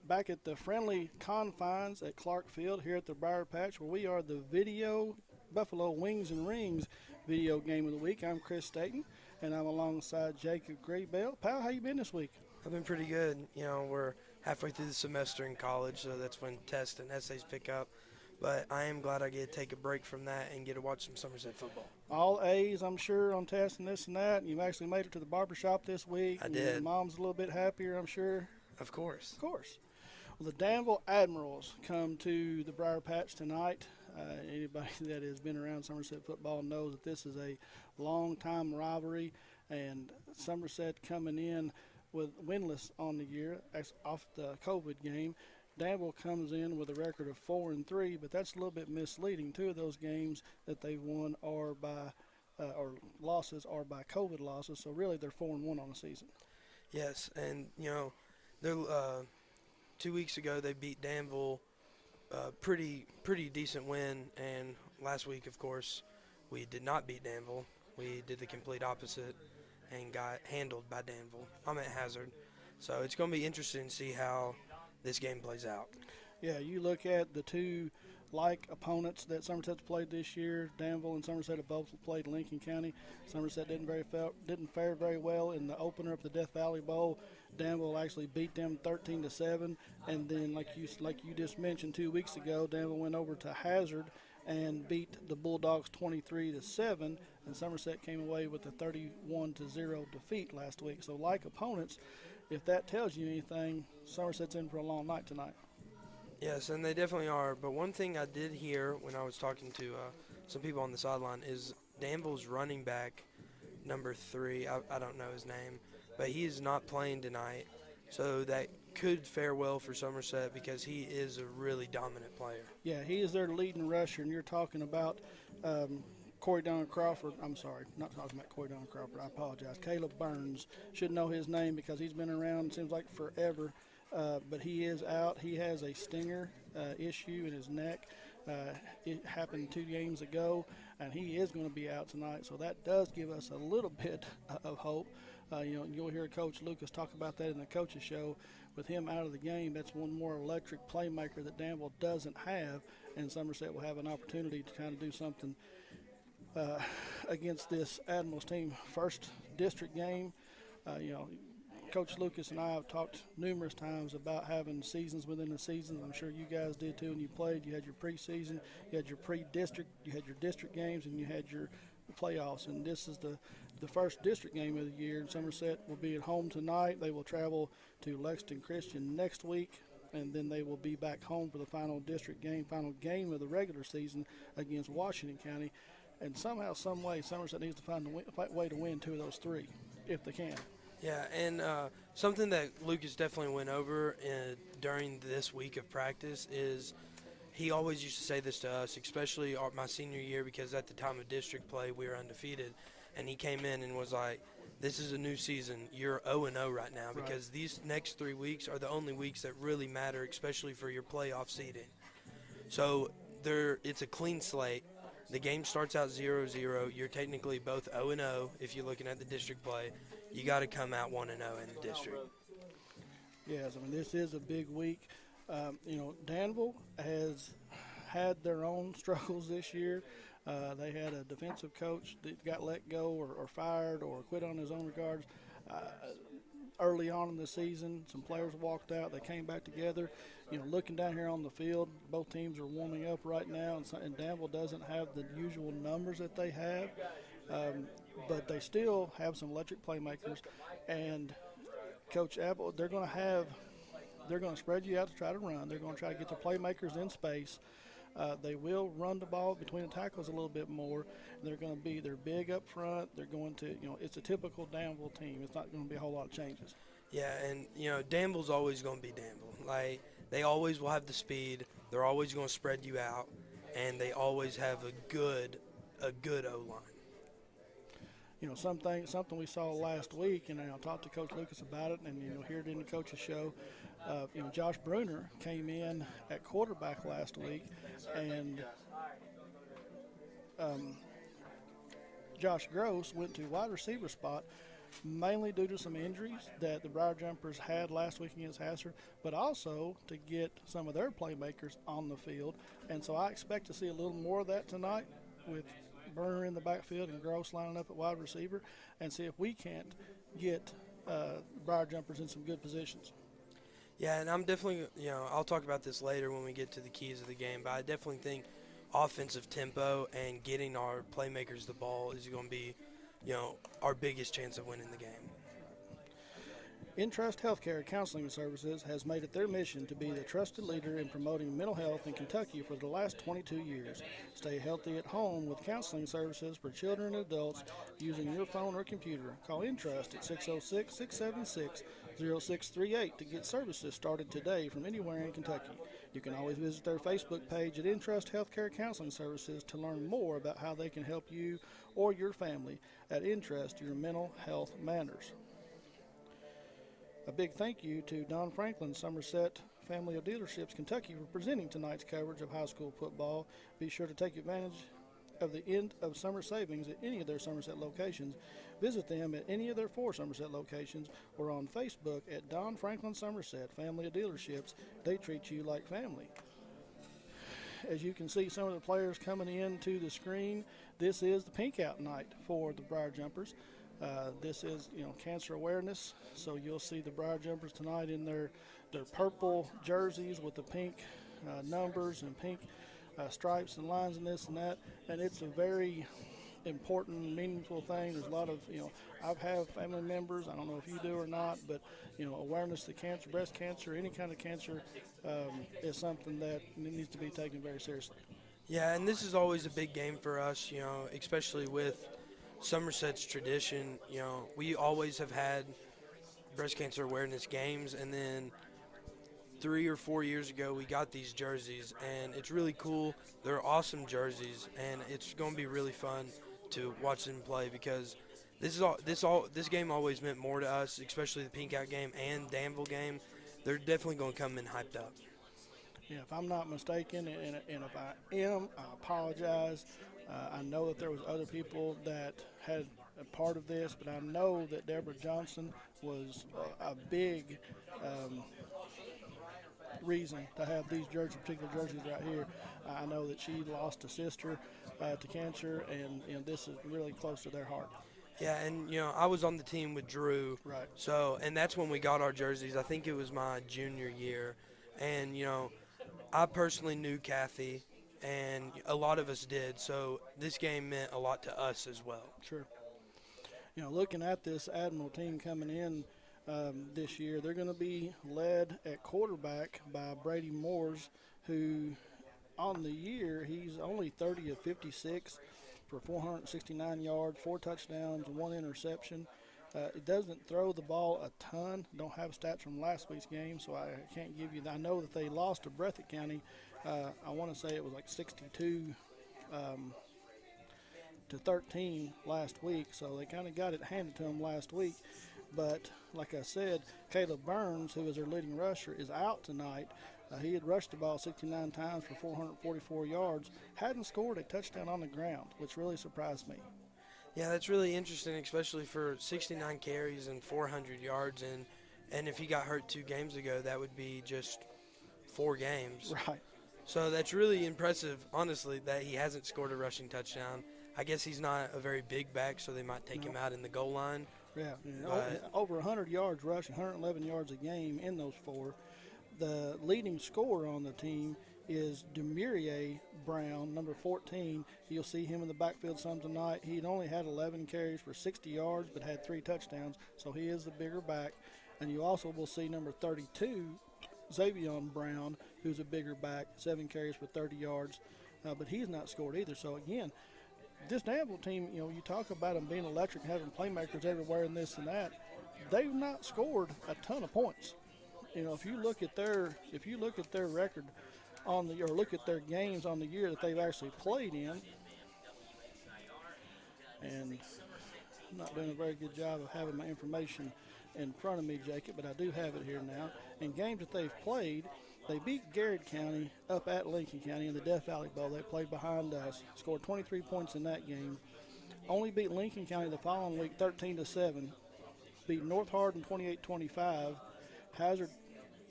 back at the friendly confines at Clark Field here at the Briar Patch, where we are the video Buffalo Wings and Rings video game of the week. I'm Chris Staten, and I'm alongside Jacob Graybell. Pal, how you been this week? I've been pretty good. We're halfway through the semester in college, so that's when tests and essays pick up. But I am glad I get to take a break from that and get to watch some Somerset football. All A's, I'm sure, on tests and this and that. And you've actually made it to the barbershop this week. I and did. Your mom's a little bit happier, I'm sure. Of course. Of course. Well, the Danville Admirals come to the Briar Patch tonight. Anybody that has been around Somerset football knows that this is a long-time rivalry, and Somerset coming in with winless on the year off the COVID game. Danville comes in with a record of 4-3, but that's a little bit misleading. Two of those games that they've won are by or losses are by COVID losses, so really they're 4-1 on the season. Yes, and they're 2 weeks ago they beat Danville, pretty decent win, and last week, of course, we did not beat Danville. We did the complete opposite and got handled by Danville. I'm at Hazard, so it's going to be interesting to see how this game plays out. Yeah, you look at the two like opponents that Somerset's played this year. Danville and Somerset have both played Lincoln County. Somerset didn't fare very well in the opener of the Death Valley Bowl. Danville actually beat them 13-7, and then like you just mentioned 2 weeks ago, Danville went over to Hazard and beat the Bulldogs 23-7, and Somerset came away with a 31-0 defeat last week. So like opponents, if that tells you anything, Somerset's in for a long night tonight. Yes, and they definitely are. But one thing I did hear when I was talking to some people on the sideline is Danville's running back, number 3, I don't know his name, but he is not playing tonight. So that could fare well for Somerset because he is a really dominant player. Yeah, he is their leading rusher, and you're talking about Corey Don Crawford. I'm sorry, not talking about Corey Don Crawford. I apologize. Caleb Burns should know his name because he's been around, it seems like, forever. But he is out. He has a stinger issue in his neck. It happened 2 games ago, and he is going to be out tonight. So that does give us a little bit of hope. You'll hear Coach Lucas talk about that in the coaches show. With him out of the game, that's one more electric playmaker that Danville doesn't have, and Somerset will have an opportunity to kind of do something against this Admirals team. First district game, Coach Lucas and I have talked numerous times about having seasons within the seasons. I'm sure you guys did too when you played. You had your preseason, you had your pre-district, you had your district games, and you had your playoffs. And this is the first district game of the year. And Somerset will be at home tonight. They will travel to Lexington Christian next week, and then they will be back home for the final district game, final game of the regular season against Washington County. And somehow, some way, Somerset needs to find a way to win 2 of those 3, if they can. Yeah, and something that Lucas definitely went over during this week of practice is he always used to say this to us, especially my senior year, because at the time of district play we were undefeated, and he came in and was like, this is a new season. You're 0-0 right now because these next 3 weeks are the only weeks that really matter, especially for your playoff seeding. So it's a clean slate. The game starts out 0-0. You're technically both 0-0 if you're looking at the district play. You got to come out 1-0 in the district. Yes, this is a big week. Danville has had their own struggles this year. They had a defensive coach that got let go or fired or quit on his own regards. Early on in the season, some players walked out. They came back together. Looking down here on the field, both teams are warming up right now, and Danville doesn't have the usual numbers that they have. But they still have some electric playmakers, and Coach Apple, they're going to spread you out to try to run. They're going to try to get the playmakers in space. They will run the ball between the tackles a little bit more. They're big up front. They're going to, it's a typical Danville team. It's not going to be a whole lot of changes. Yeah, and, Danville's always going to be Danville. Like, they always will have the speed. They're always going to spread you out, and they always have a good O-line. Something we saw last week, and I talked to Coach Lucas about it, and you'll hear it in the coach's show. Josh Bruner came in at quarterback last week, and Josh Gross went to wide receiver spot. mainly due to some injuries that the Briar Jumpers had last week against Hassard, but also to get some of their playmakers on the field. And so I expect to see a little more of that tonight with Burner in the backfield and Gross lining up at wide receiver, and see if we can't get Briar Jumpers in some good positions. Yeah, and I'm definitely, I'll talk about this later when we get to the keys of the game, but I definitely think offensive tempo and getting our playmakers the ball is going to be, our biggest chance of winning the game. InTrust Healthcare Counseling Services has made it their mission to be the trusted leader in promoting mental health in Kentucky for the last 22 years. Stay healthy at home with counseling services for children and adults using your phone or computer. Call InTrust at 606-676-0638 to get services started today from anywhere in Kentucky. You can always visit their Facebook page at InTrust Healthcare Counseling Services to learn more about how they can help you or your family. At InTrust, your mental health matters. A big thank you to Don Franklin, Somerset Family of Dealerships, Kentucky, for presenting tonight's coverage of high school football. Be sure to take advantage of the end of summer savings at any of their Somerset locations. Visit them at any of their 4 Somerset locations or on Facebook at Don Franklin Somerset Family of Dealerships. They treat you like family. As you can see some of the players coming into the screen, this is the pink out night for the Briar Jumpers. This is, cancer awareness, so you'll see the Briar Jumpers tonight in their purple jerseys with the pink numbers and pink stripes and lines and this and that, and it's a very important, meaningful thing. There's a lot of, I've had family members, I don't know if you do or not, but, awareness to cancer, breast cancer, any kind of cancer is something that needs to be taken very seriously. Yeah, and this is always a big game for us, especially with Somerset's tradition. We always have had breast cancer awareness games, and then 3 or 4 years ago we got these jerseys, and it's really cool. They're awesome jerseys, and it's going to be really fun to watch them play, because this game always meant more to us, especially the pink out game and Danville game. They're definitely going to come in hyped up. Yeah, if I'm not mistaken, and if I am, I apologize. I know that there was other people that had a part of this, but I know that Deborah Johnson was a big reason to have these particular jerseys right here. I know that she lost a sister to cancer, and this is really close to their heart. Yeah, and I was on the team with Drew, right? So, and that's when we got our jerseys. I think it was my junior year, and I personally knew Kathy, and a lot of us did, so this game meant a lot to us as well. Sure. Looking at this Admiral team coming in this year, they're going to be led at quarterback by Brady Moores, who on the year, he's only 30 of 56 for 469 yards, 4 touchdowns, 1 interception. It doesn't throw the ball a ton. Don't have stats from last week's game, so I can't give you that. I know that they lost to Breathitt County. I want to say it was like 62 to 13 last week, so they kind of got it handed to them last week. But like I said, Caleb Burns, who is their leading rusher, is out tonight. He had rushed the ball 69 times for 444 yards, hadn't scored a touchdown on the ground, which really surprised me. Yeah, that's really interesting, especially for 69 carries and 400 yards. And if he got hurt 2 games ago, that would be just 4 games. Right. So that's really impressive, honestly, that he hasn't scored a rushing touchdown. I guess he's not a very big back, so they might take him out in the goal line. Yeah, over 100 yards rushing, 111 yards a game in those 4. The leading scorer on the team is Demurier Brown, number 14. You'll see him in the backfield some tonight. He'd only had 11 carries for 60 yards, but had 3 touchdowns, so he is the bigger back. And you also will see number 32, Xavion Brown, who's a bigger back, 7 carries for 30 yards, but he's not scored either. So again, this Danville team, you talk about them being electric, having playmakers everywhere and this and that. They've not scored a ton of points. If you look at their record or look at their games on the year that they've actually played in, and I'm not doing a very good job of having my information in front of me, Jacob, but I do have it here now. In games that they've played, they beat Garrett County up at Lincoln County in the Death Valley Bowl. They played behind us, scored 23 points in that game. Only beat Lincoln County the following week 13-7. beat North Hardin 28-25, Hazard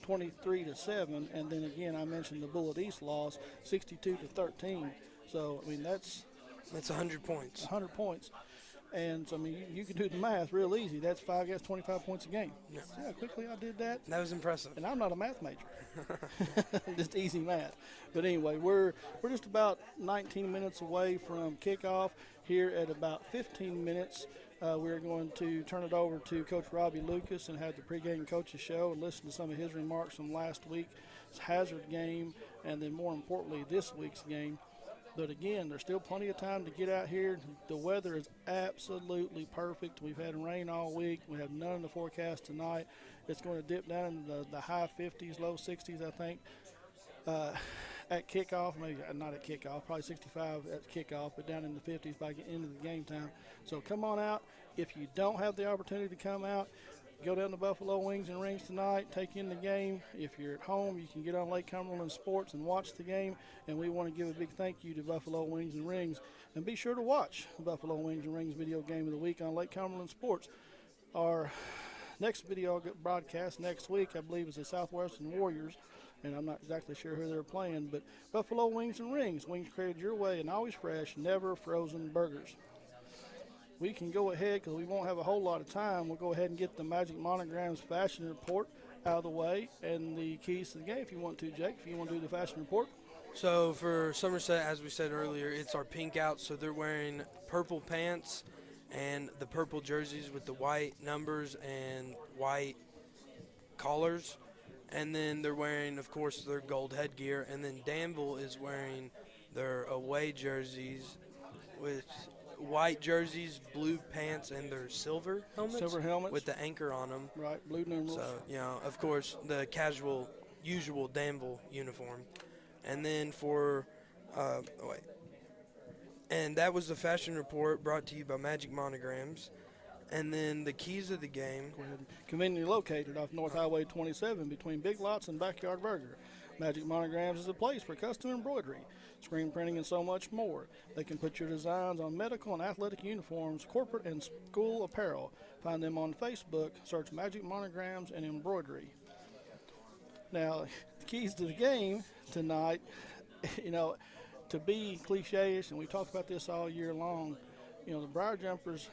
23-7, and then again I mentioned the Bullitt East loss 62-13. So I mean that's 100 points. 100 points. And so, I mean, you can do the math real easy. That's 5 guys, 25 points a game. Yeah. See how quickly I did that? That was impressive. And I'm not a math major. Just easy math. But anyway, we're just about 19 minutes away from kickoff. Here at about 15 minutes, we're going to turn it over to Coach Robbie Lucas and have the pregame coaches show and listen to some of his remarks from last week's Hazard game, and then more importantly, this week's game. But again, there's still plenty of time to get out here. The weather is absolutely perfect. We've had rain all week. We have none in the forecast tonight. It's going to dip down into the high 50s, low 60s, I think, at kickoff. Maybe not at kickoff, probably 65 at kickoff, but down in the 50s by the end of the game time. So come on out. If you don't have the opportunity to come out, go down to Buffalo Wings and Rings tonight, take in the game. If you're at home, you can get on Lake Cumberland Sports and watch the game. And we want to give a big thank you to Buffalo Wings and Rings. And be sure to watch Buffalo Wings and Rings video game of the week on Lake Cumberland Sports. Our next video broadcast next week, I believe, is the Southwestern Warriors. And I'm not exactly sure who they're playing. But Buffalo Wings and Rings, wings created your way and always fresh, never frozen burgers. We can go ahead, because we won't have a whole lot of time, we'll go ahead and get the Magic Monograms fashion report out of the way and the keys to the game if you want to, Jake, if you want to do the fashion report. So for Somerset, as we said earlier, it's our pink out, so they're wearing purple pants and the purple jerseys with the white numbers and white collars. And then they're wearing, of course, their gold headgear. And then Danville is wearing their away jerseys with white jerseys, blue pants, and their silver helmets. Silver helmets. With the anchor on them. Right, blue numerals. So, of course, the casual, usual Danville uniform. And then for, and that was the fashion report brought to you by Magic Monograms. And then the keys of the game. Go ahead. Conveniently located off North Highway 27 between Big Lots and Backyard Burger. Magic Monograms is a place for custom embroidery, screen printing, and so much more. They can put your designs on medical and athletic uniforms, corporate and school apparel. Find them on Facebook. Search Magic Monograms and Embroidery. Now, the keys to the game tonight, to be cliche-ish, and we talked about this all year long, the Briar Jumpers,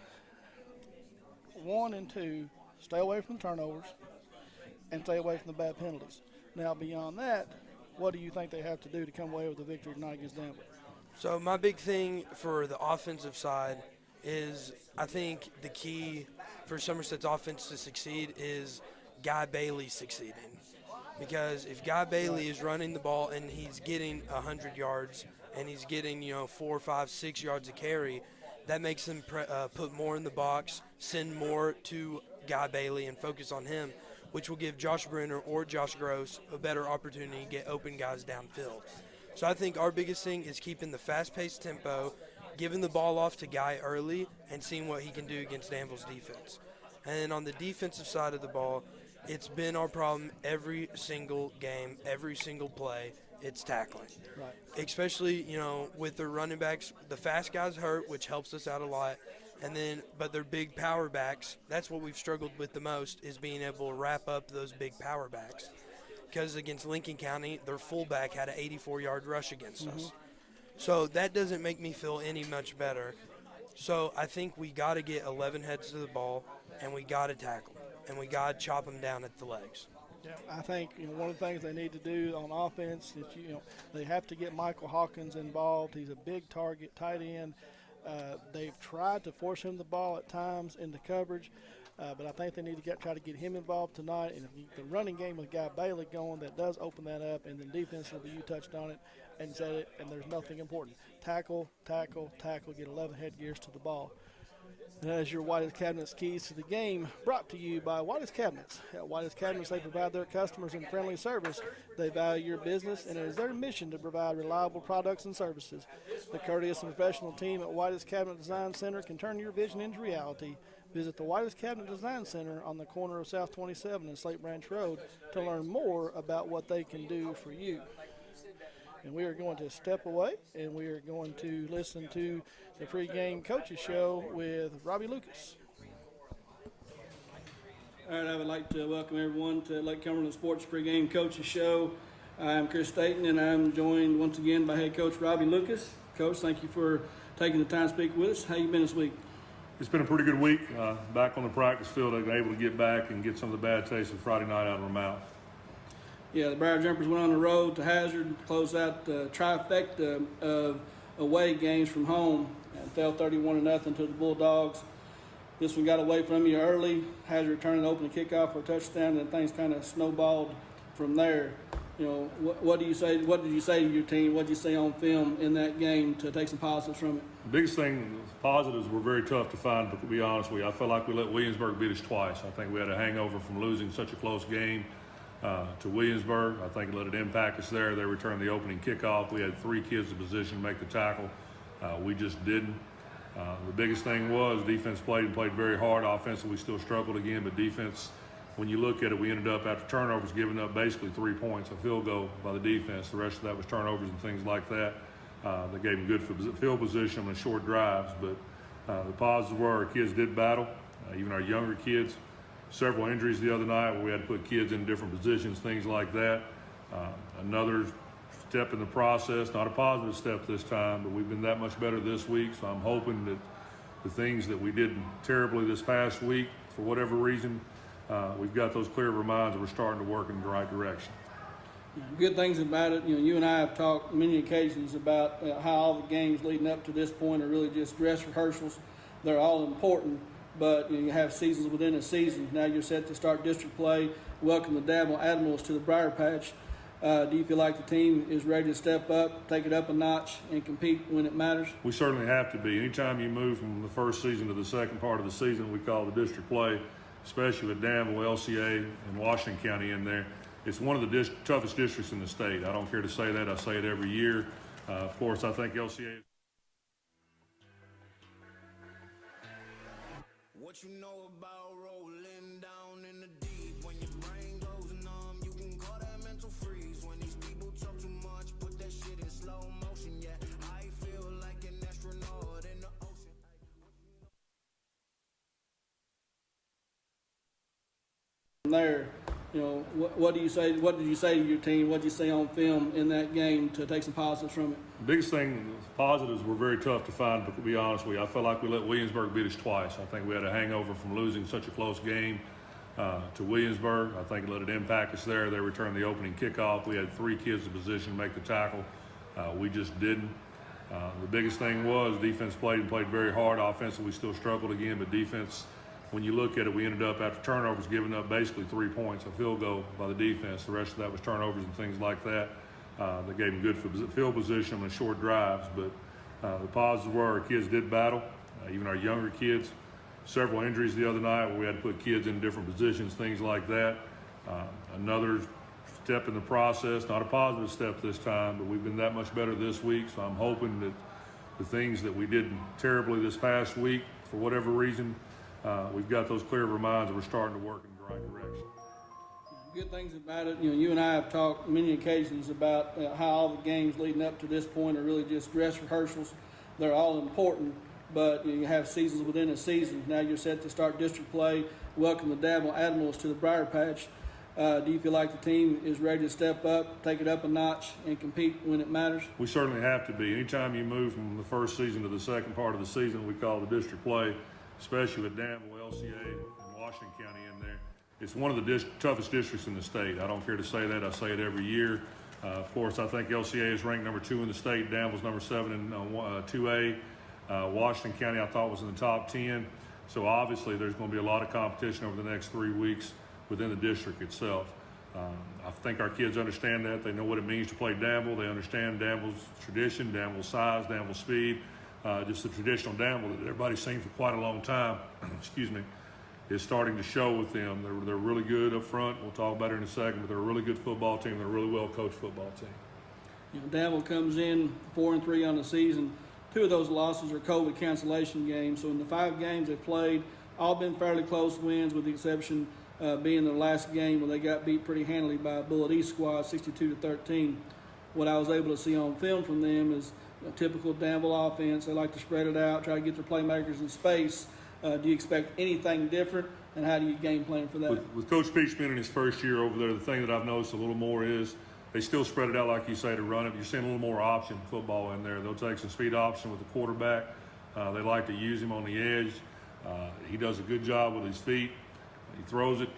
1 and 2, stay away from the turnovers and stay away from the bad penalties. Now, beyond that, what do you think they have to do to come away with a victory tonight against Danville? So my big thing for the offensive side is I think the key for Somerset's offense to succeed is Guy Bailey succeeding. Because if Guy Bailey is running the ball and he's getting 100 yards and he's getting, 4, 5, 6 yards a carry, that makes him put more in the box, send more to Guy Bailey and focus on him, which will give Josh Brenner or Josh Gross a better opportunity to get open guys downfield. So I think our biggest thing is keeping the fast-paced tempo, giving the ball off to Guy early, and seeing what he can do against Danville's defense. And on the defensive side of the ball, it's been our problem every single game, every single play. It's tackling. Right. Especially, with their running backs, the fast guys hurt, which helps us out a lot. But they're big power backs. That's what we've struggled with the most, is being able to wrap up those big power backs. Because against Lincoln County, their fullback had an 84-yard rush against us. So that doesn't make me feel any much better. So I think we got to get 11 heads to the ball, and we got to tackle, and we got to chop them down at the legs. Yeah, I think one of the things they need to do on offense is they have to get Michael Hawkins involved. He's a big target, tight end. They've tried to force him the ball at times in the coverage, but I think they need to try to get him involved tonight. And if the running game with Guy Bailey going, that does open that up. And then defensively, you touched on it and said it, and there's nothing important. Tackle, tackle, tackle, get 11 headgears to the ball. And that is your Whitest Cabinets keys to the game, brought to you by Whitest Cabinets. At Whitest Cabinets, they provide their customers in friendly service. They value your business, and it is their mission to provide reliable products and services. The courteous and professional team at Whitest Cabinet Design Center can turn your vision into reality. Visit the Whitest Cabinet Design Center on the corner of South 27 and Slate Branch Road to learn more about what they can do for you. And we are going to step away, and we are going to listen to the pregame coaches show with Robbie Lucas. All right, I would like to welcome everyone to Lake Cumberland Sports Pregame Coaches Show. I'm Chris Staten, and I'm joined once again by head coach Robbie Lucas. Coach, thank you for taking the time to speak with us. How you been this week? It's been a pretty good week. Back on the practice field, I've been able to get back and get some of the bad taste of Friday night out of my mouth. Yeah, the Briar Jumpers went on the road to Hazard to close out the trifecta of away games from home and fell 31-0 to the Bulldogs. This one got away from you early. Hazard returned and opened the kickoff for a touchdown, and things kind of snowballed from there. You know, what do you say? What did you say to your team? What did you say on film in that game to take some positives from it? The biggest thing, positives were very tough to find, but to be honest with you, I felt like we let Williamsburg beat us twice. I think we had a hangover from losing such a close game to Williamsburg. I think it let it impact us there. They returned the opening kickoff. We had 3 kids in position to make the tackle. We just didn't. The biggest thing was defense played very hard. Offensively, we still struggled again, but defense, when you look at it, we ended up after turnovers giving up basically 3 points, a field goal by the defense. The rest of that was turnovers and things like that. They gave them good field position on short drives, but the positives were our kids did battle, even our younger kids. Several injuries the other night where we had to put kids in different positions, things like that. Another step in the process, not a positive step this time, but we've been that much better this week, so I'm hoping that the things that we did terribly this past week, for whatever reason, we've got those clear reminders that we're starting to work in the right direction. Good things about it. You know, you and I have talked many occasions about how all the games leading up to this point are really just dress rehearsals. They're all important, but you have seasons within a season. Now you're set to start district play. Welcome the Danville Admirals to the Briar Patch. Do you feel like the team is ready to step up, take it up a notch, and compete when it matters? We certainly have to be. Anytime you move from the first season to the second part of the season, we call the district play, especially with Danville, LCA, and Washington County in there. It's one of the toughest districts in the state. I don't care to say that. I say it every year. Of course, I think LCA. What you know about rolling down in the deep? When your brain goes numb, you can call that mental freeze. When these people talk too much, put that shit in slow motion. Yeah, I feel like an astronaut in the ocean. From there, you know, what do you say? What did you say to your team? What did you say on film in that game to take some positives from it? The biggest thing, positives were very tough to find, but to be honest with you, I felt like we let Williamsburg beat us twice. I think we had a hangover from losing such a close game to Williamsburg. I think it let it impact us there. They returned the opening kickoff. We had 3 kids in position to make the tackle. We just didn't. The biggest thing was defense played very hard. Offensively, we still struggled again, but defense, when you look at it, we ended up after turnovers giving up basically 3 points, a field goal by the defense. The rest of that was turnovers and things like that. They gave them good field position on short drives, but the positives were our kids did battle, even our younger kids. Several injuries the other night where we had to put kids in different positions, things like that. Another step in the process, not a positive step this time, but we've been that much better this week, so I'm hoping that the things that we did terribly this past week, for whatever reason, we've got those clear reminders that we're starting to work in the right direction. Good things about it. You know, you and I have talked many occasions about how all the games leading up to this point are really just dress rehearsals. They're all important, but you have seasons within a season. Now you're set to start district play. Welcome the Danville Admirals to the Briar Patch. Do you feel like the team is ready to step up, take it up a notch, and compete when it matters? We certainly have to be. Anytime you move from the first season to the second part of the season, we call the district play, especially with Danville, LCA, and Washington County in there. It's one of the toughest districts in the state. I don't care to say that. I say it every year. Of course, I think LCA is ranked number 2 in the state. Danville's number 7 in 2A. Washington County, I thought, was in the top 10. So obviously, there's going to be a lot of competition over the next 3 weeks within the district itself. I think our kids understand that. They know what it means to play Danville. They understand Danville's tradition, Danville's size, Danville's speed, just the traditional Danville that everybody's seen for quite a long time. Excuse me. Is starting to show with them. They're really good up front. We'll talk about it in a second, but they're a really good football team. They're a really well-coached football team. You know, Danville comes in 4-3 on the season. 2 of those losses are COVID cancellation games. So in the 5 games they've played, all been fairly close wins, with the exception being the last game where they got beat pretty handily by a Bullet East squad, 62-13. What I was able to see on film from them is a typical Danville offense. They like to spread it out, try to get their playmakers in space. Do you expect anything different and how do you game plan for that? With Coach Peach being in his first year over there, the thing that I've noticed a little more is they still spread it out like you say to run it. You're seeing a little more option football in there. They'll take some speed option with the quarterback. They like to use him on the edge. He does a good job with his feet. He throws it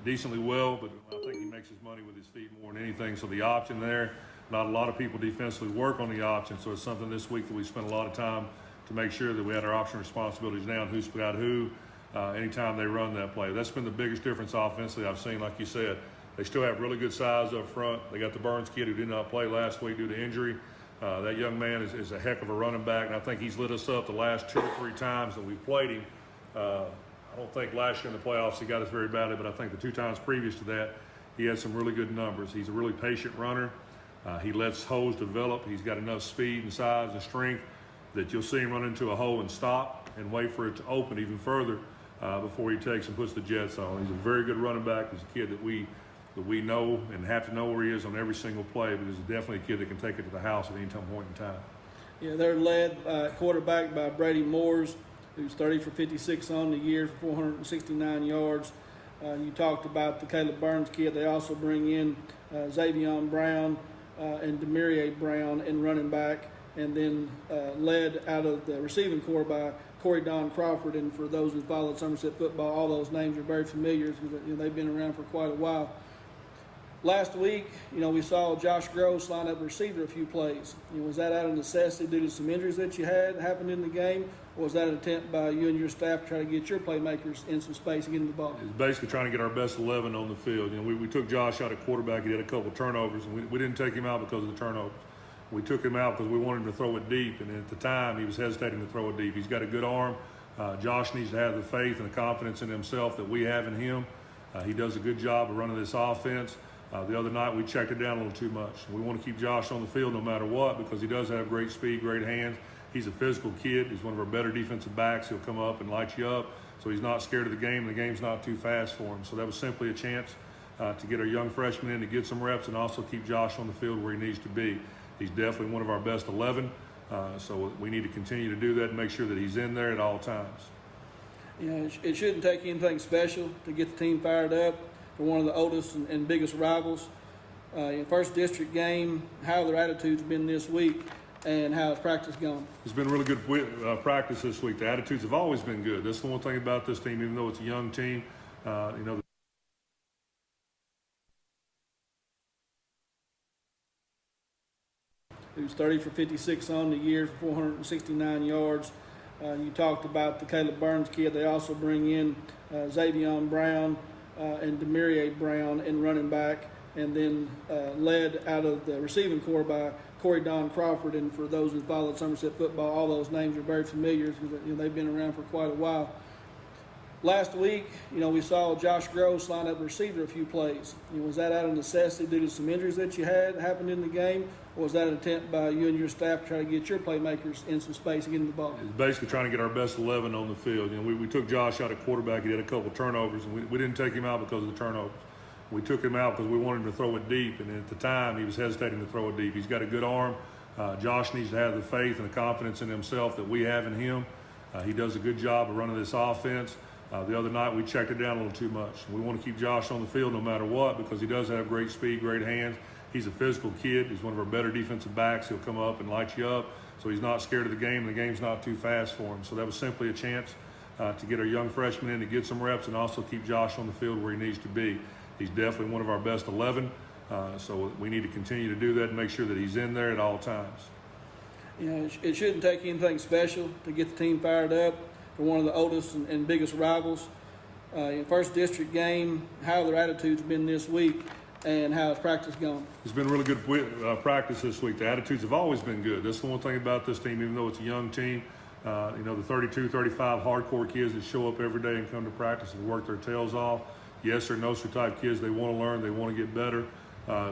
decently well, but I think he makes his money with his feet more than anything. So the option there, not a lot of people defensively work on the option. So it's something this week that we spent a lot of time to make sure that we had our option responsibilities down, who's got who, anytime they run that play. That's been the biggest difference offensively I've seen. Like you said, they still have really good size up front. They got the Burns kid who did not play last week due to injury. That young man is a heck of a running back, and I think he's lit us up the last 2 or 3 times that we've played him. I don't think last year in the playoffs he got us very badly, but I think the 2 times previous to that, he had some really good numbers. He's a really patient runner. He lets holes develop. He's got enough speed and size and strength that you'll see him run into a hole and stop and wait for it to open even further before he takes and puts the jets on. He's a very good running back. He's a kid that we know and have to know where he is on every single play, but he's definitely a kid that can take it to the house at any point in time. Yeah, they're led quarterback by Brady Moores, who's 30 for 56 on the year for 469 yards. You talked about the Caleb Burns kid. They also bring in Xavion Brown and Demarie Brown in running back, and then led out of the receiving corps by Corey Don Crawford. And for those who followed Somerset football, all those names are very familiar because they've been around for quite a while. Last week, we saw Josh Gross line up receiver a few plays. Was that out of necessity due to some injuries that you had happened in the game, or was that an attempt by you and your staff to try to get your playmakers in some space and get in the ball? It's basically trying to get our best 11 on the field. We took Josh out at quarterback. He had a couple of turnovers, and we didn't take him out because of the turnovers. We took him out because we wanted him to throw it deep, and at the time he was hesitating to throw it deep. He's got a good arm. Josh needs to have the faith and the confidence in himself that we have in him. He does a good job of running this offense. The other night we checked it down a little too much. We want to keep Josh on the field no matter what because he does have great speed, great hands. He's a physical kid. He's one of our better defensive backs. He'll come up and light you up. So he's not scared of the game. The game's not too fast for him. So that was simply a chance to get our young freshman in to get some reps and also keep Josh on the field where he needs to be. He's definitely one of our best 11. So we need to continue to do that and make sure that he's in there at all times. It shouldn't take anything special to get the team fired up for one of the oldest and biggest rivals. In first district game, how have their attitudes been this week, and how has practice gone? It's been really good practice this week. The attitudes have always been good. That's the one thing about this team, even though it's a young team. Who's 30 for 56 on the year for 469 yards. You talked about the Caleb Burns kid. They also bring in Xavion Brown and Demarie Brown in running back, and then led out of the receiving corps by Corey Don Crawford. And for those who followed Somerset football, all those names are very familiar because they've been around for quite a while. Last week, we saw Josh Gross line up receiver a few plays. Was that out of necessity due to some injuries that you had happened in the game, or was that an attempt by you and your staff to try to get your playmakers in some space and get in the ball? It's basically trying to get our best 11 on the field. We took Josh out at quarterback. He had a couple of turnovers, and we didn't take him out because of the turnovers. We took him out because we wanted him to throw it deep, and at the time he was hesitating to throw it deep. He's got a good arm. Josh needs to have the faith and the confidence in himself that we have in him. He does a good job of running this offense. The other night we checked it down a little too much. We want to keep Josh on the field no matter what because he does have great speed, great hands. He's a physical kid. He's one of our better defensive backs. He'll come up and light you up. So he's not scared of the game. The game's not too fast for him. So that was simply a chance to get our young freshman in to get some reps and also keep Josh on the field where he needs to be. He's definitely one of our best 11. So we need to continue to do that and make sure that he's in there at all times. It shouldn't take anything special to get the team fired up for one of the oldest and biggest rivals. In first district game, how have their attitudes been this week, and how has practice gone? It's been really good practice this week. The attitudes have always been good. That's the one thing about this team, even though it's a young team. The 32, 35 hardcore kids that show up every day and come to practice and work their tails off. Yes or no type kids. They want to learn. They want to get better.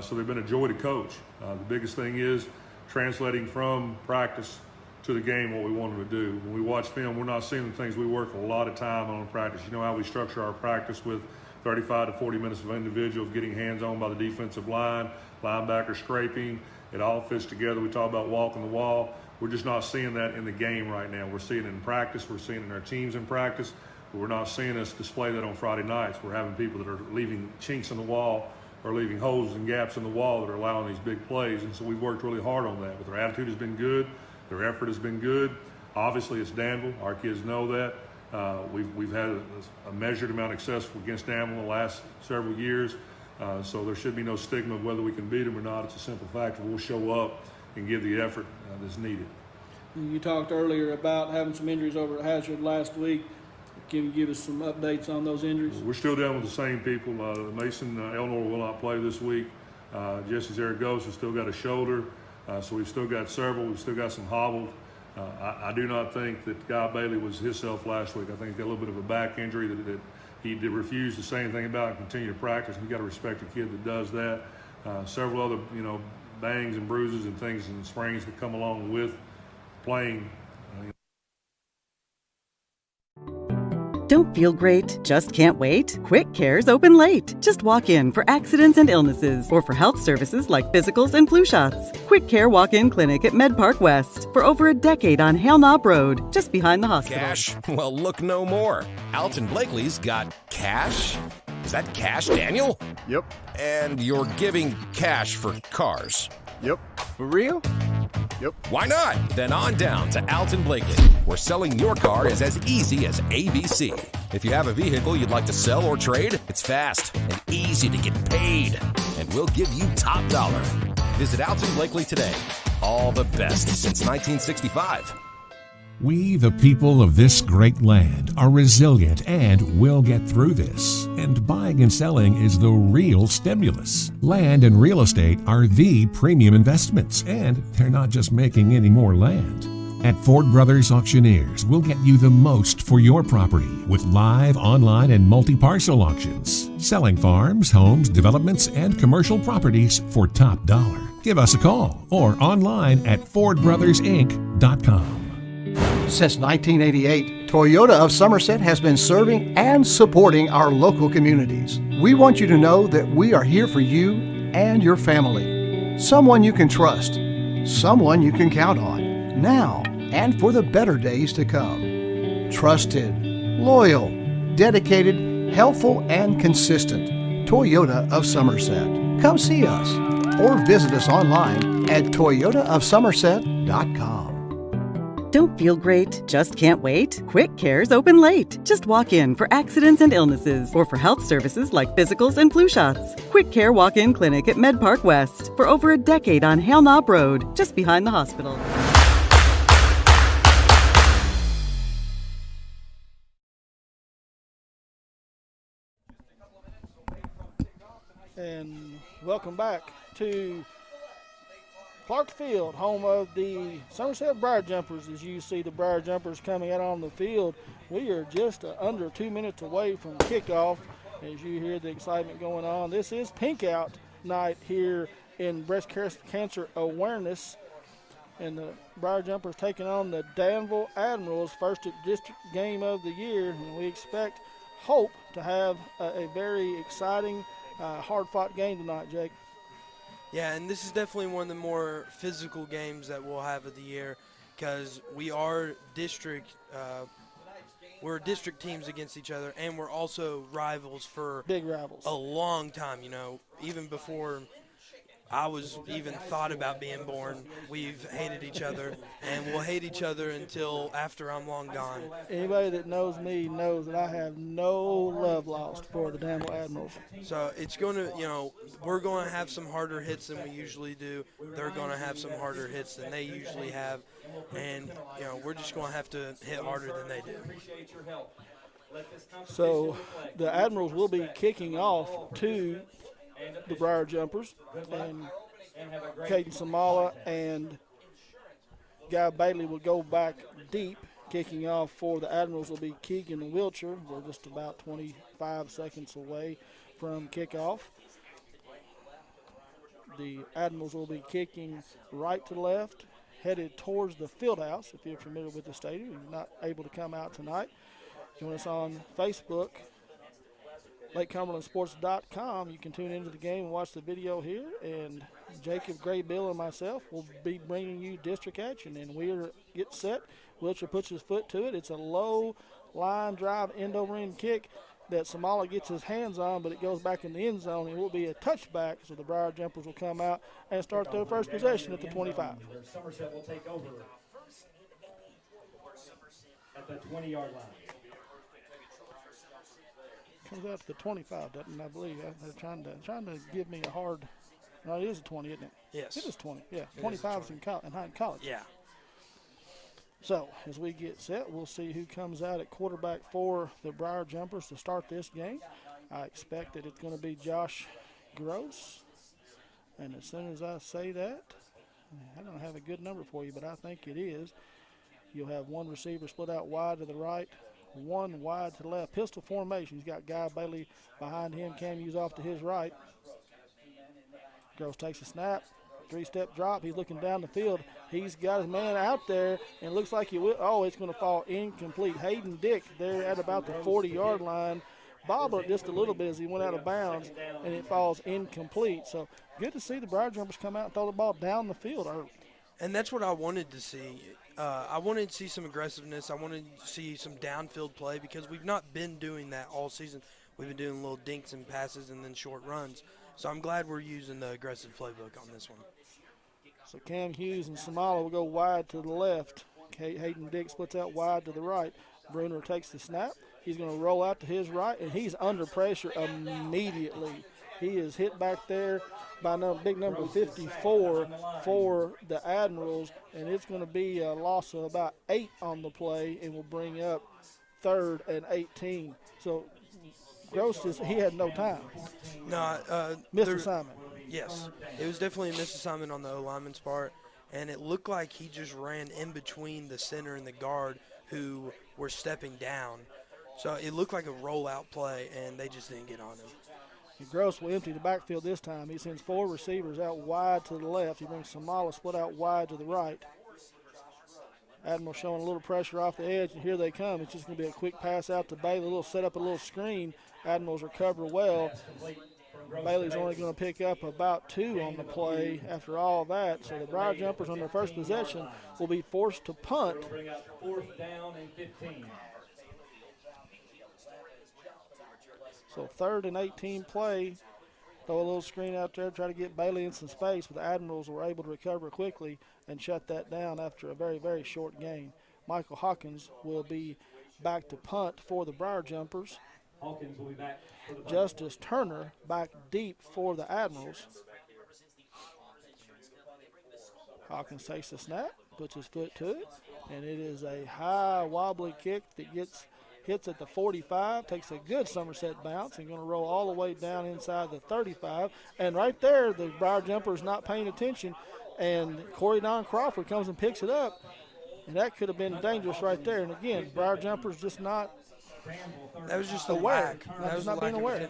So they've been a joy to coach. The biggest thing is translating from practice to the game what we want them to do. When we watch film, we're not seeing the things we work a lot of time on in practice. You know how we structure our practice with 35 to 40 minutes of individuals getting hands on by the defensive line, linebacker scraping. It all fits together. We talk about walking the wall. We're just not seeing that in the game right now. We're seeing it in practice. We're seeing it in our teams in practice. We're not seeing us display that on Friday nights. We're having people that are leaving chinks in the wall or leaving holes and gaps in the wall that are allowing these big plays. And so we've worked really hard on that. But their attitude has been good. Their effort has been good. Obviously, it's Danville. Our kids know that. We've had a measured amount of success against Danville in the last several years. So there should be no stigma of whether we can beat them or not. It's a simple fact that we'll show up and give the effort that's needed. You talked earlier about having some injuries over at Hazard last week. Can you give us some updates on those injuries? We're still dealing with the same people. Mason Elnor will not play this week. Jesse Zaragoza has still got a shoulder. So we've still got several. We've still got some hobbled. I do not think that Guy Bailey was himself last week. I think he got a little bit of a back injury that he did refuse to say anything about and continue to practice. You got to respect a kid that does that. Several other, bangs and bruises and things and sprains that come along with playing. Don't feel great? Just can't wait? Quick Care's open late. Just walk in for accidents and illnesses or for health services like physicals and flu shots. Quick Care Walk-In Clinic at Med Park West for over a decade on Hale Knob Road, just behind the hospital. Cash? Well, look no more. Alton Blakely's got cash? Is that cash, Daniel? Yep. And you're giving cash for cars? Yep. For real? Yep. Why not? Then on down to Alton Blakely, where selling your car is as easy as ABC. If you have a vehicle you'd like to sell or trade, it's fast and easy to get paid. And we'll give you top dollar. Visit Alton Blakely today. All the best since 1965. We, the people of this great land, are resilient and will get through this. And buying and selling is the real stimulus. Land and real estate are the premium investments, and they're not just making any more land. At Ford Brothers Auctioneers, we'll get you the most for your property with live, online, and multi-parcel auctions. Selling farms, homes, developments, and commercial properties for top dollar. Give us a call or online at FordBrothersInc.com. Since 1988, Toyota of Somerset has been serving and supporting our local communities. We want you to know that we are here for you and your family. Someone you can trust, someone you can count on, now and for the better days to come. Trusted, loyal, dedicated, helpful, and consistent. Toyota of Somerset. Come see us or visit us online at toyotaofsomerset.com. Don't feel great? Just can't wait? Quick Care's open late. Just walk in for accidents and illnesses or for health services like physicals and flu shots. Quick Care Walk-In Clinic at Med Park West for over a decade on Hale Knob Road, just behind the hospital. And welcome back to Clark Field, home of the Somerset Briar Jumpers. As you see the Briar Jumpers coming out on the field, we are just under 2 minutes away from kickoff. As you hear the excitement going on, this is Pink Out night here in Breast Cancer Awareness. And the Briar Jumpers taking on the Danville Admirals, first district game of the year. And we hope to have a very exciting, hard-fought game tonight, Jake. Yeah, and this is definitely one of the more physical games that we'll have of the year because we are we're district teams against each other, and we're also rivals for big rivals a long time. Even before I was even thought about being born, we've hated each other, and we'll hate each other until after I'm long gone. Anybody that knows me knows that I have no love lost for the Danville Admirals. So it's going to, we're going to have some harder hits than we usually do. They're going to have some harder hits than they usually have, and, we're just going to have to hit harder than they do. So the Admirals will be kicking off to the Briar Jumpers, and Caden Samala and Guy Bailey will go back deep. Kicking off for the Admirals will be Keegan Wilcher. We're just about 25 seconds away from kickoff. The Admirals will be kicking right to left, headed towards the field house. If you're familiar with the stadium, you're not able to come out tonight, join us on Facebook, LakeCumberlandSports.com. You can tune into the game and watch the video here. And Jacob, Gray, Bill, and myself will be bringing you district action. And we are get set. Wilcher puts his foot to it. It's a low line drive, end-over-end kick that Samala gets his hands on, but it goes back in the end zone. It will be a touchback, so the Briar Jumpers will come out and start their first possession at the 25. Somerset will take over at the 20-yard line. Comes out to the 25, doesn't it? I believe they're trying to give me a hard. No, it is a 20, isn't it? Yes. It is 20. Yeah, 25 is in college. Yeah. So as we get set, we'll see who comes out at quarterback for the Briar Jumpers to start this game. I expect that it's going to be Josh Gross. And as soon as I say that, I don't have a good number for you, but I think it is. You'll have one receiver split out wide to the right, one wide to the left. Pistol formation. He's got Guy Bailey behind him. Cam Hughes off to his right. Gross takes a snap. Three-step drop. He's looking down the field. He's got his man out there, and it looks like he will. Oh, it's going to fall incomplete. Hayden Dick there at about the 40-yard line. Bobbled just a little bit as he went out of bounds, and it falls incomplete. So good to see the Briar Jumpers come out and throw the ball down the field early. And that's what I wanted to see. I wanted to see some aggressiveness. I wanted to see some downfield play because we've not been doing that all season. We've been doing little dinks and passes and then short runs. So I'm glad we're using the aggressive playbook on this one. So Cam Hughes and Samala will go wide to the left. Hayden Dick splits out wide to the right. Bruner takes the snap. He's going to roll out to his right, and he's under pressure immediately. He is hit back there by big number 54 for the Admirals, and it's going to be a loss of about 8 on the play, and will bring up 3rd and 18. So Gross, he had no time. No, missed assignment. Yes, it was definitely a missed assignment on the O-lineman's part, and it looked like he just ran in between the center and the guard who were stepping down. So it looked like a rollout play, and they just didn't get on him. And Gross will empty the backfield this time. He sends 4 receivers out wide to the left. He brings Samala split out wide to the right. Admiral showing a little pressure off the edge, and here they come. It's just going to be a quick pass out to Bailey, a little set up, a little screen. Admirals recover well. Bailey's only going to pick up about 2 on the play after all that. So the Briar Jumpers on their first possession will be forced to punt. 4th down and 15. So 3rd and 18 play. Throw a little screen out there, try to get Bailey in some space, but the Admirals were able to recover quickly and shut that down after a very, very short gain. Michael Hawkins will be back to punt for the Briar Jumpers. Hawkins will be back. Justice Turner back deep for the Admirals. Hawkins takes the snap, puts his foot to it, and it is a high wobbly kick that hits at the 45, takes a good Somerset bounce, and going to roll all the way down inside the 35. And right there, the Briar Jumper is not paying attention, and Corey Don Crawford comes and picks it up, and that could have been dangerous right there. And again, Briar Jumper's just not. That was just aware. That was not being aware.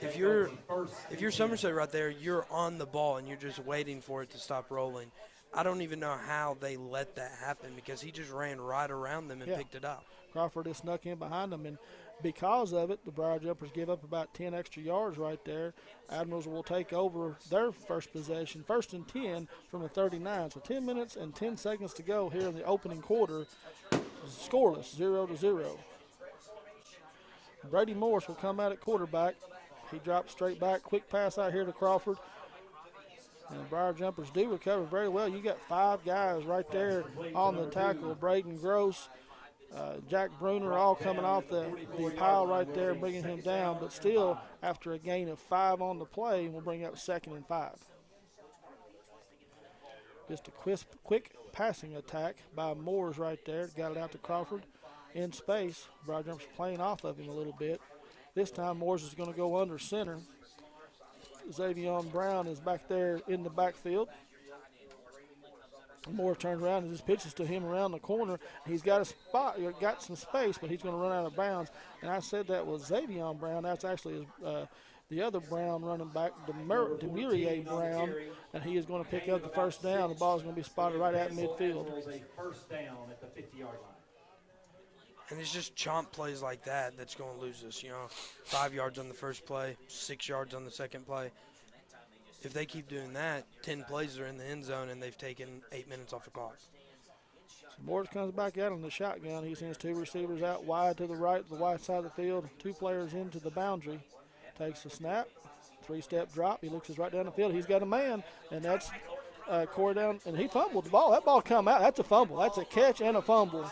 If you're Somerset right there, you're on the ball and you're just waiting for it to stop rolling. I don't even know how they let that happen because he just ran right around them and picked it up. Crawford has snuck in behind them, and because of it, the Briar Jumpers give up about 10 extra yards right there. Admirals will take over their first possession, 1st and 10 from the 39. So 10 minutes and 10 seconds to go here in the opening quarter. Scoreless, 0-0. Brady Morris will come out at quarterback. He drops straight back, quick pass out here to Crawford. And the Briar Jumpers do recover very well. You got 5 guys right there on the tackle. Braden Gross, Jack Bruner, all coming off the pile right there, bringing him down. But still, after a gain of 5 on the play, we'll bring up 2nd and 5. Just a quick passing attack by Moores right there. Got it out to Crawford in space. Briar Jumpers playing off of him a little bit. This time Moores is going to go under center. Xavion Brown is back there in the backfield. Moore turns around and just pitches to him around the corner. He's got a spot, got some space, but he's going to run out of bounds. And I said that was Xavion Brown. That's actually the other Brown running back, Demurier Brown, and he is going to pick up the 1st down. The ball is going to be spotted right at midfield. First down at the 50-yard line. And it's just chomp plays like that that's going to lose us, 5 yards on the first play, 6 yards on the second play. If they keep doing that, 10 plays are in the end zone, and they've taken 8 minutes off the clock. So Morris comes back out on the shotgun. He sends 2 receivers out wide to the right, the wide side of the field, 2 players into the boundary. Takes the snap, 3-step drop. He looks right down the field. He's got a man, and that's Corey down, and he fumbled the ball. That ball come out. That's a fumble. That's a catch and a fumble.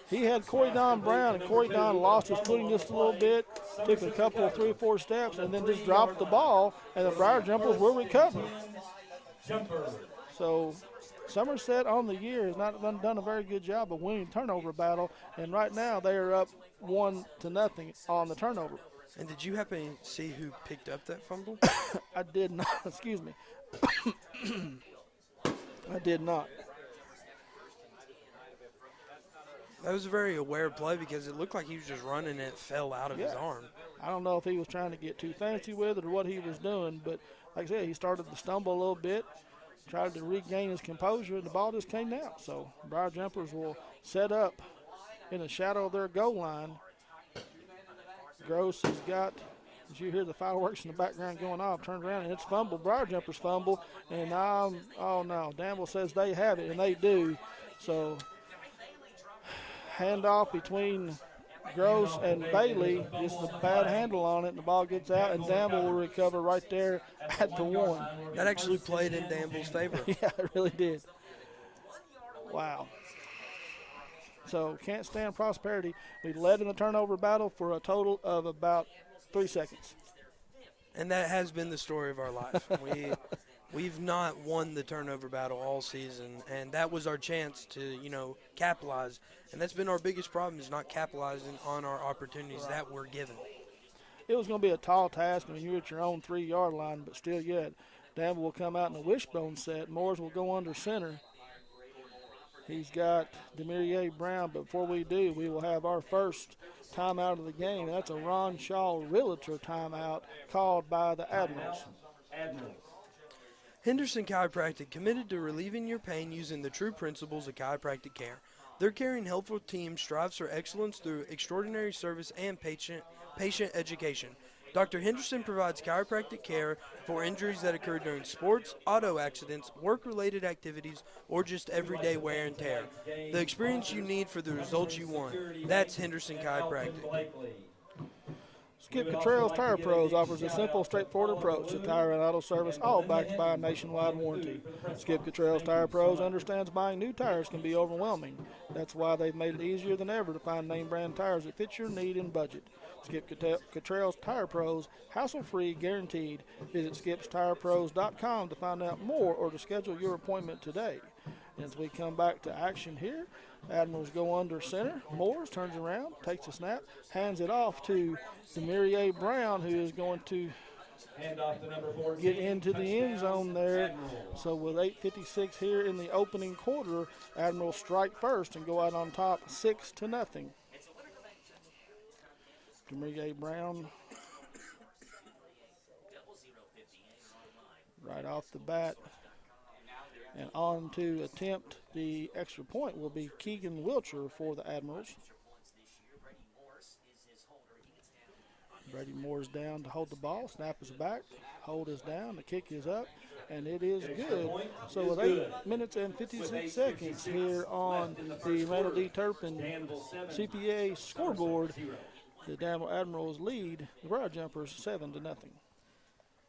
He had Corey Don Brown, and Corey Don lost his footing just a little bit, took a couple of 3 or 4 steps, and then just dropped the ball, and the Briar Jumpers will recover. So Somerset on the year has not done a very good job of winning turnover battle, and right now they are up 1-0 on the turnover. And did you happen to see who picked up that fumble? I did not. Excuse me. I did not. That was a very aware play because it looked like he was just running and it fell out of his arm. I don't know if he was trying to get too fancy with it or what he was doing, but like I said, he started to stumble a little bit, tried to regain his composure, and the ball just came out. So Briar Jumpers will set up in the shadow of their goal line. Gross has got, as you hear the fireworks in the background going off, turns around and it's fumble. Briar Jumpers fumble, and oh no, Danville says they have it, and they do. So handoff between Gross and Bailey, just a bad handle on it, and the ball gets out, and Danville will recover right there at the 1. That actually played in Danville's favor. Yeah, it really did. Wow. So can't stand prosperity. We led in the turnover battle for a total of about 3 seconds. And that has been the story of our life. We've not won the turnover battle all season, and that was our chance to, capitalize. And that's been our biggest problem, is not capitalizing on our opportunities that we're given. It was going to be a tall task when you're at your own 3-yard line, but still yet, Danville will come out in a wishbone set. Moores will go under center. He's got Demirier Brown, but before we do, we will have our first timeout of the game. That's a Ron Shaw Realtor timeout called by the Admirals. Henderson Chiropractic, committed to relieving your pain using the true principles of chiropractic care. Their caring, helpful team strives for excellence through extraordinary service and patient education. Dr. Henderson provides chiropractic care for injuries that occur during sports, auto accidents, work-related activities, or just everyday wear and tear. The experience you need for the results you want. That's Henderson Chiropractic. Skip Cottrell's Tire Pros offers a simple, straightforward approach to tire and auto service, all backed by a nationwide warranty. Skip Cottrell's Tire Pros understands buying new tires can be overwhelming. That's why they've made it easier than ever to find name brand tires that fit your need and budget. Skip Cottrell's Tire Pros, hassle-free, guaranteed. Visit skipstirepros.com to find out more or to schedule your appointment today. As we come back to action here, Admirals go under center. Moores turns around, takes a snap, hands it off to Demirier Brown, who is going to get into the end zone there. So with 8:56 here in the opening quarter, Admirals strike first and go out on top 6-0. Demirier Brown right off the bat. And on to attempt the extra point will be Keegan Wilcher for the Admirals. Brady Moore's down to hold the ball. Snap is back. Hold is down. The kick is up. And it is good. So with 8 minutes and 56 seconds here on the Randall D. Turpin CPA scoreboard, the Danville Admirals lead the Briar Jumpers 7-0.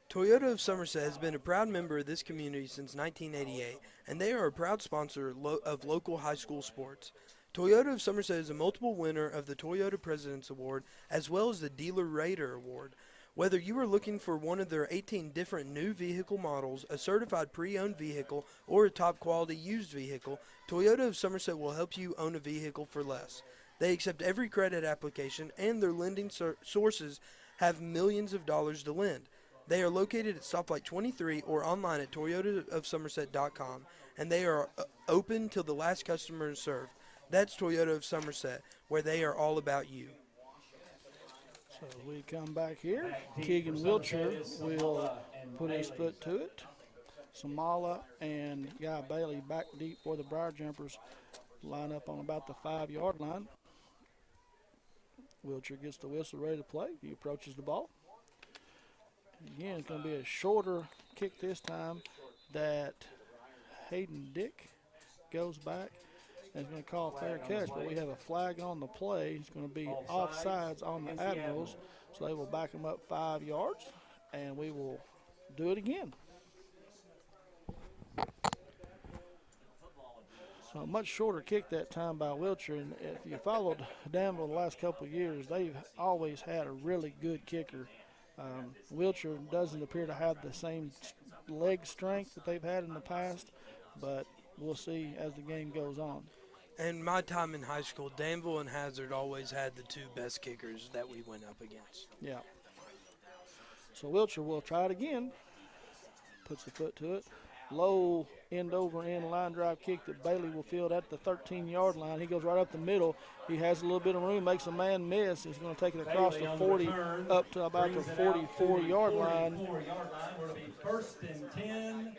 Toyota of Somerset has been a proud member of this community since 1988, and they are a proud sponsor of local high school sports. Toyota of Somerset is a multiple winner of the Toyota President's Award as well as the Dealer Rater Award. Whether you are looking for one of their 18 different new vehicle models, a certified pre-owned vehicle, or a top-quality used vehicle, Toyota of Somerset will help you own a vehicle for less. They accept every credit application, and their lending sources have millions of dollars to lend. They are located at Stoplight 23 or online at toyotaofsomerset.com, and they are open till the last customer is served. That's Toyota of Somerset, where they are all about you. So we come back here. Keegan Wilcher will put his foot to it. Samala and Guy Bailey back deep for the Briar Jumpers. Line up on about the 5-yard line. Wilcher gets the whistle ready to play. He approaches the ball. Again, it's going to be a shorter kick this time that Hayden Dick goes back. and it's going to call fair catch, but we have a flag on the play. It's going to be offsides on the Admirals, so they will back them up 5 yards, and we will do it again. So a much shorter kick that time by Wiltshire, and if you followed Danville the last couple of years, they've always had a really good kicker. Wiltshire doesn't appear to have the same leg strength that they've had in the past, but we'll see as the game goes on. And my time in high school, Danville and Hazard always had the 2 best kickers that we went up against. Yeah. So Wiltshire will try it again. Puts the foot to it. Low end over end line drive kick that Bailey will field at the 13-yard line. He goes right up the middle. He has a little bit of room, makes a man miss. He's going to take it across the 40 up to about the 44-yard line. Will be 1st and 10,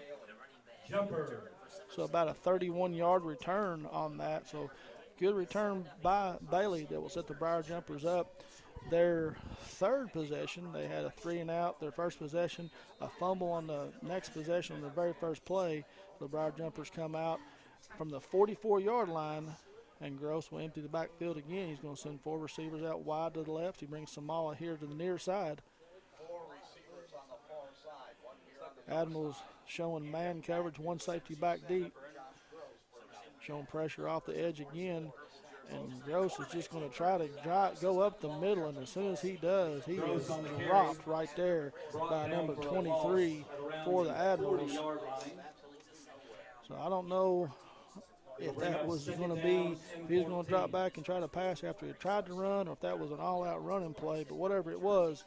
jumper. So about a 31-yard return on that. So good return by Bailey that will set the Briar Jumpers up. Their third possession, they had a 3-and-out. Their first possession, a fumble on the next possession on the very first play. The Briar Jumpers come out from the 44-yard line, and Gross will empty the backfield again. He's going to send 4 receivers out wide to the left. He brings Samala here to the near side. Admirals showing man coverage, 1 safety back deep. Showing pressure off the edge again. And Gross is just going to try to go up the middle, and as soon as he does, he is dropped right there by number 23 for the Admirals. So I don't know if that was going to be, if he was going to drop back and try to pass after he tried to run, or if that was an all-out running play. But whatever it was,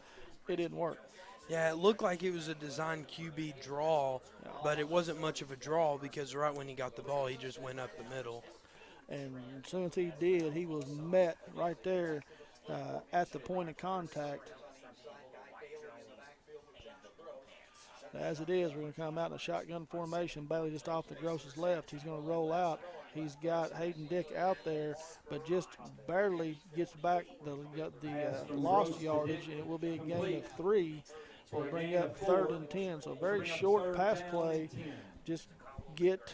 it didn't work. Yeah, it looked like it was a design QB draw, but it wasn't much of a draw because right when he got the ball, he just went up the middle. And as soon as he did, he was met right there at the point of contact. As it is, we're going to come out in a shotgun formation. Bailey just off the Gross's left. He's going to roll out. He's got Hayden Dick out there, but just barely gets back the lost yardage, and it will be a gain of 3. We'll bring up 3rd and 10. So very short pass play. Just get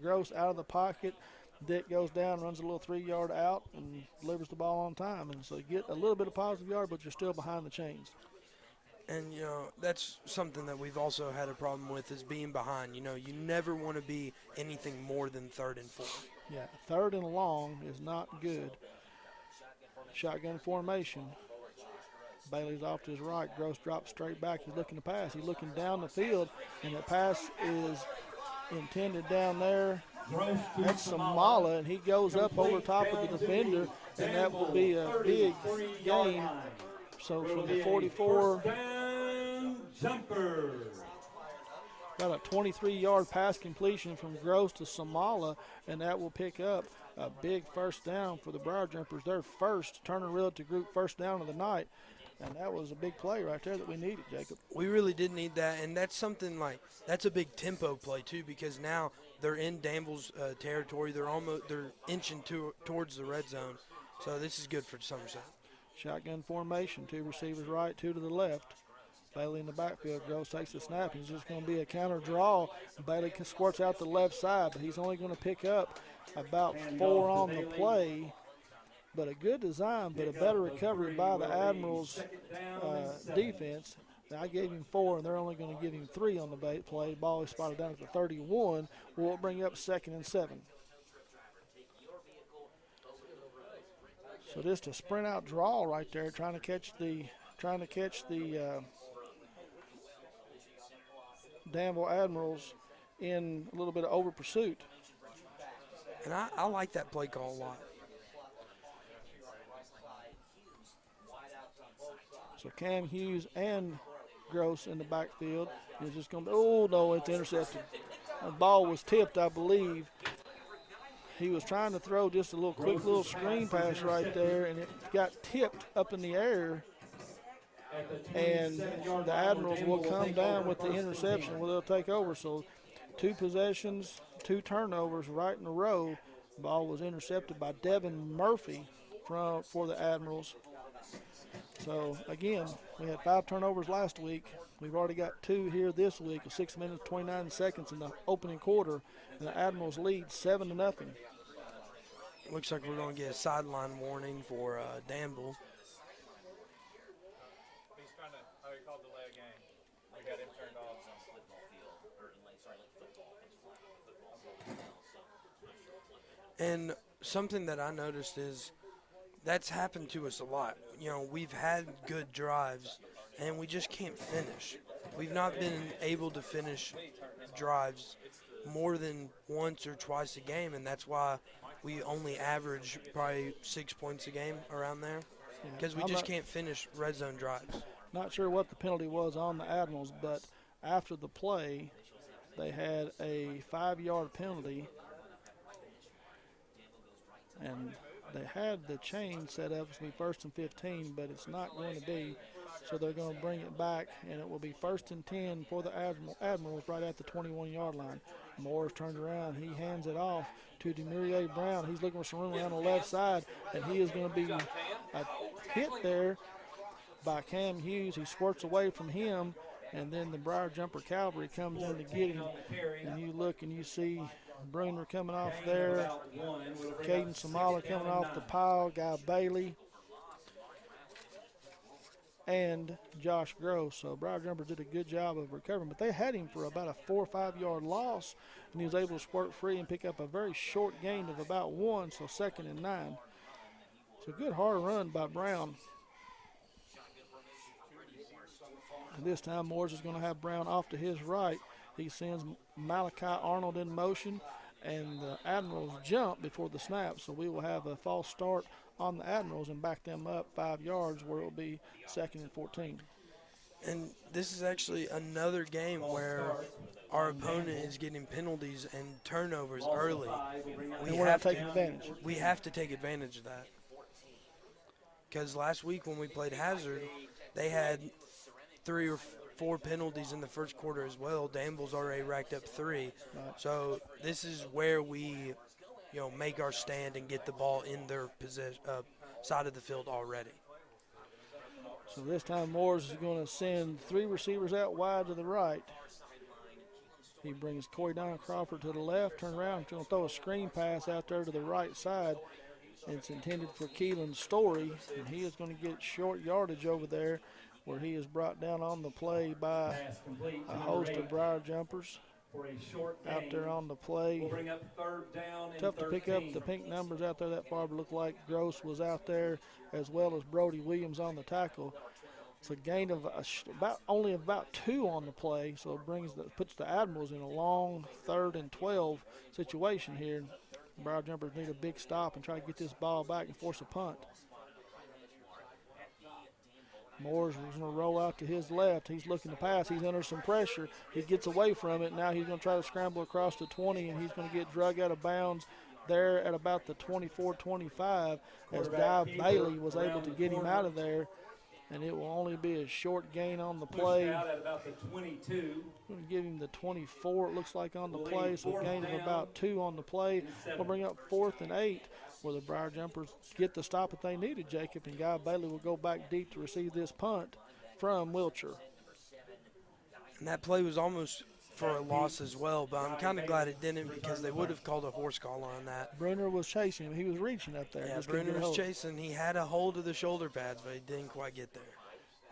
Gross out of the pocket. Dick goes down, runs a little 3-yard out, and delivers the ball on time. And so you get a little bit of positive yard, but you're still behind the chains. And, you know, that's something that we've also had a problem with is being behind. You know, you never want to be anything more than 3rd and 4. Yeah, 3rd and long is not good. Shotgun formation. Bailey's off to his right. Gross drops straight back. He's looking to pass. He's looking down the field, and the pass is intended down there. That's Samala, and he goes up over top of the defender, and that will be a big gain. So from the 44, got a 23-yard pass completion from Gross to Samala, and that will pick up a big first down for the Briar Jumpers. Their first Turner Realty Group first down of the night. And that was a big play right there that we needed, Jacob. We really did need that, and that's something like that's a big tempo play too because now they're in Danville's territory. They're inching towards the red zone, so this is good for Somerset. Shotgun formation, 2 receivers right, 2 to the left. Bailey in the backfield. Gross takes the snap. He's just going to be a counter draw. Bailey squirts out the left side, but he's only going to pick up about 4 on the play. But a good design, but a better recovery by the Admirals defense. I gave him 4, and they're only going to give him 3 on the play. Ball is spotted down at the 31. We'll bring up 2nd and 7. So just a sprint out draw right there, trying to catch the Danville Admirals in a little bit of over pursuit. And I like that play call a lot. So Cam Hughes and Gross in the backfield. He's just going to, oh no, it's intercepted. The ball was tipped, I believe. He was trying to throw just a little quick little screen pass right there, and it got tipped up in the air. And the Admirals will come down with the interception where they'll take over. So 2 possessions, 2 turnovers right in a row. The ball was intercepted by Devin Murphy for the Admirals. So, again, we had 5 turnovers last week. We've already got 2 here this week, 6 minutes, 29 seconds in the opening quarter, and the Admirals lead 7-0. Looks like we're going to get a sideline warning for Danville. He's trying to, how he called delay a game. We got him turned off. And something that I noticed is that's happened to us a lot. You know, we've had good drives, and we just can't finish. We've not been able to finish drives more than once or twice a game, and that's why we only average probably 6 points a game around there, because we just can't finish red zone drives. Not sure what the penalty was on the Admirals, but after the play, they had a 5-yard penalty, and they had the chain set up to be 1st and 15, but it's not going to be. So they're going to bring it back, and it will be 1st and 10 for the Admirals right at the 21-yard line. Morris turns around. He hands it off to Demurier Brown. He's looking for some room around the left side, and he is going to be hit there by Cam Hughes. He squirts away from him, and then the Briar Jumper Cavalry comes in to get him. And you look and you see Bruner coming off there, Caden Samala coming off the pile, Guy Bailey, and Josh Gross. So Briar Jumpers did a good job of recovering, but they had him for about a 4 or 5 yard loss, and he was able to squirt free and pick up a very short gain of about 1, so 2nd and 9. So good hard run by Brown. And this time Morris is going to have Brown off to his right. He sends Malachi Arnold in motion, and the Admirals jump before the snap, so we will have a false start on the Admirals and back them up 5 yards where it will be 2nd and 14. And this is actually another game where our opponent is getting penalties and turnovers early. We have to take advantage. We have to take advantage of that. Because last week when we played Hazard, they had 3 or 4 penalties in the first quarter as well. Danville's already racked up 3. Right. So this is where we, make our stand and get the ball in their side of the field already. So this time Morris is going to send 3 receivers out wide to the right. He brings Corey Don Crawford to the left, turn around, going to throw a screen pass out there to the right side. It's intended for Keelan Story, and he is going to get short yardage over there, where he is brought down on the play by a host of Briar Jumpers out there on the play. Tough to pick up the pink numbers out there that far, but looked like Gross was out there as well as Brody Williams on the tackle. It's a gain of only about 2 on the play, so it puts the Admirals in a long 3rd and 12 situation here. Briar Jumpers need a big stop and try to get this ball back and force a punt. Moore's going to roll out to his left. He's looking to pass. He's under some pressure. He gets away from it. Now he's going to try to scramble across the 20, and he's going to get drug out of bounds there at about the 24-25 as Guy Bailey was able to get him out of there. And it will only be a short gain on the play. Out at about the 22. Going to give him the 24, it looks like, on the play. So a gain of about 2 on the play. We'll bring up 4th and 8, where the Briar Jumpers get the stop that they needed, Jacob. And Guy Bailey will go back deep to receive this punt from Wiltshire. And that play was almost for a loss as well, but I'm kind of glad it didn't, because they would have called a horse collar on that. Bruner was chasing him. He was reaching up there. Yeah, Bruner was chasing. He had a hold of the shoulder pads, but he didn't quite get there.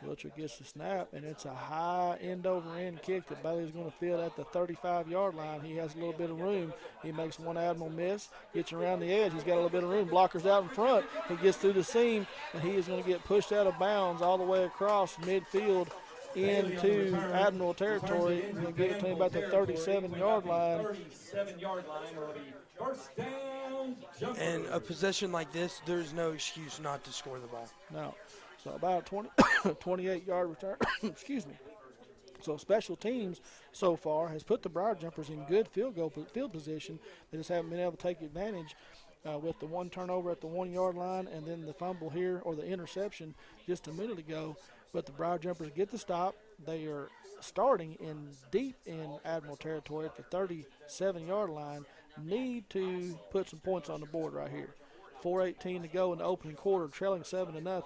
Wiltshire gets the snap, and it's a high end-over-end kick that Bailey's going to field at the 35-yard line. He has a little bit of room. He makes one Admiral miss, gets around the edge. He's got a little bit of room. Blocker's out in front. He gets through the seam, and he is going to get pushed out of bounds all the way across midfield into Admiral territory. He's going to get it to him about the 37-yard line. 37-yard line will be first down. Jumper. And a possession like this, there's no excuse not to score the ball. No. So about a 28-yard return. Excuse me. So special teams so far has put the Briar Jumpers in good field position. They just haven't been able to take advantage with the one turnover at the 1-yard line and then the fumble here, or the interception just a minute ago. But the Briar Jumpers get the stop. They are starting deep in Admiral territory at the 37-yard line. Need to put some points on the board right here. 4:18 to go in the opening quarter, trailing 7-0.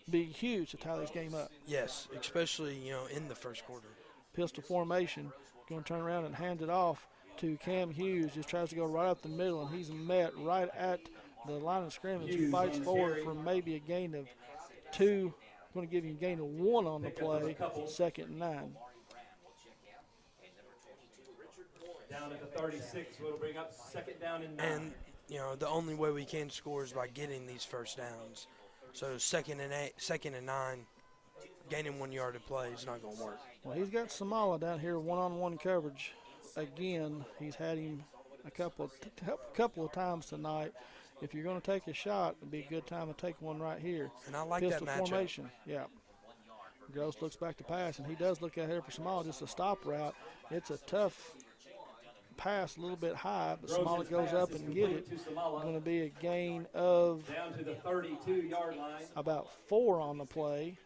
Be huge to tie this game up. Yes, especially in the first quarter. Pistol formation, going to turn around and hand it off to Cam Hughes. Just tries to go right up the middle, and he's met right at the line of scrimmage. Hughes Fights on forward carry. for maybe a gain of 2. Going to give you a gain of 1 on the play. 2nd and 9. Down at the 36, will bring up 2nd down and 9. And, you know, the only way we can score is by getting these first downs. So 2nd and 9, gaining 1 yard of play is not going to work. Well, he's got Samala down here one-on-one coverage. Again, he's had him a couple of times tonight. If you're going to take a shot, it'd be a good time to take one right here. And I like Pistol that matchup. formation. Yeah. Gross looks back to pass, and he does look out here for Samala, just a stop route. It's a tough pass, a little bit high, but Samala goes up and get it. Going to be a gain of down to the 32-yard line. about 4 on the play.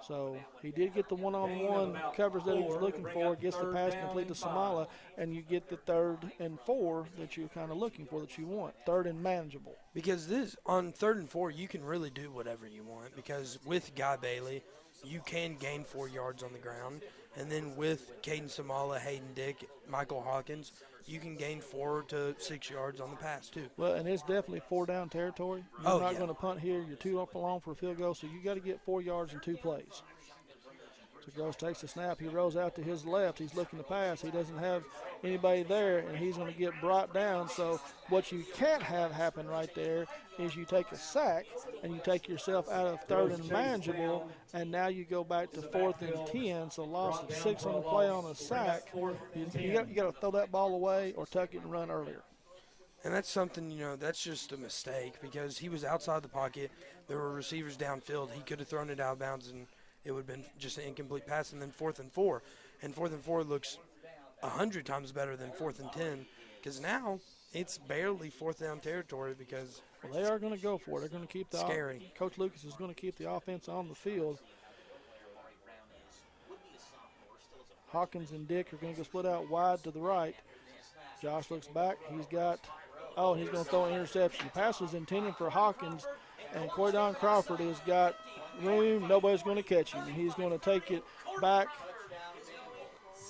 So he did get the one-on-one coverage that he was looking for, gets the pass complete to Samala, and you get the 3rd and 4 that you're kind of looking for, that you want, 3rd and manageable. Because this on 3rd and 4, you can really do whatever you want, because with Guy Bailey, you can gain 4 yards on the ground. And then with Caden Samala, Hayden Dick, Michael Hawkins, you can gain 4 to 6 yards on the pass too. Well, and it's definitely 4-down territory. You're not going to punt here. You're 2 up long for a field goal, so you got to get 4 yards in 2 plays. So Gross takes the snap. He rolls out to his left. He's looking to pass. He doesn't have anybody there, and he's going to get brought down. So what you can't have happen right there is you take a sack and you take yourself out of 3rd and manageable, and now you go back to 4th and 10. So loss of 6 on the play on a sack. You got to throw that ball away or tuck it and run earlier. And that's something, you know, that's just a mistake, because he was outside the pocket. There were receivers downfield. He could have thrown it out of bounds, and it would have been just an incomplete pass. And then 4th and 4. And 4th and 4 looks 100 times better than 4th and 10, because now it's barely 4th down territory, because well, they are going to go for it. They're going to keep the scary. Coach Lucas is going to keep the offense on the field. Hawkins and Dick are going to go split out wide to the right. Josh looks back. He's going to throw an interception. The pass was intended for Hawkins, and Corydon Crawford has got room. Nobody's going to catch him, and he's going to take it back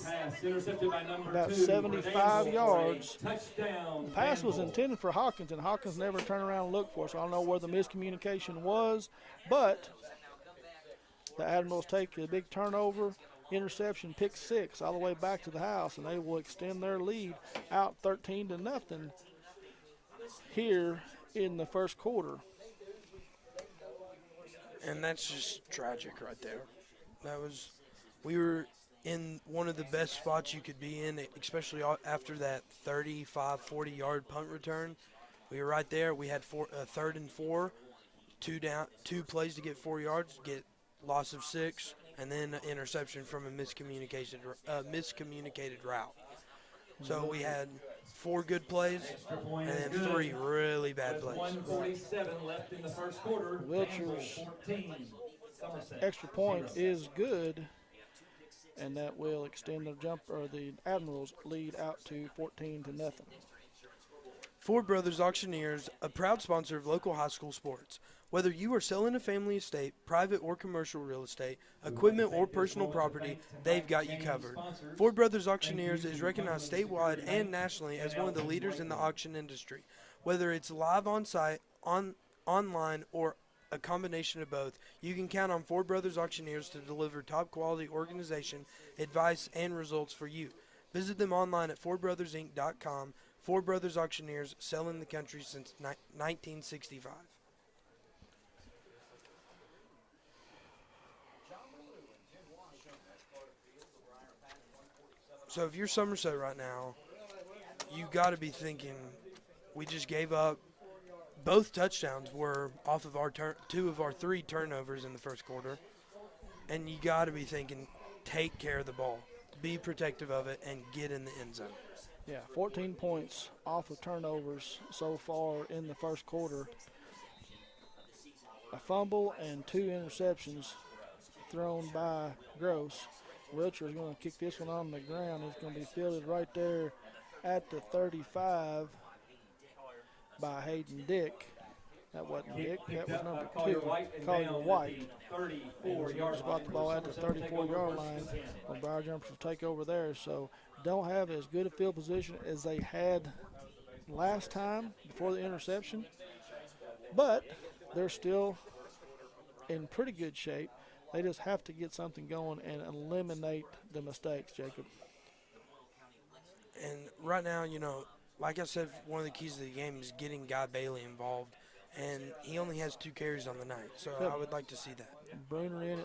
Pass intercepted by number about 2. 75 yards. Touchdown. The pass was Danville. intended for Hawkins, and Hawkins never turned around and looked for it, so I don't know where the miscommunication was. But the Admirals take a big turnover, interception, pick 6 all the way back to the house, and they will extend their lead out 13-0 here in the first quarter. And that's just tragic right there. We were in one of the best spots you could be in, especially after that 35, 40-yard punt return. We were right there. We had 3rd and 4, 2 plays to get 4 yards, get loss of 6, and then an interception from a miscommunicated route. So we had 4 good plays and then 3 really bad plays. 1:47 left in the first quarter. Wiltshire's 14. Somerset. extra point is good, and that will extend the Admirals' lead out to 14-0. Ford Brothers Auctioneers, a proud sponsor of local high school sports. Whether you are selling a family estate, private or commercial real estate, equipment or personal property, they've got you covered. Ford Brothers Auctioneers is recognized statewide and nationally as one of the leaders in the auction industry. Whether it's live on site, online, or a combination of both, you can count on Ford Brothers Auctioneers to deliver top quality organization, advice, and results for you. Visit them online at FordBrothersInc.com. Ford Brothers Auctioneers, selling the country since 1965. So if you're Somerset right now, you got to be thinking, we just gave up. Both touchdowns were off of our 2 of our 3 turnovers in the first quarter. And you got to be thinking, take care of the ball. Be protective of it and get in the end zone. Yeah, 14 points off of turnovers so far in the first quarter. A fumble and 2 interceptions thrown by Gross. Wiltshire is going to kick this one on the ground. It's going to be fielded right there at the 35 by Hayden Dick. That wasn't Dick, that was number 2, Collier White. 34 yards. Spot the ball at the 34-yard line. Well, Briar Jumpers will take over there. So don't have as good a field position as they had last time before the interception, but they're still in pretty good shape. They just have to get something going and eliminate the mistakes, Jacob. And right now, like I said, one of the keys to the game is getting Guy Bailey involved, and he only has 2 carries on the night, so Yep. I would like to see that. Bruner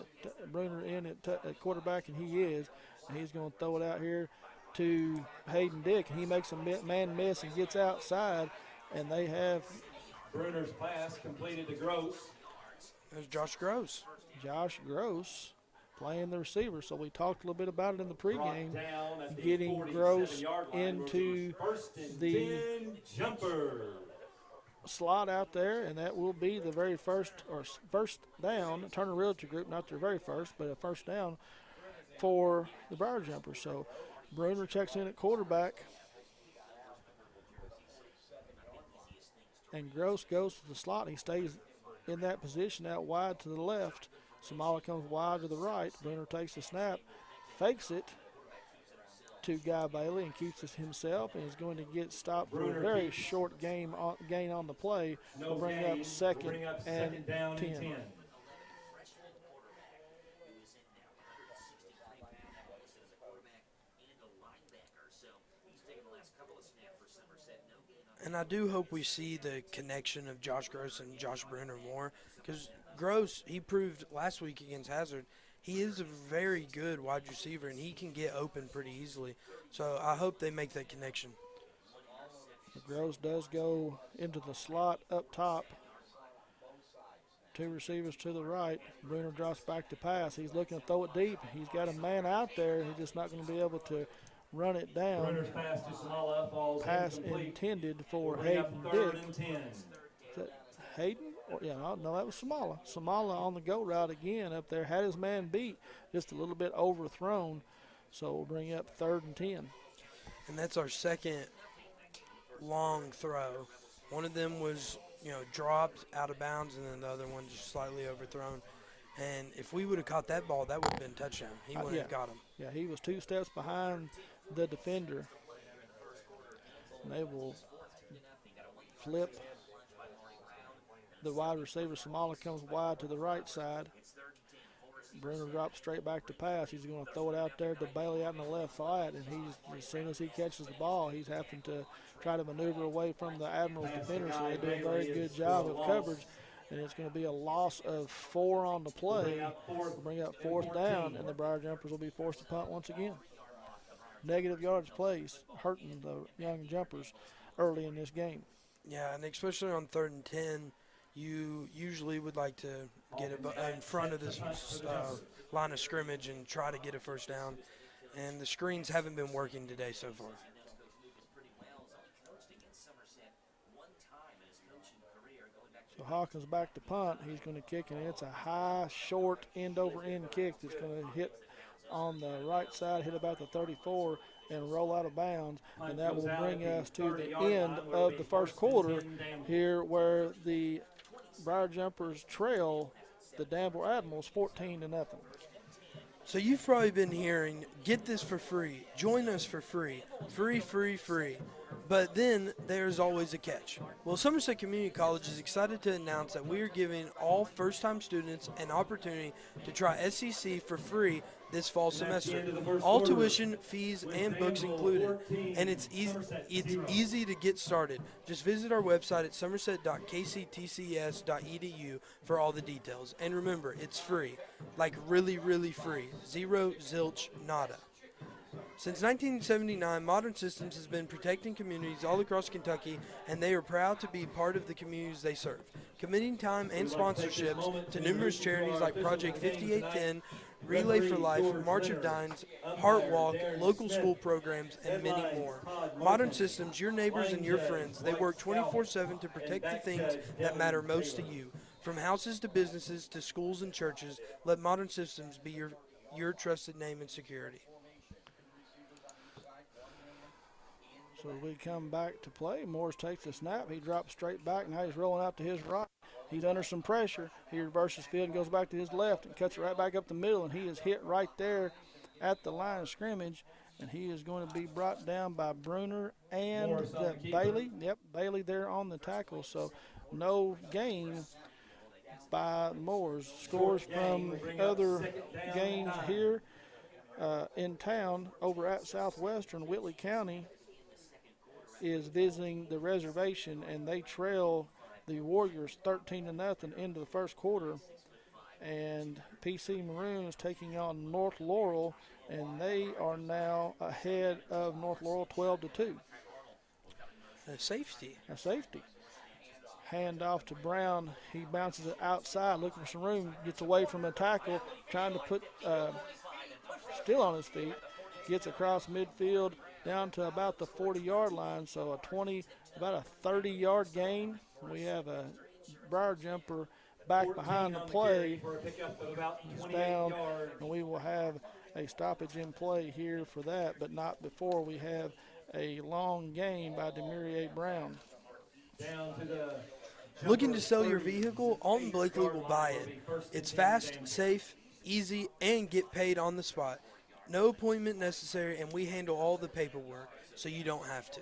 in at quarterback, and he is. And he's going to throw it out here to Hayden Dick, and he makes a man miss and gets outside, and they have Bruner's pass completed to Gross. There's Josh Gross. Josh Gross playing the receiver. So we talked a little bit about it in the pregame, getting Gross into the jumper slot out there, and that will be the very first down. Turner Realty Group, not their very first, but a first down for the Briar Jumpers. So Bruner checks in at quarterback, and Gross goes to the slot. He stays in that position out wide to the left. Samala comes wide to the right. Bruner takes the snap, fakes it to Guy Bailey and keeps it himself, and is going to get stopped for a very short gain on the play. Will bring up second and 10. And I do hope we see the connection of Josh Gross and Josh Bruner more, because Gross, he proved last week against Hazard, he is a very good wide receiver, and he can get open pretty easily. So I hope they make that connection. Gross does go into the slot up top. 2 receivers to the right. Bruner drops back to pass. He's looking to throw it deep. He's got a man out there. He's just not going to be able to run it down. Bruner's pass to Samala falls Pass incomplete. intended for Bring up Hayden third Dick. and 10. Is that Hayden? No, that was Samala. Samala on the go route again up there. Had his man beat, just a little bit overthrown. So we'll bring up 3rd and 10. And that's our second long throw. One of them was, dropped out of bounds, and then the other one just slightly overthrown. And if we would have caught that ball, that would have been a touchdown. He wouldn't have got him. Yeah, he was 2 steps behind the defender. And they will flip the wide receiver. Samala comes wide to the right side. Bruner drops straight back to pass. He's going to throw it out there to Bailey out in the left flat, and as soon as he catches the ball, he's having to try to maneuver away from the Admiral's defender, so they do a very good job of coverage, and it's going to be a loss of 4 on the play. We'll bring up 4th down, and the Briar Jumpers will be forced to punt once again. Negative yardage plays hurting the young Jumpers early in this game. Yeah, and especially on 3rd and 10, you usually would like to get in front of this line of scrimmage and try to get a first down. And the screens haven't been working today so far. So Hawkins back to punt. He's going to kick, and it's a high, short, end-over-end kick that's going to hit on the right side, hit about the 34, and roll out of bounds. And that will bring us to the end of the first quarter here, where the Briar Jumpers trail the Danville Admirals 14-0. So you've probably been hearing, get this for free, join us for free, free, free, free. But then there's always a catch. Well, Somerset Community College is excited to announce that we are giving all first-time students an opportunity to try SCC for free this fall semester. All tuition, fees, and books included. And it's easy to get started. Just visit our website at somerset.kctcs.edu for all the details. And remember, it's free. Like really, really free. Zero, zilch, nada. Since 1979, Modern Systems has been protecting communities all across Kentucky, and they are proud to be part of the communities they serve, committing time and sponsorships to numerous charities like Project 5810, Relay for Life, March of Dimes, Heart Walk, local school programs, and many more. Modern Systems, your neighbors and your friends, they work 24/7 to protect the things that matter most to you. From houses to businesses to schools and churches, let Modern Systems be your trusted name and security. So we come back to play. Morris takes the snap. He drops straight back. Now he's rolling out to his right. He's under some pressure. He reverses field and goes back to his left and cuts it right back up the middle, and he is hit right there at the line of scrimmage. and he is going to be brought down by Bruner and Morris on the keeper. Bailey. Yep, Bailey there on the tackle. So no gain by Moores. Scores from other games here in town over at Southwestern. Whitley County is visiting the reservation, and they trail the Warriors 13-0 into the first quarter. And PC Maroons taking on North Laurel, and they are now ahead of North Laurel 12-2. A safety. A safety. Hand off to Brown. He bounces it outside, looking for some room, gets away from the tackle, trying to put still on his feet, gets across midfield down to about the 40-yard line, so about a 30-yard gain. We have a Briar Jumper back behind the play. It's down, and we will have a stoppage in play here for that, but not before we have a long gain by Demirier Brown. Looking to sell your vehicle? Alton Blakely will buy it. It's fast, safe, easy, and get paid on the spot. No appointment necessary, and we handle all the paperwork, so you don't have to.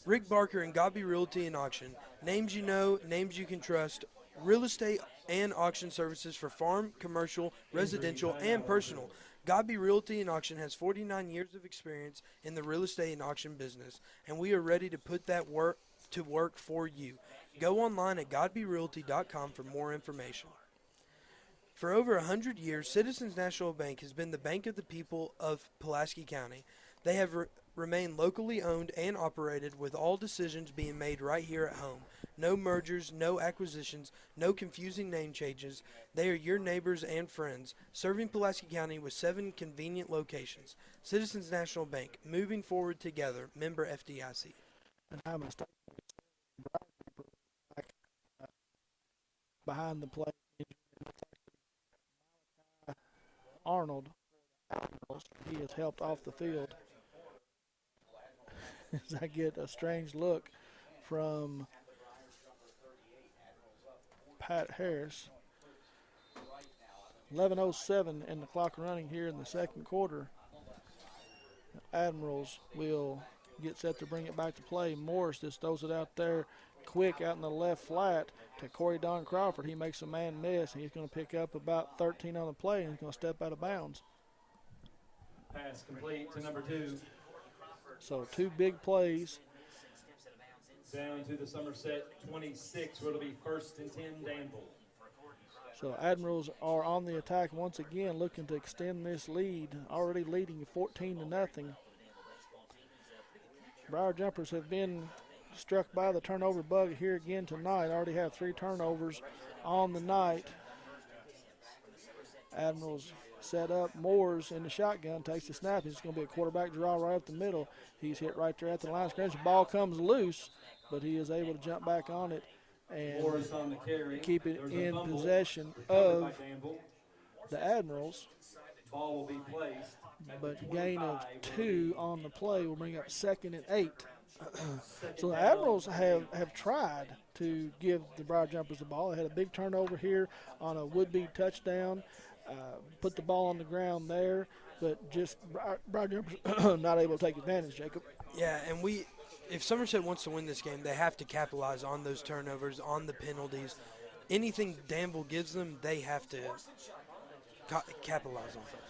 Rick Barker and Godby Realty and Auction. Names you know, names you can trust. Real estate and auction services for farm, commercial, residential, and personal. Godby Realty and Auction has 49 years of experience in the real estate and auction business, and we are ready to put that work to work for you. Go online at godbyrealty.com for more information. For over 100 years, Citizens National Bank has been the bank of the people of Pulaski County. They have remained locally owned and operated, with all decisions being made right here at home. No mergers, no acquisitions, no confusing name changes. They are your neighbors and friends, serving Pulaski County with 7 convenient locations. Citizens National Bank, moving forward together. Member FDIC. And I'm a stop behind the play. Arnold, he is helped off the field. As I get a strange look from Pat Harris. 11:07 and the clock running here in the second quarter. Admirals will get set to bring it back to play. Morris just throws it out there quick out in the left flat to Corey Don Crawford. He makes a man miss, and he's going to pick up about 13 on the play, and he's going to step out of bounds. Pass complete to number 2. So 2 big plays. Down to the Somerset 26, where it'll be 1st and 10 Danville. So Admirals are on the attack once again, looking to extend this lead, already leading 14-0. Briar Jumpers have been struck by the turnover bug here again tonight. Already have 3 turnovers on the night. Admirals set up. Moores in the shotgun, takes the snap. It's going to be a quarterback draw right up the middle. He's hit right there at the line of scrimmage. The ball comes loose, but he is able to jump back on it and on the carry. keep it in possession of the Admirals. Ball will be placed. But gain of 2 on the play will bring up 2nd and 8. So the Admirals have tried to give the Briar Jumpers the ball. They had a big turnover here on a would-be touchdown. Put the ball on the ground there, but just Briar Jumpers not able to take advantage, Jacob. Yeah, and if Somerset wants to win this game, they have to capitalize on those turnovers, on the penalties. Anything Danville gives them, they have to capitalize on those.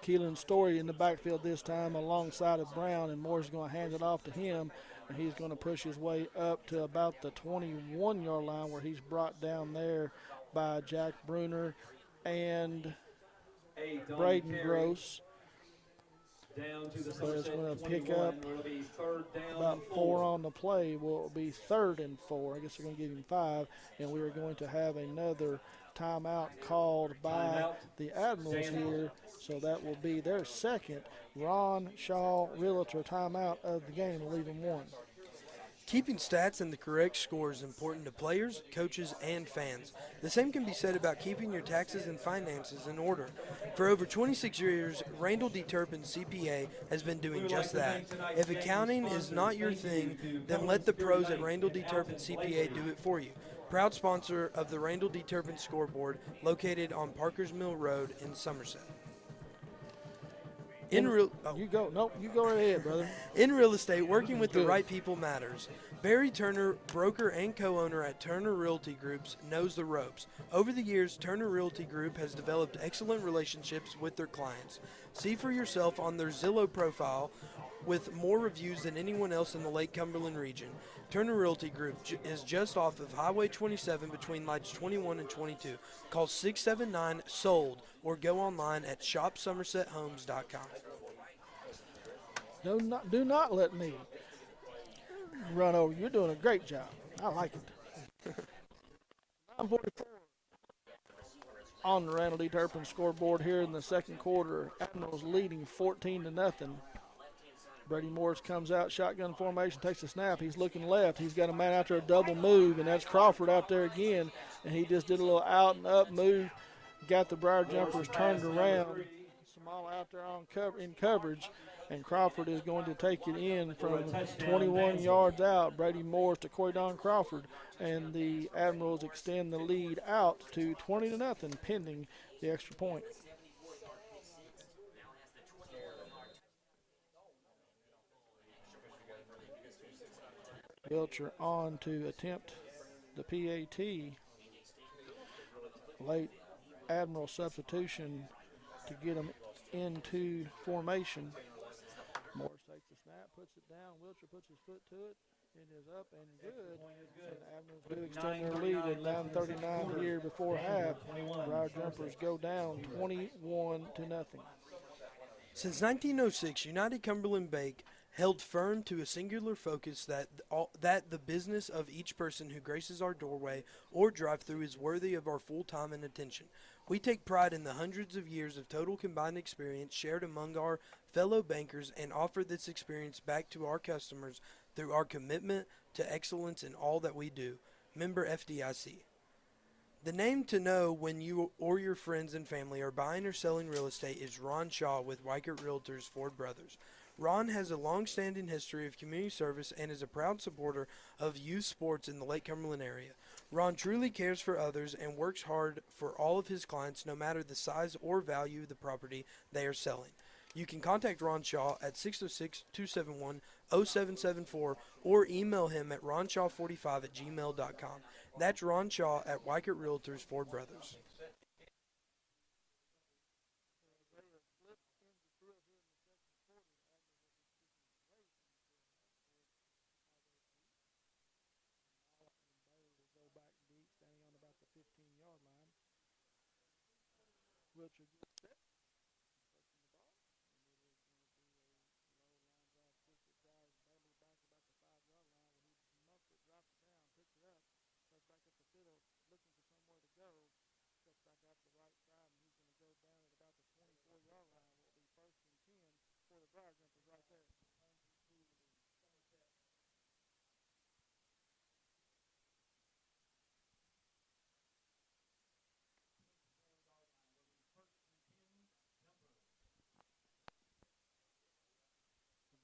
Keelan Story in the backfield this time alongside of Brown, and Moore's going to hand it off to him, and he's going to push his way up to about the 21-yard line, where he's brought down there by Jack Bruner and Braden Gross. Down to the So it's going to pick 21, up where it'll be 3rd down about and 4 on the play. Will be 3rd and 4. I guess they're going to give him 5, and we are going to have another timeout called by the Admirals here. So that will be their second Ron Shaw Realtor timeout of the game. We'll leave them 1. Keeping stats and the correct score is important to players, coaches, and fans. The same can be said about keeping your taxes and finances in order. For over 26 years, Randall D. Turpin CPA has been doing just that. If accounting is not your thing, then let the pros at Randall D. Turpin CPA do it for you. Proud sponsor of the Randall D. Turpin Scoreboard, located on Parkers Mill Road in Somerset. You go. Nope, you go right ahead, brother. In real estate, working with the Good. right people matters. Barry Turner, broker and co-owner at Turner Realty Groups, knows the ropes. Over the years, Turner Realty Group has developed excellent relationships with their clients. See for yourself on their Zillow profile with more reviews than anyone else in the Lake Cumberland region. Turner Realty Group is just off of Highway 27 between lights 21 and 22. Call 679-SOLD or go online at shopsomersethomes.com. Do not let me run over. You're doing a great job. I like it. 9:44 on the Randall D. Turpin scoreboard here in the second quarter. Admirals leading 14-0. Brady Morris comes out, shotgun formation, takes a snap. He's looking left. He's got a man out there, a double move, and that's Crawford out there again. And he just did a little out and up move, got the Briar Jumpers turned around. Small out there in coverage, and Crawford is going to take it in from 21 yards out. Brady Morris to Coydon Crawford, and the Admirals extend the lead out to 20-0, pending the extra point. Belcher on to attempt the PAT. Late Admiral substitution to get him into formation. Morris takes the snap, puts it down. Wilcher puts his foot to it. It is up and good. And the Admirals do extend their lead with 9:39 here before half. Briar Jumpers go down 21-0. Since 1906, United Cumberland Bank held firm to a singular focus that the business of each person who graces our doorway or drive-through is worthy of our full time and attention. We take pride in the hundreds of years of total combined experience shared among our fellow bankers and offer this experience back to our customers through our commitment to excellence in all that we do. Member FDIC. The name to know when you or your friends and family are buying or selling real estate is Ron Shaw with Weichert Realtors Ford Brothers. Ron has a long-standing history of community service and is a proud supporter of youth sports in the Lake Cumberland area. Ron truly cares for others and works hard for all of his clients, no matter the size or value of the property they are selling. You can contact Ron Shaw at 606-271-0774 or email him at ronshaw45@gmail.com. That's Ron Shaw at Weichert Realtors Ford Brothers. Wilcher gets set.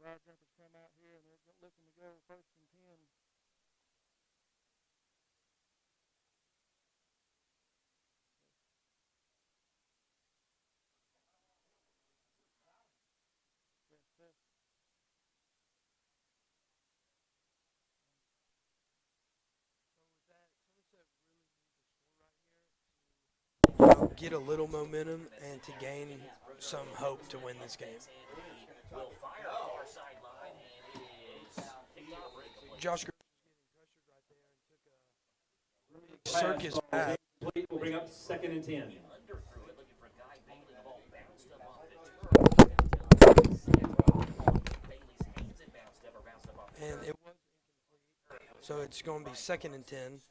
Briar Jumpers come out here and they're looking to go 1st and 10. Get a little momentum and to gain some hope to win this game. Josh Green getting pressured right there and took a circus back. We'll bring up 2nd and 10. And it was incomplete, so it's going to be 2nd and 10.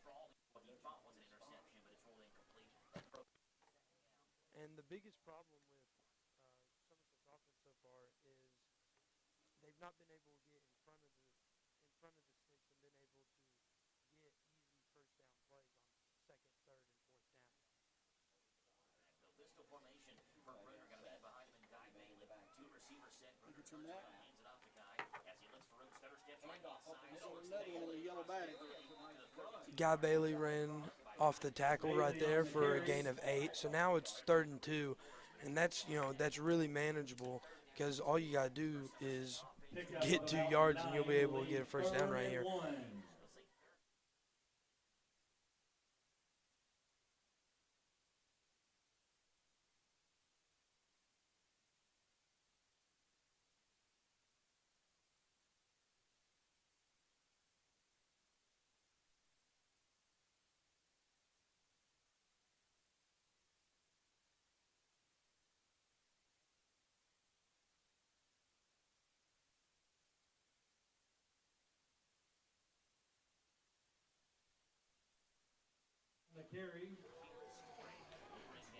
And the biggest problem with Somerset's offense so far is they've not been able to get in front of the sticks and been able to get easy first down plays on 2nd, 3rd, and 4th down. Pistol formation for Bruner, got a man behind him and Guy Bailey. 2 receivers set. Bruner turns around, hands it off to Guy as he looks for room. Stutter steps right inside. Guy Bailey ran off the tackle right there for a gain of 8. So now it's 3rd and 2, and that's really manageable because all you got to do is get 2 yards and you'll be able to get a first down right here.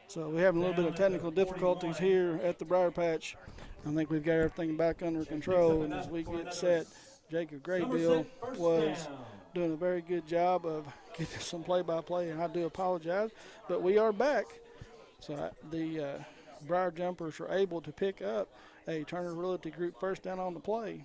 So we're having a little bit of technical difficulties here at the Briar Patch. I think we've got everything back under control, and as we get set, Jacob Graybill was doing a very good job of getting some play-by-play, and I do apologize, but we are back. So the Briar Jumpers are able to pick up a Turner Realty Group first down on the play.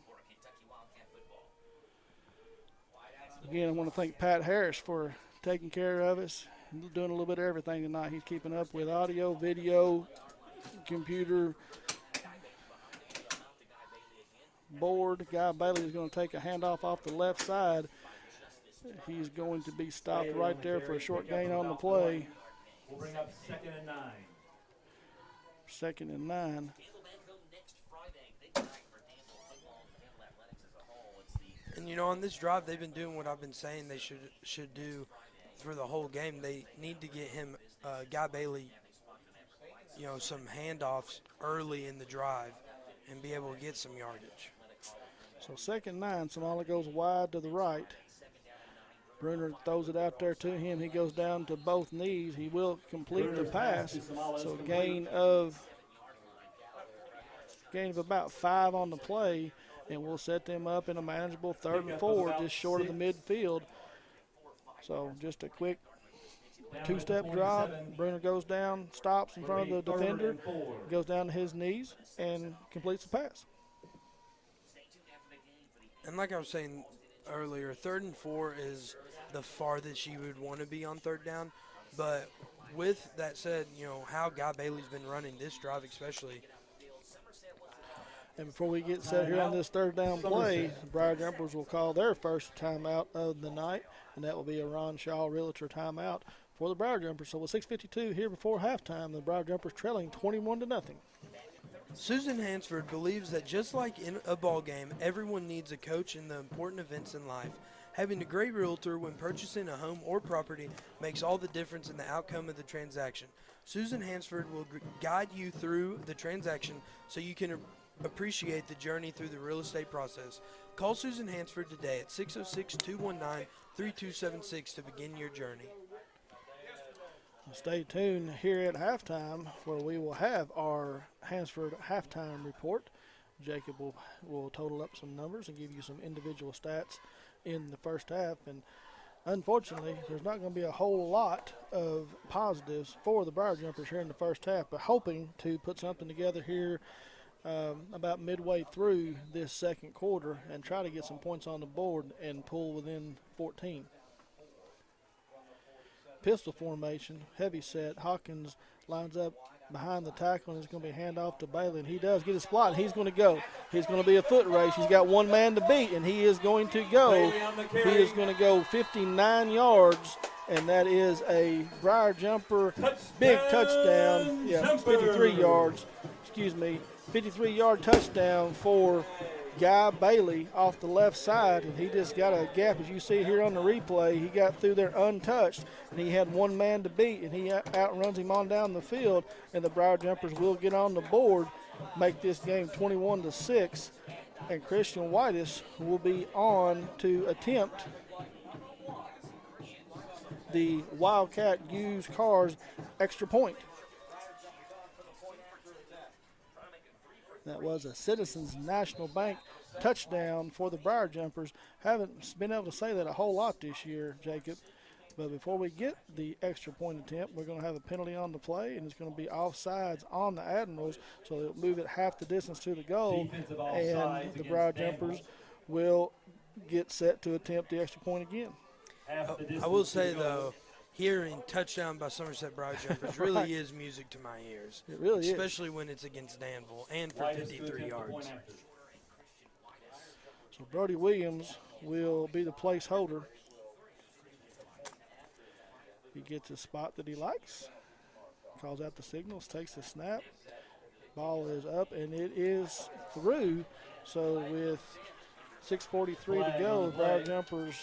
Again, I want to thank Pat Harris for taking care of us, doing a little bit of everything tonight. He's keeping up with audio, video, computer, board. Guy Bailey is going to take a handoff off the left side. He's going to be stopped right there for a short gain on the play. We'll bring up 2nd and 9. 2nd and 9. And, you know, on this drive, they've been doing what I've been saying they should do for the whole game. They need to get him, Guy Bailey, you know, some handoffs early in the drive and be able to get some yardage. So 2nd 9, Somali goes wide to the right. Bruner throws it out there to him. He goes down to both knees. He will complete the pass. So gain of about 5 on the play, and we'll set them up in a manageable 3rd and 4, just short of the midfield. So just a quick 2-step drop. Bruner goes down, stops in front of the defender, goes down to his knees, and completes the pass. And like I was saying earlier, 3rd and 4 is the farthest you would want to be on 3rd down. But with that said, you know, how Guy Bailey's been running this drive especially. And before we get set here on this 3rd down play, the Briar Jumpers will call their first timeout of the night, and that will be a Ron Shaw Realtor timeout for the Briar Jumpers. So with 6:52 here before halftime, the Briar Jumpers trailing 21-0. Susan Hansford believes that just like in a ball game, everyone needs a coach in the important events in life. Having a great realtor when purchasing a home or property makes all the difference in the outcome of the transaction. Susan Hansford will guide you through the transaction so you can appreciate the journey through the real estate process. Call Susan Hansford today at 606-219-3276 to begin your journey. Stay tuned here at halftime where we will have our Hansford halftime report. Jacob will total up some numbers and give you some individual stats in the first half. And unfortunately, there's not going to be a whole lot of positives for the Briar Jumpers here in the first half, but hoping to put something together here about midway through this 2nd quarter and try to get some points on the board and pull within 14. Pistol formation, heavy set. Hawkins lines up behind the tackle, and it's going to be a handoff to Bailey, and he does get a spot, and he's going to go. He's going to be a foot race. He's got one man to beat, and he is going to go. He is going to go 59 yards, and that is a Briar Jumper big touchdown. Yeah, 53 yards. 53-yard touchdown for Guy Bailey off the left side, and he just got a gap. As you see here on the replay, he got through there untouched, and he had one man to beat, and he outruns him on down the field, and the Briar Jumpers will get on the board, make this game 21-6, and Christian Whitus will be on to attempt the Wildcat Used Cars extra point. That was a Citizens National Bank touchdown for the Briar Jumpers. Haven't been able to say that a whole lot this year, Jacob. But before we get the extra point attempt, we're going to have a penalty on the play, and it's going to be offsides on the Admirals, so they'll move it half the distance to the goal, and the Briar Jumpers will get set to attempt the extra point again. I will say, though, hearing touchdown by Somerset Broad Jumpers really is music to my ears. It really especially when it's against Danville and for 53 yards. So Brody Williams will be the placeholder. He gets a spot that he likes, calls out the signals, takes the snap. Ball is up, and it is through. So with 6:43 to go, the Broad Jumpers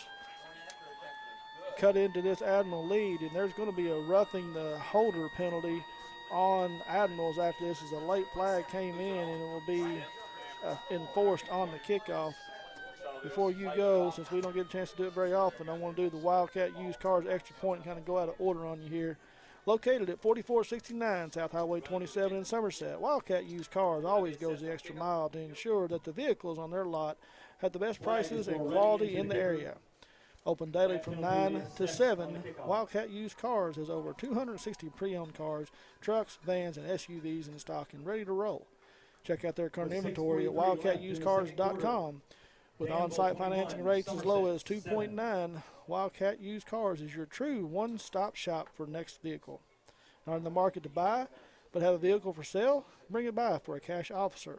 cut into this Admiral lead, and there's going to be a roughing the holder penalty on Admirals after this, as a late flag came in, and it will be enforced on the kickoff. Before you go, since we don't get a chance to do it very often, I want to do the Wildcat Used Cars extra point and kind of go out of order on you here. Located at 4469 South Highway 27 in Somerset, Wildcat Used Cars always goes the extra mile to ensure that the vehicles on their lot have the best prices and quality in the area. Open daily from 9 to 7, Wildcat Used Cars has over 260 pre-owned cars, trucks, vans, and SUVs in stock and ready to roll. Check out their current inventory at wildcatusedcars.com. With on-site financing rates as low as 2.9, Wildcat Used Cars is your true one-stop shop for next vehicle. Not in the market to buy, but have a vehicle for sale? Bring it by for a cash offer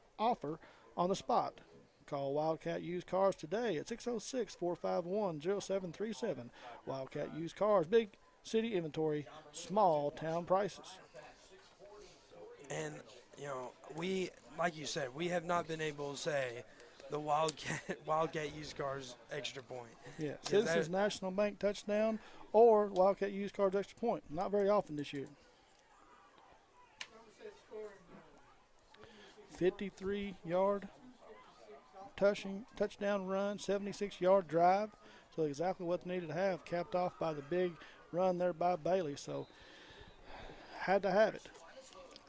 on the spot. Call Wildcat Used Cars today at 606-451-0737. Wildcat Used Cars, big city inventory, small town prices. And, you know, we, like you said, we have not been able to say the Wildcat Used Cars extra point. Yeah, Citizens National Bank touchdown or Wildcat Used Cars extra point. Not very often this year. 53-yard touchdown run, 76-yard drive. So exactly what they needed to have, capped off by the big run there by Bailey. So had to have it.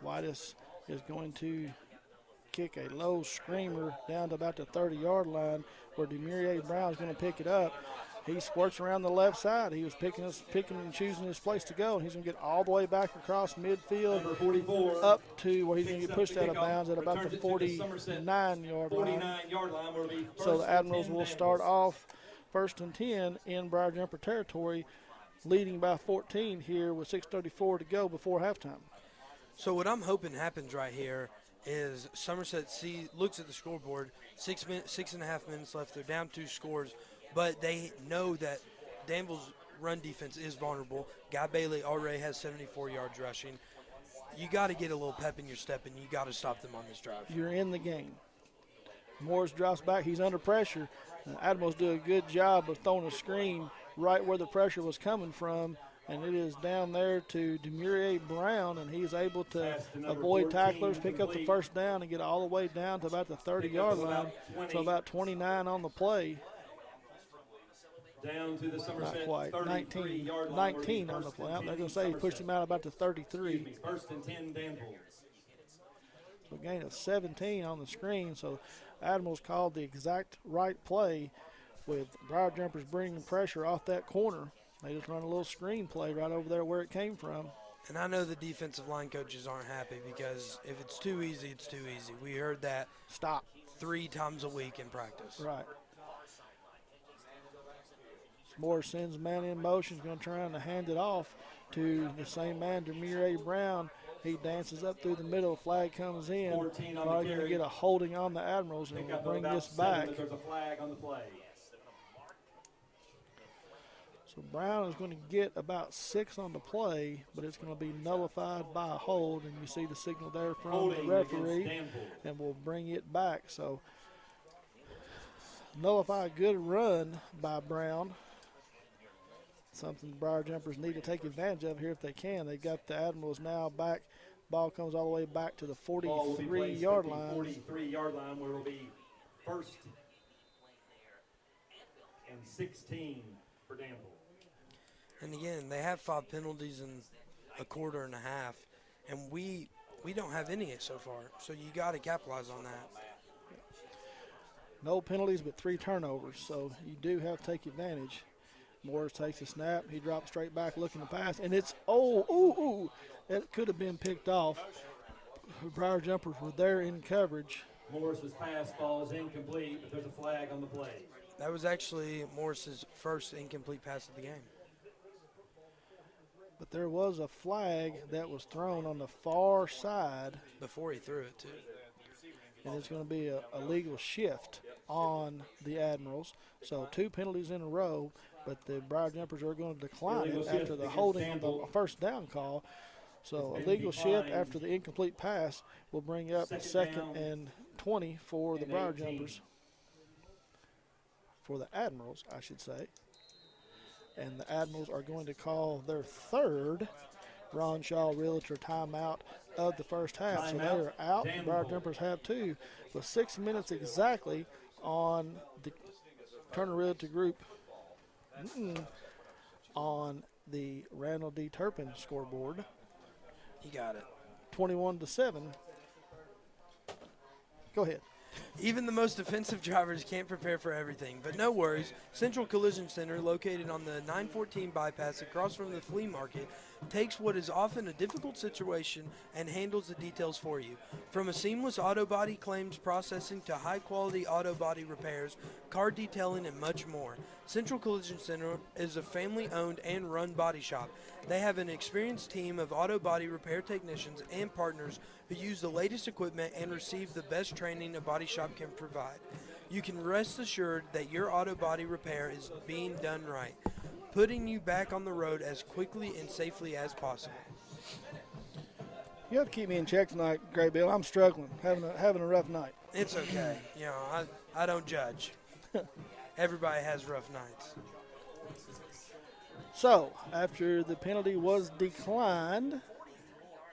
Whitus is going to kick a low screamer down to about the 30-yard line, where Demurier Brown is going to pick it up. He squirts around the left side. He was picking and choosing his place to go, and he's going to get all the way back across midfield up to where he's going to get pushed out of bounds at about the 49-yard line. So the Admirals will start off 1st and 10 in Briar Jumper territory, leading by 14 here with 6:34 to go before halftime. So what I'm hoping happens right here is Somerset looks at the scoreboard, 6.5 minutes left. They're down 2 scores, but they know that Danville's run defense is vulnerable. Guy Bailey already has 74 yards rushing. You got to get a little pep in your step, and you got to stop them on this drive. You're in the game. Morris drops back. He's under pressure. Admirals do a good job of throwing a screen right where the pressure was coming from, and it is down there to Demurier Brown, and he's able to avoid tacklers, pick up the first down, and get all the way down to about the 30-yard line. So about 29 on the play. Down to the Somerset, not quite, 19 on the play. They're going to say he pushed him out about the 33. 1st and 10 Danville. So a gain of 17 on the screen. So Admirals called the exact right play, with Briar Jumpers bringing pressure off that corner. They just run a little screen play right over there where it came from. And I know the defensive line coaches aren't happy, because if it's too easy, it's too easy. We heard that 3 times a week in practice. Right. Moore sends man in motion. He's going to try to hand it off to the same man, Demurier Brown. He dances up through the middle. Flag comes in. Probably going to get a holding on the Admirals, and we'll bring this back. There's a flag on the play. So Brown is going to get about 6 on the play, but it's going to be nullified by a hold, and you see the signal there from the referee, and we'll bring it back. So nullify a good run by Brown. Something the Briar Jumpers need to take advantage of here if they can. They've got the Admirals now back. Ball comes all the way back to the 43-yard line. 43-yard line, where it will be 1st and 16 for Danville. And again, they have 5 penalties in a quarter and a half, and we don't have any so far. So you got to capitalize on that. No penalties, but 3 turnovers. So you do have to take advantage. Morris takes a snap. He drops straight back looking to pass, and it's it could have been picked off. Briar Jumpers were there in coverage. Morris's pass ball is incomplete, but there's a flag on the play. That was actually Morris's first incomplete pass of the game. But there was a flag that was thrown on the far side. Before he threw it, too. And it's going to be a legal shift on the Admirals. So 2 penalties in a row, but the Briar Jumpers are going to decline it after the holding on the first down call. So a legal shift after the incomplete pass will bring up 2nd and 20 for the Briar Jumpers. For the Admirals, I should say. And the Admirals are going to call their 3rd Ron Shaw Realtor timeout of the first half. So they are out. The Briar Jumpers have 2 with 6 minutes exactly on the Turner Realty Group on the Randall D. Turpin scoreboard. You got it. 21-7. Go ahead. Even the most defensive drivers can't prepare for everything, but no worries. Central Collision Center, located on the 914 bypass across from the flea market, takes what is often a difficult situation and handles the details for you. From a seamless auto body claims processing to high-quality auto body repairs, car detailing, and much more, Central Collision Center is a family-owned and run body shop. They have an experienced team of auto body repair technicians and partners who use the latest equipment and receive the best training a body shop can provide. You can rest assured that your auto body repair is being done right, putting you back on the road as quickly and safely as possible. You have to keep me in check tonight, Gray Bill. I'm struggling, having a rough night. It's okay. You know, I don't judge. Everybody has rough nights. So, after the penalty was declined,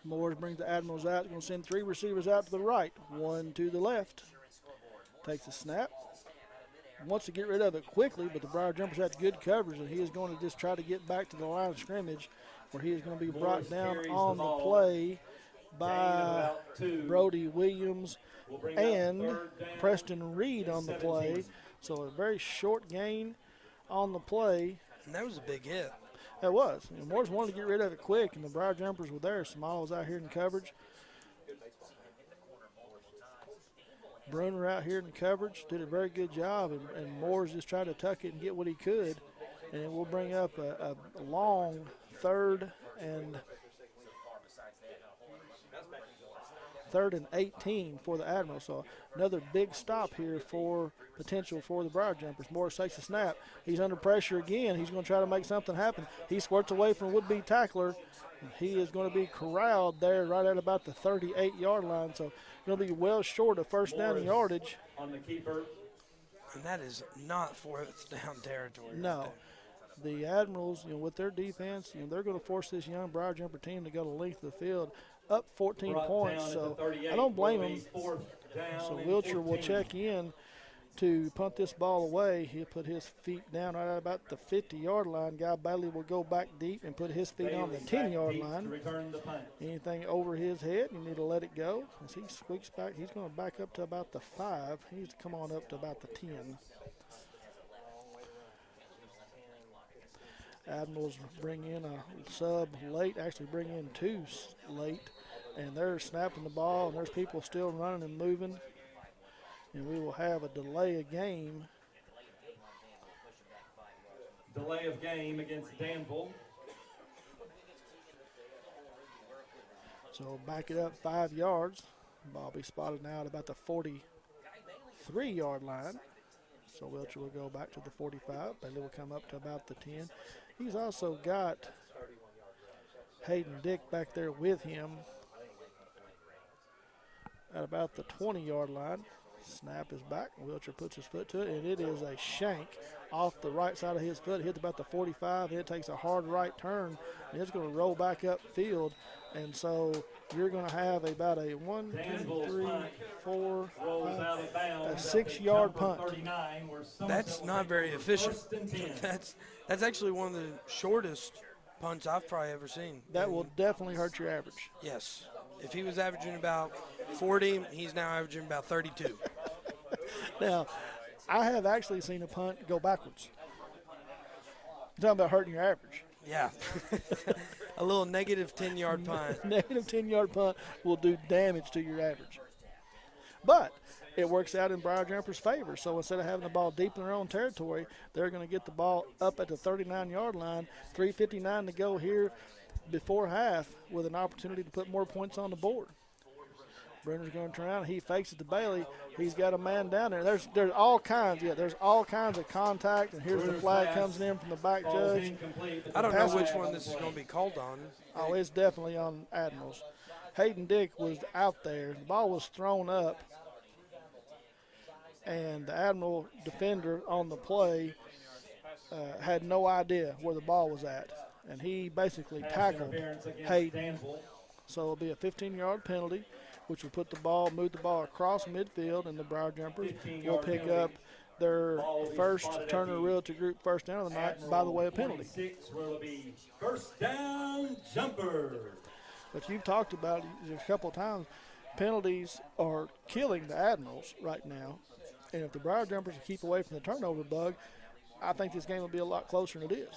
Moores brings the Admirals out. He's going to send 3 receivers out to the right, 1 to the left. Takes a snap. Wants to get rid of it quickly, but the Briar Jumpers had good coverage, and he is going to just try to get back to the line of scrimmage, where he is going to be brought down on the play by Brody Williams and Preston Reed on the play. So a very short gain on the play. And that was a big hit. That was. You know, Morris wanted to get rid of it quick, and the Briar Jumpers were there. Small was out here in coverage. Bruner out here in coverage, did a very good job, and Morris just tried to tuck it and get what he could. And it will bring up a long 3rd and 18 for the Admiral. So another big stop here for potential for the Briar Jumpers. Morris takes a snap. He's under pressure again. He's going to try to make something happen. He squirts away from a would-be tackler. He is going to be corralled there right at about the 38-yard line. So going to be well short of first down yardage. On the keeper. And that is not 4th down territory. No. The Admirals, you know, with their defense, you know, they're going to force this young Briar Jumper team to go the length of the field, up 14 points. So I don't blame him. So Wiltshire will check in to punt this ball away. He'll put his feet down right at about the 50-yard line. Guy Bailey will go back deep and put his feet on the 10-yard line. Anything over his head, you need to let it go. As he squeaks back, he's going to back up to about the 5. He needs to come on up to about the 10. Admirals bring in a sub late, actually bring in 2 late, and they're snapping the ball, and there's people still running and moving, and we will have a delay of game. Delay of game against Danville. So back it up 5 yards. Ball be spotted now at about the 43-yard line. So Wiltshire will go back to the 45. Bailey will come up to about the 10. He's also got Hayden Dick back there with him at about the 20-yard line. Snap is back. Wiltshire puts his foot to it, and it is a shank off the right side of his foot. It hits about the 45. It takes a hard right turn, and it's going to roll back upfield. And so you're going to have about a 1, 2, 3, 4, 5, a 6-yard punt. That's not very efficient. That's actually one of the shortest punts I've probably ever seen. That will definitely hurt your average. Yes. If he was averaging about 40, he's now averaging about 32. Now, I have actually seen a punt go backwards. You're talking about hurting your average. Yeah. A little negative 10-yard punt. Negative 10-yard punt will do damage to your average. But it works out in Briar Jumpers' favor. So instead of having the ball deep in their own territory, they're going to get the ball up at the 39-yard line. 3:59 to go here. before half with an opportunity to put more points on the board. Bruner's going to turn around. He fakes it to Bailey. He's got a man down there. There's all kinds. Yeah, there's all kinds of contact. And here's the flag comes in from the back judge. I don't know which one this is going to be called on. Oh, it's definitely on Admirals. Hayden Dick was out there. The ball was thrown up. And the Admiral defender on the play had no idea where the ball was at. And he basically tackled Hayden. So it'll be a 15-yard penalty, which will move the ball across midfield, and the Briar Jumpers will pick up their first Turner Realty Group first down of the night by the way of penalty. Will be first down Jumpers. But you've talked about it a couple of times. Penalties are killing the Admirals right now. And if the Briar Jumpers keep away from the turnover bug, I think this game will be a lot closer than it is.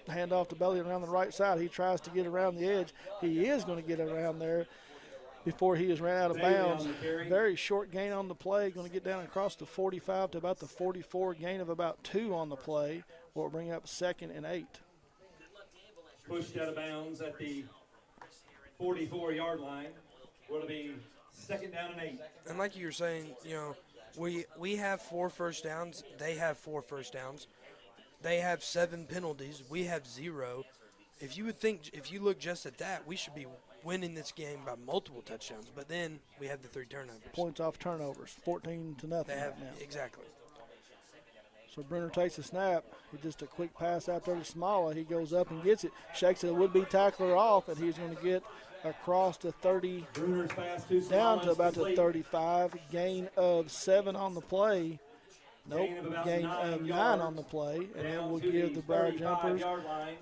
Hand off to Bailey around the right side. He tries to get around the edge. He is going to get around there before he is ran out of bounds. Very short gain on the play. Going to get down across the 45 to about the 44. Gain of about 2 on the play. Will bring up 2nd and 8. Pushed out of bounds at the 44-yard line. Will be 2nd down and 8. And like you were saying, we have 4 first downs. They have 4 first downs. They have 7 penalties. We have 0. If you look just at that, we should be winning this game by multiple touchdowns. But then we have the 3 turnovers. Points off turnovers, 14-0 right now. Exactly. So Bruner takes a snap. Just a quick pass out there to Smalla. He goes up and gets it, shakes a would-be tackler off, and he's going to get across the 30, down to about the 35. Gain of 7 on the play. Nope, gain of 9 on the play, and then we'll give the Briar Jumpers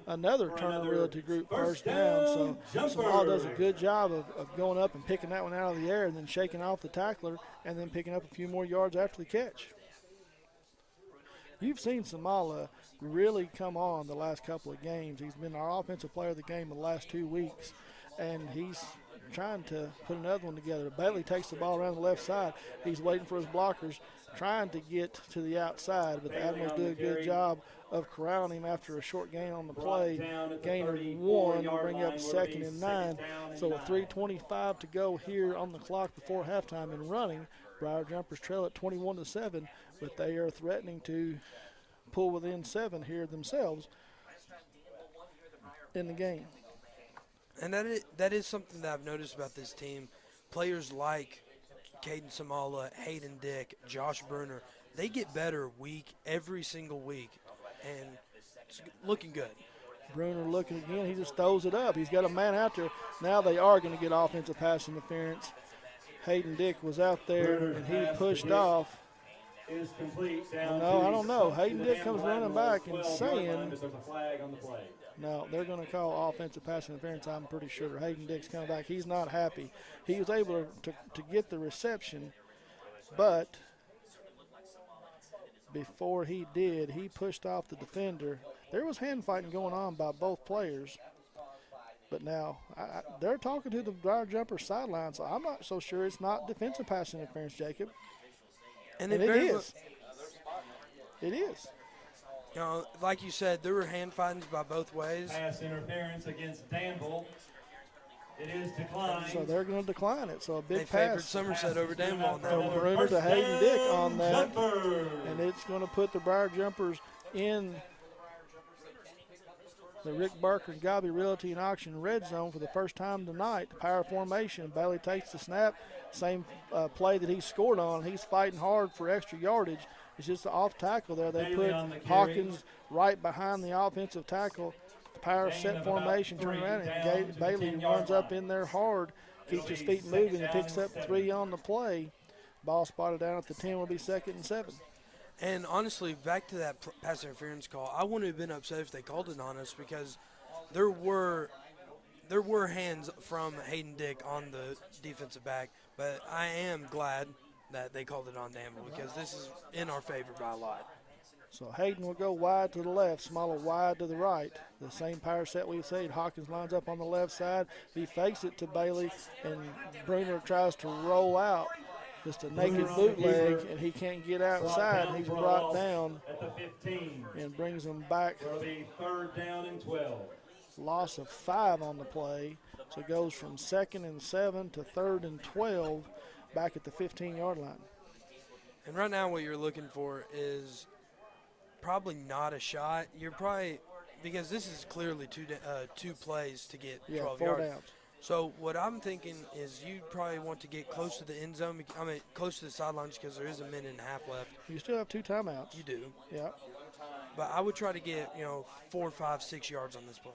another Turner Realty Group first down. So Small does a good job of going up and picking that one out of the air and then shaking off the tackler and then picking up a few more yards after the catch. You've seen Samala really come on the last couple of games. He's been our offensive player of the game the last 2 weeks, and he's trying to put another one together. Bailey takes the ball around the left side. He's waiting for his blockers, trying to get to the outside, but the Admirals do a good job of corralling him after a short gain on the play. Gain of 1, bring up 2nd and 9. So with 3:25 to go here on the clock before halftime and running, Briar Jumpers trail at 21-7, but they are threatening to pull within 7 here themselves in the game. And that is something that I've noticed about this team. Players like Caden Samala, Hayden Dick, Josh Bruner, they get better every single week, and it's looking good. Bruner looking again. He just throws it up. He's got a man out there. Now they are going to get offensive pass interference. Hayden Dick was out there, and he pushed off. Is complete. No, I don't know. Hayden Dick comes running back and saying, there's a flag on the play. No, they're going to call offensive pass interference, I'm pretty sure. Hayden Dick's coming back. He's not happy. He was able to get the reception, but before he did, he pushed off the defender. There was hand fighting going on by both players, but now they're talking to the Briar Jumpers sideline, so I'm not so sure it's not defensive pass interference, Jacob. And it is. It is. Like you said, there were hand fightings by both ways. Pass interference against Danville. It is declined. So they're going to decline it. So a big they pass. favored Somerset over Danville on that. From Bruner to Hayden Dick on that. And it's going to put the Briar Jumpers in the Rick Barker and Gobby Realty and Auction red zone for the first time tonight. Power formation. Bailey takes the snap. Same play that he scored on. He's fighting hard for extra yardage. It's just the off tackle there. They put Hawkins right behind the offensive tackle. Power set formation, turn around, and Bailey runs up in there hard, keeps his feet moving, and picks up 3 on the play. Ball spotted down at the 10 will be 2nd and 7. And honestly, back to that pass interference call, I wouldn't have been upset if they called it on us because there were hands from Hayden Dick on the defensive back, but I am glad that they called it on Danville because this is in our favor by a lot. So Hayden will go wide to the left, Smaller wide to the right. The same power set we've seen. Hawkins lines up on the left side. He fakes it to Bailey, and Bruner tries to roll out. Just a naked bootleg, and he can't get outside. He's brought down at the 15 and brings him back. It'll be 3rd down and 12. loss of 5 on the play. So it goes from 2nd and 7 to 3rd and 12 back at the 15-yard line. And right now what you're looking for is probably not a shot. You're probably – because this is clearly two plays to get 12 4 yards. downs. So what I'm thinking is you probably want to get close to the end zone. I mean, close to the sidelines because there is a minute and a half left. You still have 2 timeouts. You do. Yeah. But I would try to get, 4, 5, 6 yards on this play.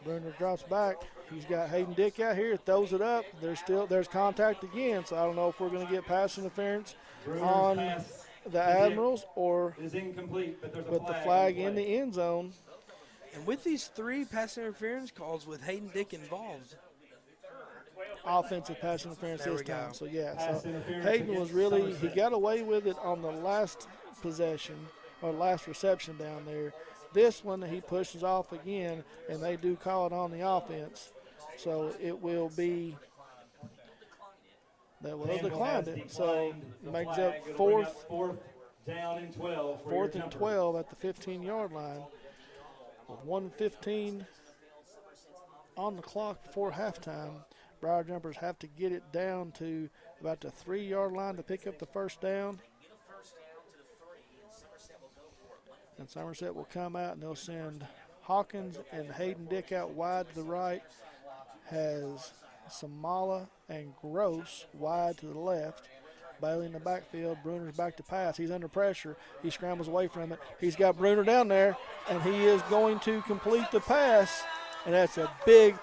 Bruner drops back. He's got Hayden Dick out here, throws it up. There's contact again, so I don't know if we're going to get pass interference on the Admirals or is incomplete, but there's a with the flag in the end zone. And with these 3 pass interference calls with Hayden Dick involved, offensive pass interference there this we go. time. So, yeah, Pass so interference Hayden was against really, he Somerset. got away with it on the last possession or last reception down there. This one he pushes off again, and they do call it on the offense. So it will be, that will Danville declined has it. So the makes flag. up It'll bring 4th up 4th down and 12 for your 4th and jumper. 12 at the 15-yard line. With 1:15 on the clock before halftime, Briar Jumpers have to get it down to about the 3-yard line to pick up the first down. And Somerset will come out and they'll send Hawkins and Hayden Dick out wide to the right. Has Samala and Gross wide to the left. Bailey in the backfield. Bruner's back to pass. He's under pressure. He scrambles away from it. He's got Bruner down there, and he is going to complete the pass. And that's a big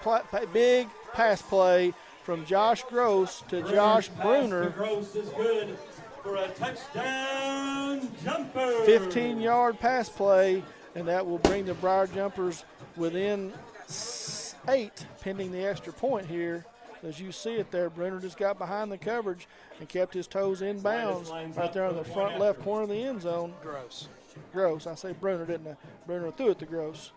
pass play from Josh Gross to Josh Bruner. Gross is good for a touchdown jumper. 15-yard pass play, and that will bring the Briar Jumpers within 8, pending the extra point here. As you see it there, Bruner just got behind the coverage and kept his toes in bounds right there on the front left corner of the end zone. Gross. I say Bruner, didn't I? Bruner threw it to Gross.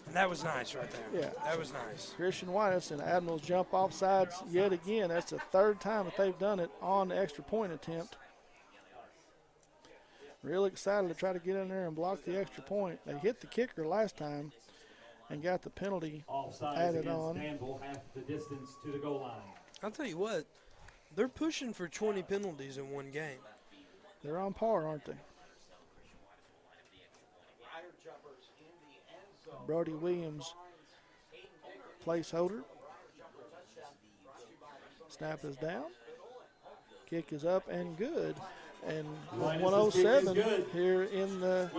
And that was nice right there. Yeah. That was nice. Christian Whitus and Admirals jump off sides yet again. That's the 3rd time that they've done it on the extra point attempt. Real excited to try to get in there and block the extra point. They hit the kicker last time and got the penalty added on. Danville, half the distance to the goal line. I'll tell you what, they're pushing for 20 penalties in one game. They're on par, aren't they? Brody Williams, placeholder. Snap is down. Kick is up and good. And with 107 here in the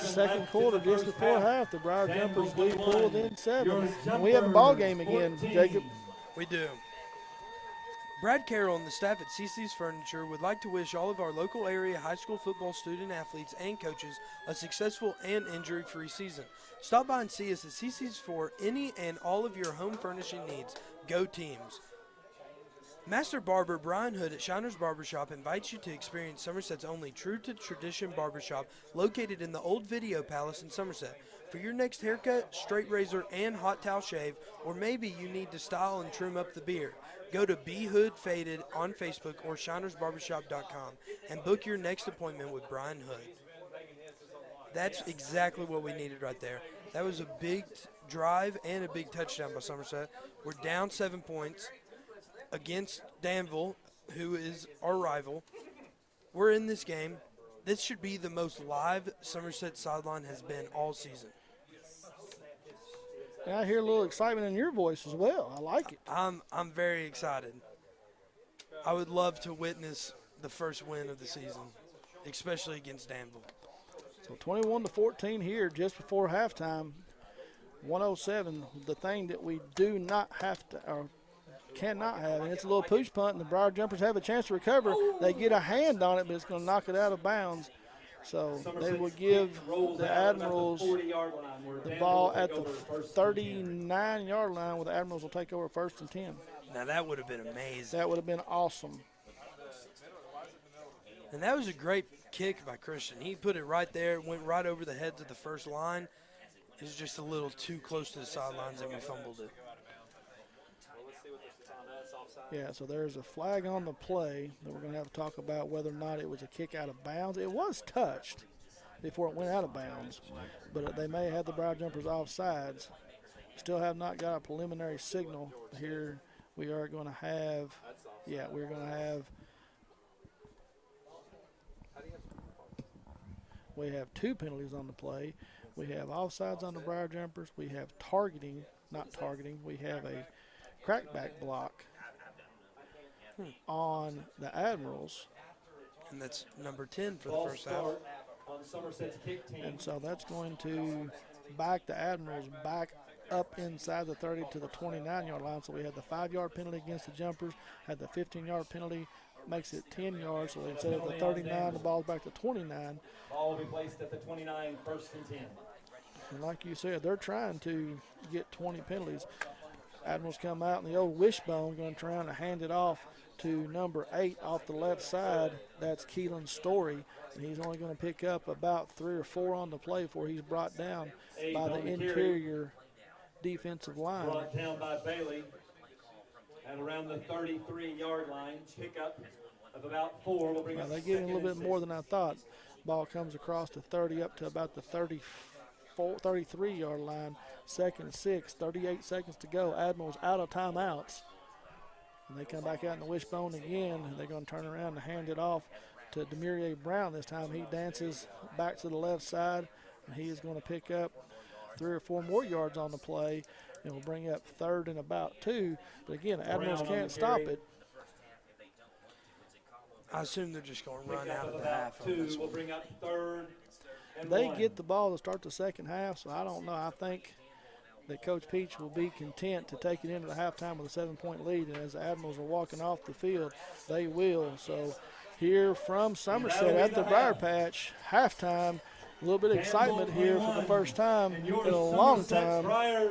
second quarter, just before half, the Briar Jumpers do pull within 7. And we have a ball game again, Jacob. We do. Brad Carroll and the staff at CC's Furniture would like to wish all of our local area high school football student athletes and coaches a successful and injury-free season. Stop by and see us at CC's for any and all of your home furnishing needs. Go Teams! Master Barber Brian Hood at Shiner's Barbershop invites you to experience Somerset's only true-to-tradition barbershop located in the Old Video Palace in Somerset. For your next haircut, straight razor, and hot towel shave, or maybe you need to style and trim up the beard, go to B Hood Faded on Facebook or shinersbarbershop.com and book your next appointment with Brian Hood. That's exactly what we needed right there. That was a big drive and a big touchdown by Somerset. We're down 7 points against Danville, who is our rival. We're in this game. This should be the most live Somerset sideline has been all season. And I hear a little excitement in your voice as well. I like it. I'm very excited. I would love to witness the first win of the season, especially against Danville. So 21-14 here just before halftime. 107, the thing that we do not have to, or cannot have, and it's a little push punt, and the Briar Jumpers have a chance to recover. They get a hand on it, but it's going to knock it out of bounds. So they will give the Admirals the ball at the 39-yard line, where the Admirals will take over 1st and 10. Now that would have been amazing. That would have been awesome. And that was a great kick by Christian. He put it right there, went right over the heads of the first line. It was just a little too close to the sidelines, and we fumbled it. Yeah, so there's a flag on the play that we're going to have to talk about whether or not it was a kick out of bounds. It was touched. before it went out of bounds. But they may have the Briar Jumpers offsides. Still have not got a preliminary signal here. We are going to have, we have 2 penalties on the play. We have offsides on the Briar Jumpers. We have we have a crackback block on the Admirals. And that's number 10 for the Ball first half. start on Somerset's kick team. And so that's going to back the Admirals back up inside the 30 to the 29-yard line. So we had the 5-yard penalty against the Jumpers, had the 15-yard penalty, makes it 10 yards. So instead of the 39, the ball's back to 29. Ball will be placed at the 29, first and 10. And like you said, they're trying to get 20 penalties. Admirals come out, and the old wishbone going to try to hand it off to number 8 off the left side. That's Keelan Story, and he's only going to pick up about 3 or 4 on the play before he's brought down by the interior defensive line. Brought down by Bailey at around the 33-yard line. Pickup of about 4 will bring up. They get a little bit more than I thought. Ball comes across the 30 up to about the 33-yard line. 2nd and 6, 38 seconds to go. Admirals out of timeouts. And they come back out in the wishbone again. And they're going to turn around and hand it off to Demarie Brown this time. He dances back to the left side, and he is going to pick up 3 or 4 more yards on the play, and will bring up 3rd and about 2. But again, Admirals can't stop it. I assume they're just going to run out of the about half. 2 will bring up 3rd and They 1. get the ball to start the second half, so I don't know. I think that Coach Peach will be content to take it into the halftime with a 7-point lead, and as the Admirals are walking off the field, they will. So here from Somerset at the Briar Patch, halftime, a little bit of excitement here for the first time in a long time,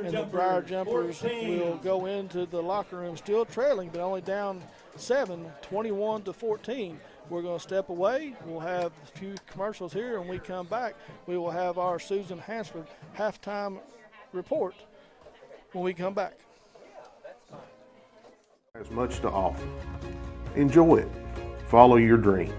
and the Briar Jumpers will go into the locker room still trailing, but only down 7, 21-14. We're going to step away. We'll have a few commercials here, and when we come back, we will have our Susan Hansford halftime report when we come back. Has much to offer. Enjoy it. Follow your dreams.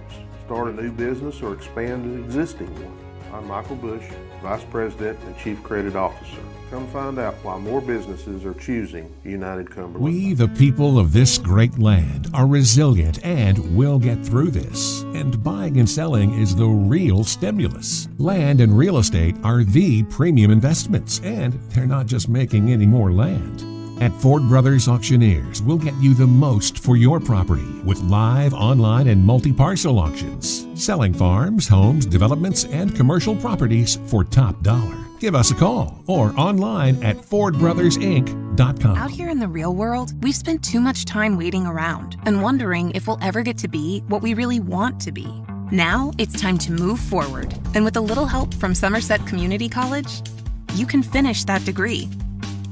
Start a new business or expand an existing one. I'm Michael Bush, Vice President and Chief Credit Officer. Come find out why more businesses are choosing United Cumberland. We, the people of this great land, are resilient and will get through this. And buying and selling is the real stimulus. Land and real estate are the premium investments, and they're not just making any more land. At Ford Brothers Auctioneers, we'll get you the most for your property with live, online, and multi-parcel auctions. Selling farms, homes, developments, and commercial properties for top dollar. Give us a call or online at FordBrothersInc.com. Out here in the real world, we've spent too much time waiting around and wondering if we'll ever get to be what we really want to be. Now it's time to move forward. And with a little help from Somerset Community College, you can finish that degree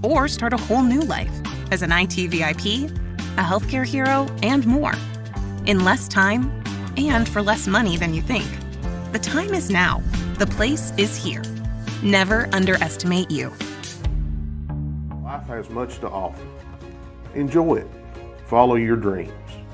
or start a whole new life as an IT VIP, a healthcare hero, and more. In less time and for less money than you think. The time is now. The place is here. Never underestimate you. Life has much to offer. Enjoy it. Follow your dreams.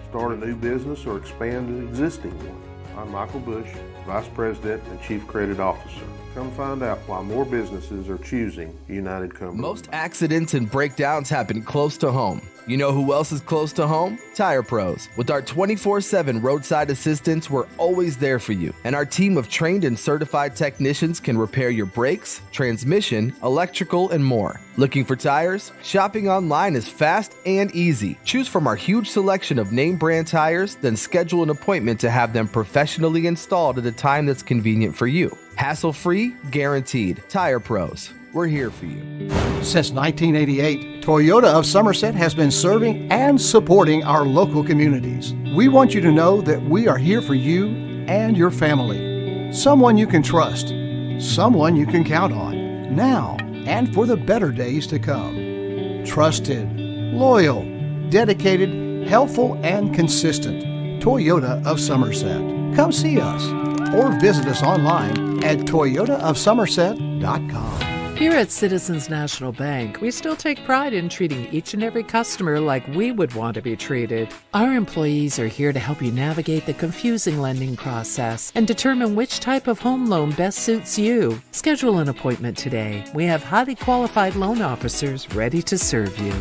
Start a new business or expand an existing one. I'm Michael Bush, Vice President and Chief Credit Officer. Come find out why more businesses are choosing United Cumberland. Most accidents and breakdowns happen close to home. You know who else is close to home? Tire Pros. With our 24/7 roadside assistance, we're always there for you. And our team of trained and certified technicians can repair your brakes, transmission, electrical, and more. Looking for tires? Shopping online is fast and easy. Choose from our huge selection of name brand tires, then schedule an appointment to have them professionally installed at a time that's convenient for you. Hassle-free, guaranteed. Tire Pros. We're here for you. Since 1988, Toyota of Somerset has been serving and supporting our local communities. We want you to know that we are here for you and your family. Someone you can trust. Someone you can count on. Now and for the better days to come. Trusted, loyal, dedicated, helpful, and consistent. Toyota of Somerset. Come see us or visit us online at toyotaofsomerset.com. Here at Citizens National Bank, we still take pride in treating each and every customer like we would want to be treated. Our employees are here to help you navigate the confusing lending process and determine which type of home loan best suits you. Schedule an appointment today. We have highly qualified loan officers ready to serve you.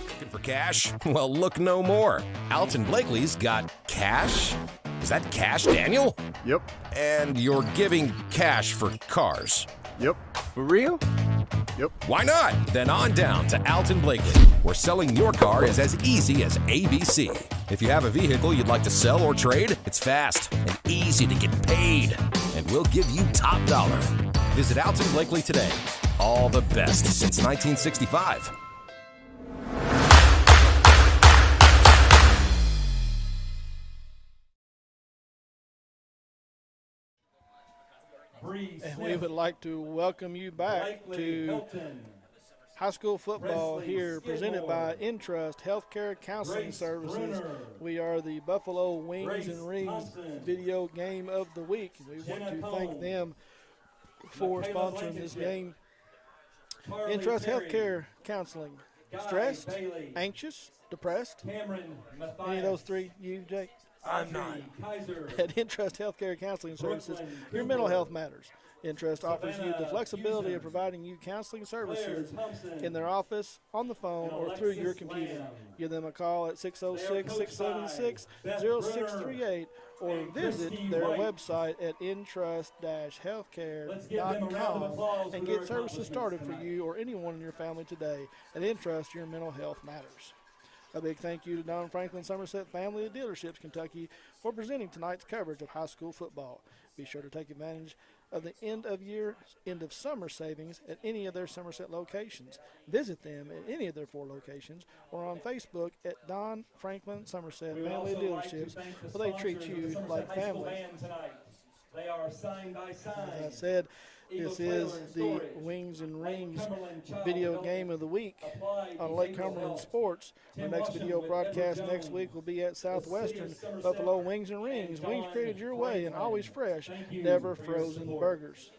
Looking for cash? Well, look no more. Alton Blakely's got cash. Is that cash, Daniel? Yep. And you're giving cash for cars? Yep. For real? Yep. Why not? Then on down to Alton Blakely, where selling your car is as easy as ABC. If you have a vehicle you'd like to sell or trade, it's fast and easy to get paid. And we'll give you top dollar. Visit Alton Blakely today. All the best since 1965. And we would like to welcome you back to high school football here, presented by Entrust Healthcare Counseling Services. We are the Buffalo Wings and Rings video game of the week. We want to thank them for sponsoring this game. Entrust Healthcare Counseling. Stressed, anxious, depressed? Any of those three, you, Jake? I'm not. At Entrust Healthcare Counseling Services, your mental health matters. Entrust offers you the flexibility of providing you counseling services in their office, on the phone, or through your computer. Give them a call at 606-676-0638 or visit their website at entrust-healthcare.com and get services started for you or anyone in your family today. At Entrust, your mental health matters. A big thank you to Don Franklin Somerset Family of Dealerships, Kentucky, for presenting tonight's coverage of high school football. Be sure to take advantage of the end of summer savings at any of their Somerset locations. Visit them at any of their 4 locations or on Facebook at Don Franklin Somerset Family of Dealerships, where they treat you like family. They are sign by sign. As I said, this is the Wings and Rings video game of the week on Lake Cumberland Sports. Our next video broadcast next week will be at Southwestern Buffalo Wings and Rings. Wings created your way and always fresh, never frozen burgers.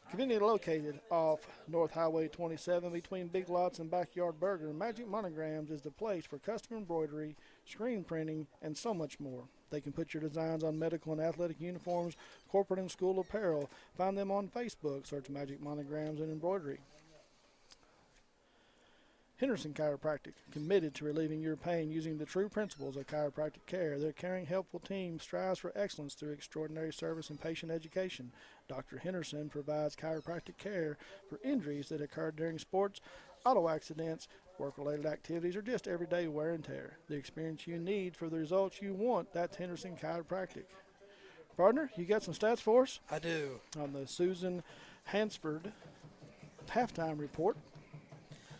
Conveniently located off North Highway 27 between Big Lots and Backyard Burger, Magic Monograms is the place for custom embroidery, screen printing, and so much more. They can put your designs on medical and athletic uniforms, corporate and school apparel. Find them on Facebook. Search Magic Monograms and Embroidery. Henderson Chiropractic, committed to relieving your pain using the true principles of chiropractic care. Their caring, helpful team strives for excellence through extraordinary service and patient education. Dr. Henderson provides chiropractic care for injuries that occur during sports, auto accidents, work-related activities, or just everyday wear and tear. The experience you need for the results you want, that's Henderson Chiropractic. Partner, you got some stats for us? I do. On the Susan Hansford halftime report,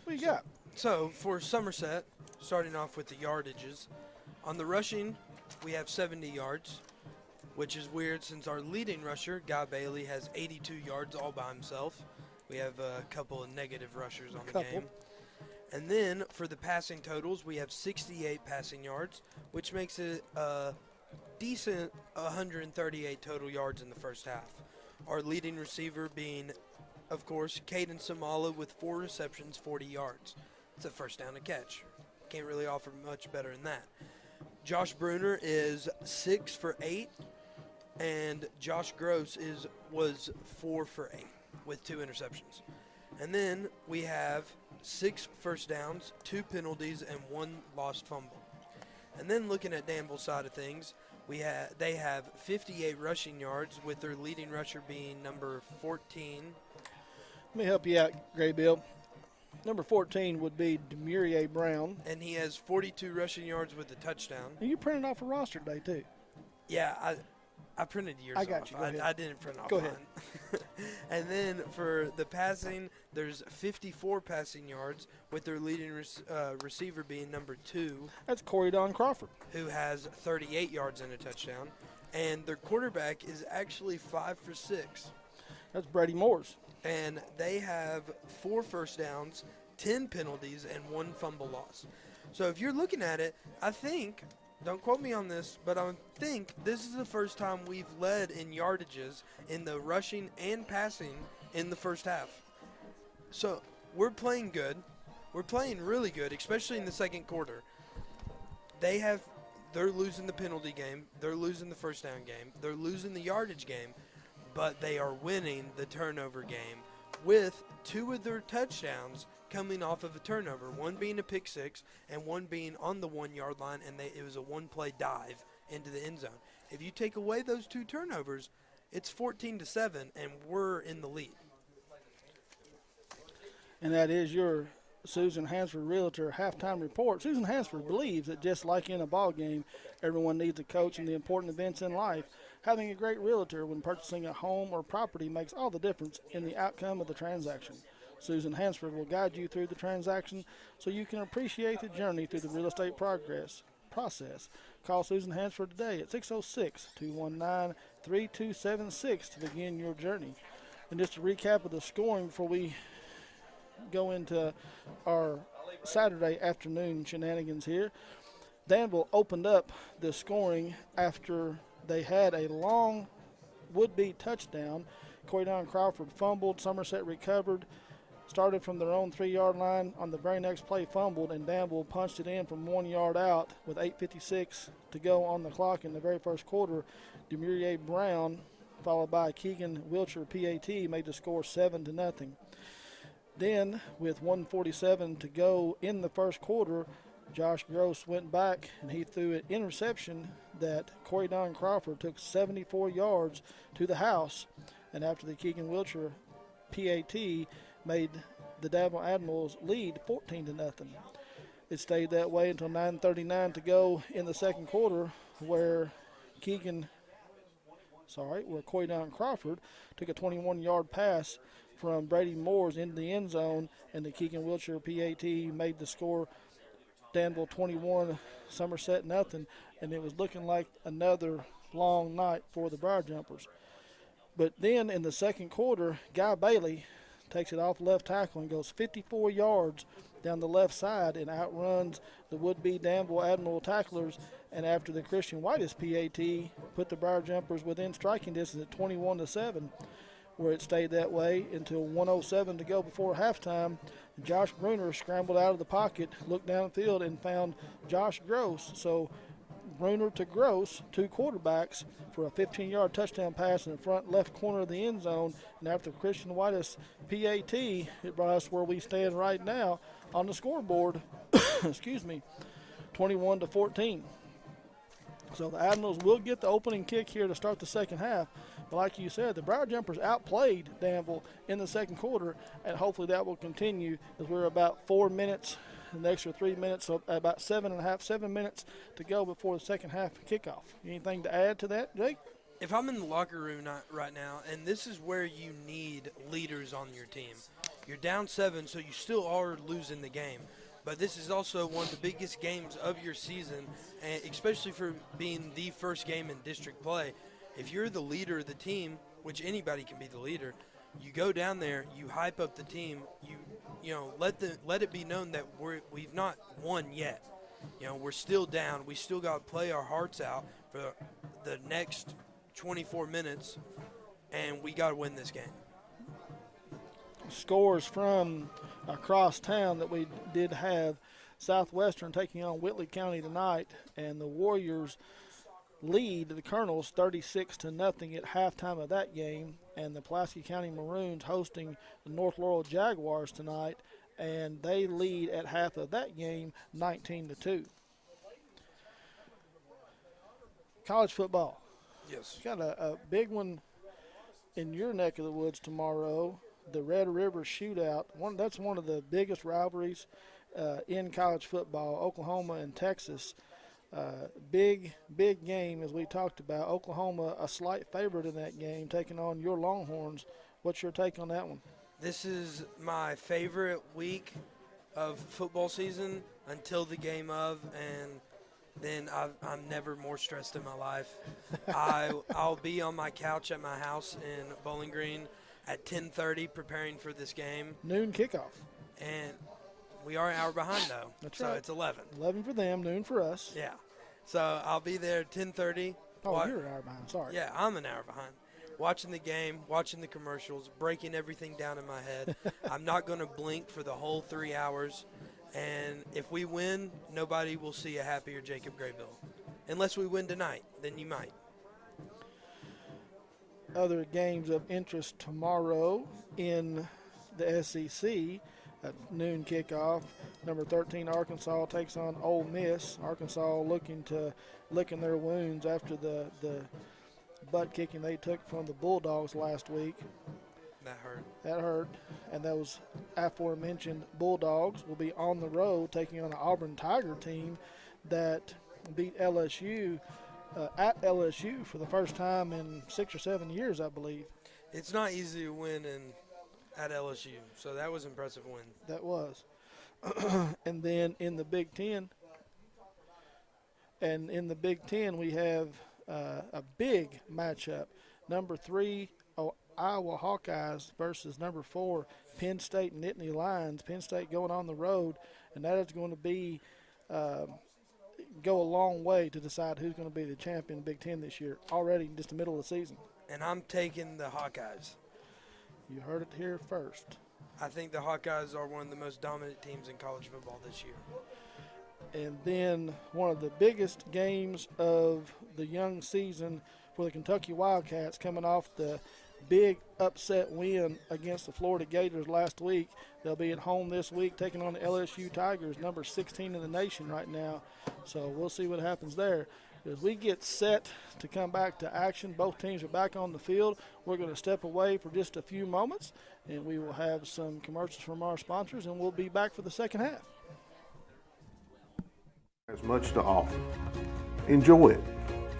what you got? So, for Somerset, starting off with the yardages, on the rushing, we have 70 yards, which is weird since our leading rusher, Guy Bailey, has 82 yards all by himself. We have a couple of negative rushers on the game. And then for the passing totals, we have 68 passing yards, which makes it a decent 138 total yards in the first half. Our leading receiver being, of course, Caden Samala with 4 receptions, 40 yards. It's a first down to catch. Can't really offer much better than that. Josh Bruner is 6 for 8, and Josh Gross was 4 for 8 with 2 interceptions. And then we have 6 first downs, 2 penalties, and 1 lost fumble. And then looking at Danville's side of things, they have 58 rushing yards, with their leading rusher being number 14. Let me help you out, Gray Bill. Number 14 would be Demurier Brown. And he has 42 rushing yards with a touchdown. And you printed off a roster today, too. Yeah, I printed yours off. I got you. Go ahead. I didn't print off Go mine. Ahead. And then for the passing, there's 54 passing yards, with their leading receiver being number 2. That's Corey Don Crawford, who has 38 yards and a touchdown. And their quarterback is actually 5 for 6. That's Brady Moores. And they have 4 first downs, 10 penalties, and 1 fumble loss. So if you're looking at it, I think Don't quote me on this, but I think this is the first time we've led in yardages in the rushing and passing in the first half. So we're playing good. We're playing really good, especially in the second quarter. They're losing the penalty game. They're losing the first down game. They're losing the yardage game, but they are winning the turnover game with 2 of their touchdowns coming off of a turnover, one being a pick six and one being on the 1 yard line, and it was a 1-play dive into the end zone. If you take away those 2 turnovers, it's 14-7, and we're in the lead. And that is your Susan Hansford Realtor halftime report. Susan Hansford believes that just like in a ball game, everyone needs a coach in the important events in life. Having a great realtor when purchasing a home or property makes all the difference in the outcome of the transaction. Susan Hansford will guide you through the transaction so you can appreciate the journey through the real estate process. Call Susan Hansford today at 606-219-3276 to begin your journey. And just a recap of the scoring before we go into our Saturday afternoon shenanigans here. Danville opened up the scoring after they had a long would-be touchdown. Corydon Crawford fumbled, Somerset recovered, started from their own 3-yard line. On the very next play, fumbled, and Danville punched it in from 1 yard out with 8:56 to go on the clock in the very first quarter. Demurier Brown, followed by Keegan Wiltshire PAT, made the score 7-0. Then, with 1:47 to go in the first quarter, Josh Gross went back and he threw an interception that Corydon Crawford took 74 yards to the house. And after the Keegan Wiltshire PAT made the Danville Admirals lead 14-0. It stayed that way until 9:39 to go in the second quarter, where Corydon Crawford took a 21-yard pass from Brady Moores into the end zone, and the Keegan Wiltshire PAT made the score Danville 21, Somerset 0, and it was looking like another long night for the Briar Jumpers. But then in the second quarter, Guy Bailey takes it off left tackle and goes 54 yards down the left side and outruns the would-be Danville Admiral tacklers. And after the Christian Whitus PAT put the Briar Jumpers within striking distance at 21-7, where it stayed that way until 1:07 to go before halftime. Josh Bruner scrambled out of the pocket, looked downfield, and found Josh Gross. So Bruner to Gross, 2 quarterbacks, for a 15-yard touchdown pass in the front left corner of the end zone. And after Christian Whitus PAT, it brought us where we stand right now on the scoreboard. 21-14. So the Admirals will get the opening kick here to start the second half. But like you said, the Briar Jumpers outplayed Danville in the second quarter, and hopefully that will continue as we're about 4 minutes, an extra 3 minutes, so about 7 minutes to go before the second half kickoff. Anything to add to that, Jake? If I'm in the locker room right now, and this is where you need leaders on your team. You're down 7, so you still are losing the game. But this is also one of the biggest games of your season, and especially for being the first game in district play. If you're the leader of the team, which anybody can be the leader, you go down there, you hype up the team, you know, let it be known that we've not won yet. You know, we're still down. We still got to play our hearts out for the next 24 minutes, and we got to win this game. Scores from across town that we did have: Southwestern taking on Whitley County tonight, and the Warriors lead the Colonels 36-0 at halftime of that game, and the Pulaski County Maroons hosting the North Laurel Jaguars tonight, and they lead at half of that game 19-2. College football. Yes. Got a big one in your neck of the woods tomorrow. The Red River Shootout. That's one of the biggest rivalries in college football, Oklahoma and Texas. Big game, as we talked about. Oklahoma a slight favorite in that game, taking on your Longhorns. What's your take on that one? This is my favorite week of football season until the game of, and then I'm never more stressed in my life. I'll be on my couch at my house in Bowling Green at 10:30 preparing for this game. Noon kickoff. And we are an hour behind, though. That's so right. It's 11. 11 for them, noon for us. Yeah. So I'll be there at 10:30. Oh, you're an hour behind. Sorry. Yeah, I'm an hour behind. Watching the game, watching the commercials, breaking everything down in my head. I'm not going to blink for the whole 3 hours. And if we win, nobody will see a happier Jacob Graybill. Unless we win tonight, then you might. Other games of interest tomorrow in the SEC at noon kickoff. Number 13 Arkansas takes on Ole Miss. Arkansas looking to licking their wounds after the butt kicking they took from the Bulldogs last week. That hurt. And those aforementioned Bulldogs will be on the road taking on an Auburn Tiger team that beat LSU at LSU for the first time in 6 or 7 years, I believe. It's not easy to win at LSU, so that was an impressive win. That was. And then in the Big Ten, we have a big matchup. Number 3 Iowa Hawkeyes versus number 4 Penn State Nittany Lions. Penn State going on the road, and that is going to be go a long way to decide who's going to be the champion Big Ten this year. Already in just the middle of the season. And I'm taking the Hawkeyes. You heard it here first. I think the Hawkeyes are one of the most dominant teams in college football this year. And then one of the biggest games of the young season for the Kentucky Wildcats, coming off the big upset win against the Florida Gators last week. They'll be at home this week taking on the LSU Tigers, number 16 in the nation right now. So we'll see what happens there. As we get set to come back to action, both teams are back on the field. We're going to step away for just a few moments, and we will have some commercials from our sponsors, and we'll be back for the second half. Has much to offer. Enjoy it.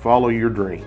Follow your dreams.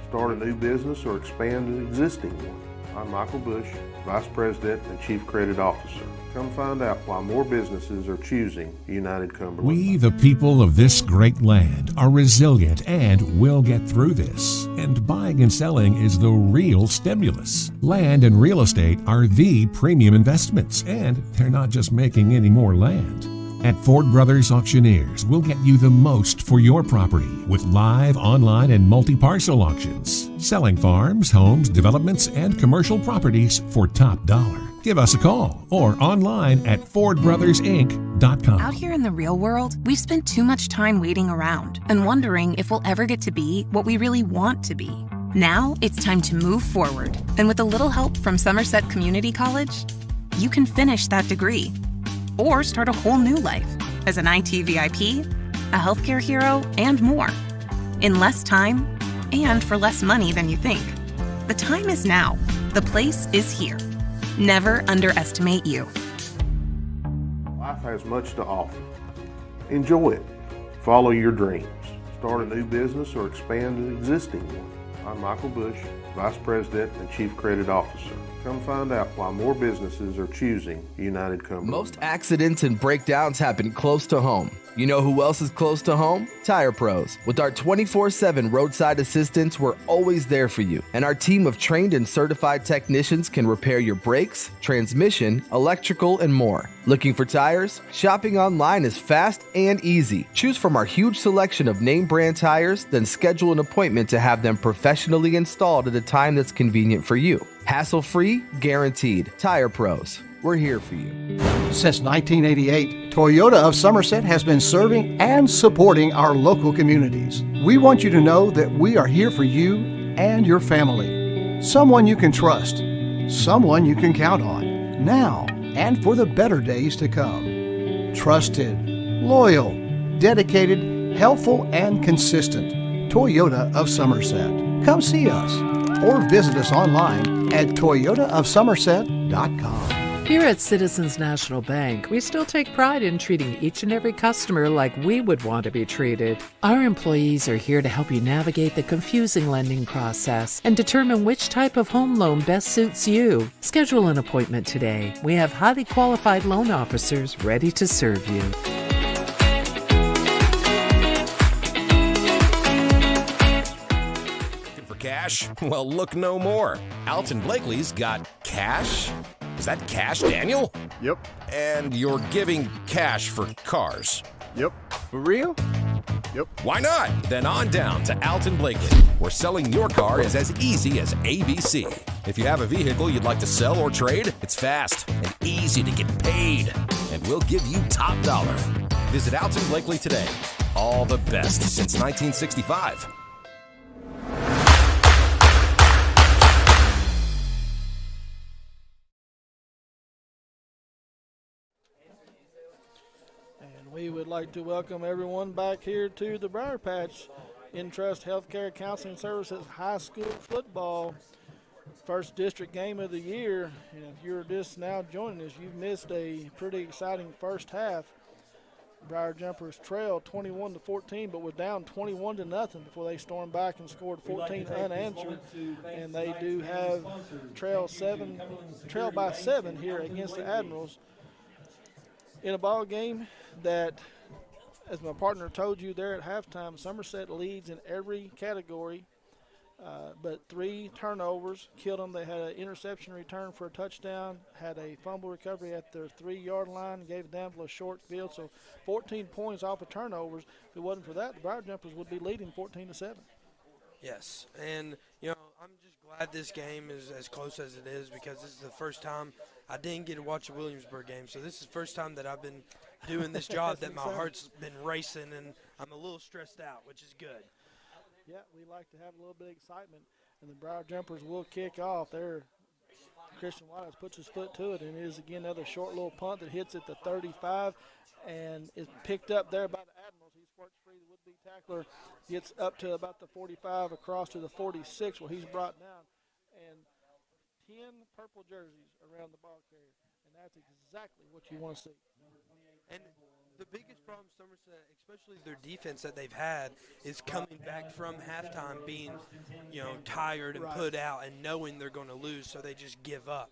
Start a new business or expand an existing one. I'm Michael Bush, Vice President and Chief Credit Officer. Come find out why more businesses are choosing United Cumberland. We, the people of this great land, are resilient and will get through this. And buying and selling is the real stimulus. Land and real estate are the premium investments, and they're not just making any more land. At Ford Brothers Auctioneers, we'll get you the most for your property with live, online, and multi-parcel auctions. Selling farms, homes, developments, and commercial properties for top dollar. Give us a call or online at FordBrothersInc.com. Out here in the real world, we've spent too much time waiting around and wondering if we'll ever get to be what we really want to be. Now it's time to move forward. And with a little help from Somerset Community College, you can finish that degree or start a whole new life as an IT VIP, a healthcare hero, and more. In less time and for less money than you think. The time is now. The place is here. Never underestimate you. Life has much to offer. Enjoy it. Follow your dreams. Start a new business or expand an existing one. I'm Michael Bush, Vice President and Chief Credit Officer. Come find out why more businesses are choosing United Cumberland. Most accidents and breakdowns happen close to home. You know who else is close to home? Tire Pros. With our 24/7 roadside assistance, we're always there for you. And our team of trained and certified technicians can repair your brakes, transmission, electrical, and more. Looking for tires? Shopping online is fast and easy. Choose from our huge selection of name brand tires, then schedule an appointment to have them professionally installed at a time that's convenient for you. Hassle-free, guaranteed. Tire Pros. We're here for you. Since 1988, Toyota of Somerset has been serving and supporting our local communities. We want you to know that we are here for you and your family. Someone you can trust. Someone you can count on. Now and for the better days to come. Trusted, loyal, dedicated, helpful, and consistent. Toyota of Somerset. Come see us or visit us online at toyotaofsomerset.com. Here at Citizens National Bank, we still take pride in treating each and every customer like we would want to be treated. Our employees are here to help you navigate the confusing lending process and determine which type of home loan best suits you. Schedule an appointment today. We have highly qualified loan officers ready to serve you. Looking for cash? Well, look no more. Alton Blakely's got cash. Is that cash, Daniel? Yep. And you're giving cash for cars? Yep. For real? Yep. Why not? Then on down to Alton Blakely, where selling your car is as easy as ABC. If you have a vehicle you'd like to sell or trade, it's fast and easy to get paid. And we'll give you top dollar. Visit Alton Blakely today. All the best since 1965. And we would like to welcome everyone back here to the Briar Patch Intrust Healthcare Counseling Services High School Football first district game of the year. And if you're just now joining us, you've missed a pretty exciting first half. Briar Jumpers trailed 21-14, but was down 21-0 before they stormed back and scored 14 unanswered. And they do have trail by 7 here against the Admirals in a ball game that, as my partner told you there at halftime, Somerset leads in every category, but 3 turnovers killed them. They had an interception return for a touchdown, had a fumble recovery at their 3-yard line, gave Danville a short field. So 14 points off of turnovers. If it wasn't for that, the Briar Jumpers would be leading 14-7. Yes, and, I'm just glad this game is as close as it is because this is the first time I didn't get to watch a Williamsburg game. So this is the first time that I've been doing this job that my heart's been racing, and I'm a little stressed out, which is good. Yeah, we like to have a little bit of excitement, and the Briar Jumpers will kick off. Christian Whitehouse puts his foot to it, and it is again another short little punt that hits at the 35 and is picked up there by the Admirals. He squirts free. The would-be tackler gets up to about the 45 across to the 46 where he's brought down. And 10 purple jerseys around the ball carrier, and that's exactly what you want to see. And the biggest problem Somerset, especially their defense that they've had, is coming back from halftime being, tired and put out and knowing they're going to lose, so they just give up.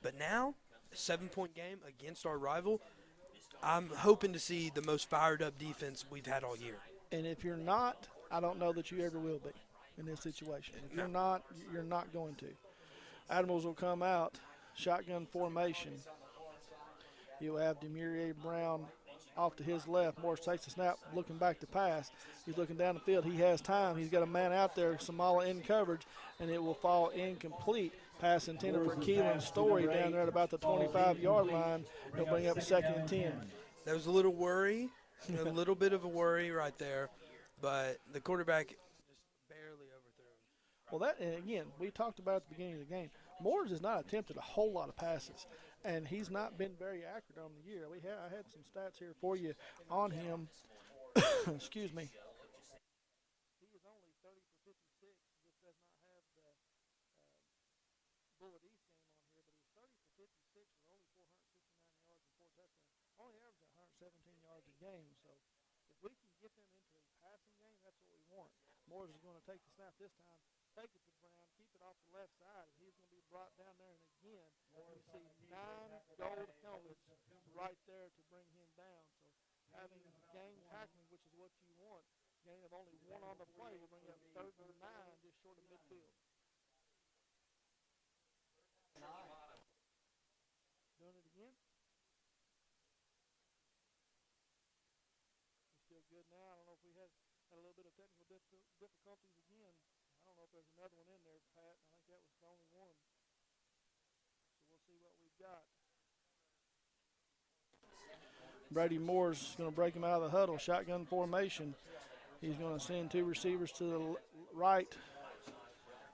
But now, a 7-point game against our rival, I'm hoping to see the most fired-up defense we've had all year. And if you're not, I don't know that you ever will be in this situation. If you're not, you're not going to. Admirals will come out, shotgun formation. You'll have Demurier Brown off to his left. Morris takes the snap, looking back to pass. He's looking down the field. He has time. He's got a man out there, Samala in coverage, and it will fall incomplete. Pass intended for Keelan Story down there at about the 25-yard line. He'll bring up 2nd and 10. There was a little worry, a little bit of a worry right there, but the quarterback just barely overthrew him. Well, and again, we talked about at the beginning of the game, Moores has not attempted a whole lot of passes, and he's not been very accurate on the year. I had some stats here for you on him. Excuse me. He was only 30 for 56. This does not have the Bullet East game on here, but he was 30 for 56 with only 469 yards and 4 touchdowns. Only averaged 117 yards a game. So if we can get them into a passing game, that's what we want. Moores is going to take the snap this time, take it to Brown, keep it off the left side, and he's going to be brought down there. And again, you see 9 gold helmets right there to bring him down. So having game tackling, which is what you want, gain of only 1 on the play will bring up 3rd and 9 just short of midfield. Doing it again. We're still good now. I don't know if we had a little bit of technical difficulties again. I don't know if there's another one in there, Pat. I think that was the only one. So we'll see what we've got. Brady Moore's going to break him out of the huddle. Shotgun formation. He's going to send 2 receivers to the right,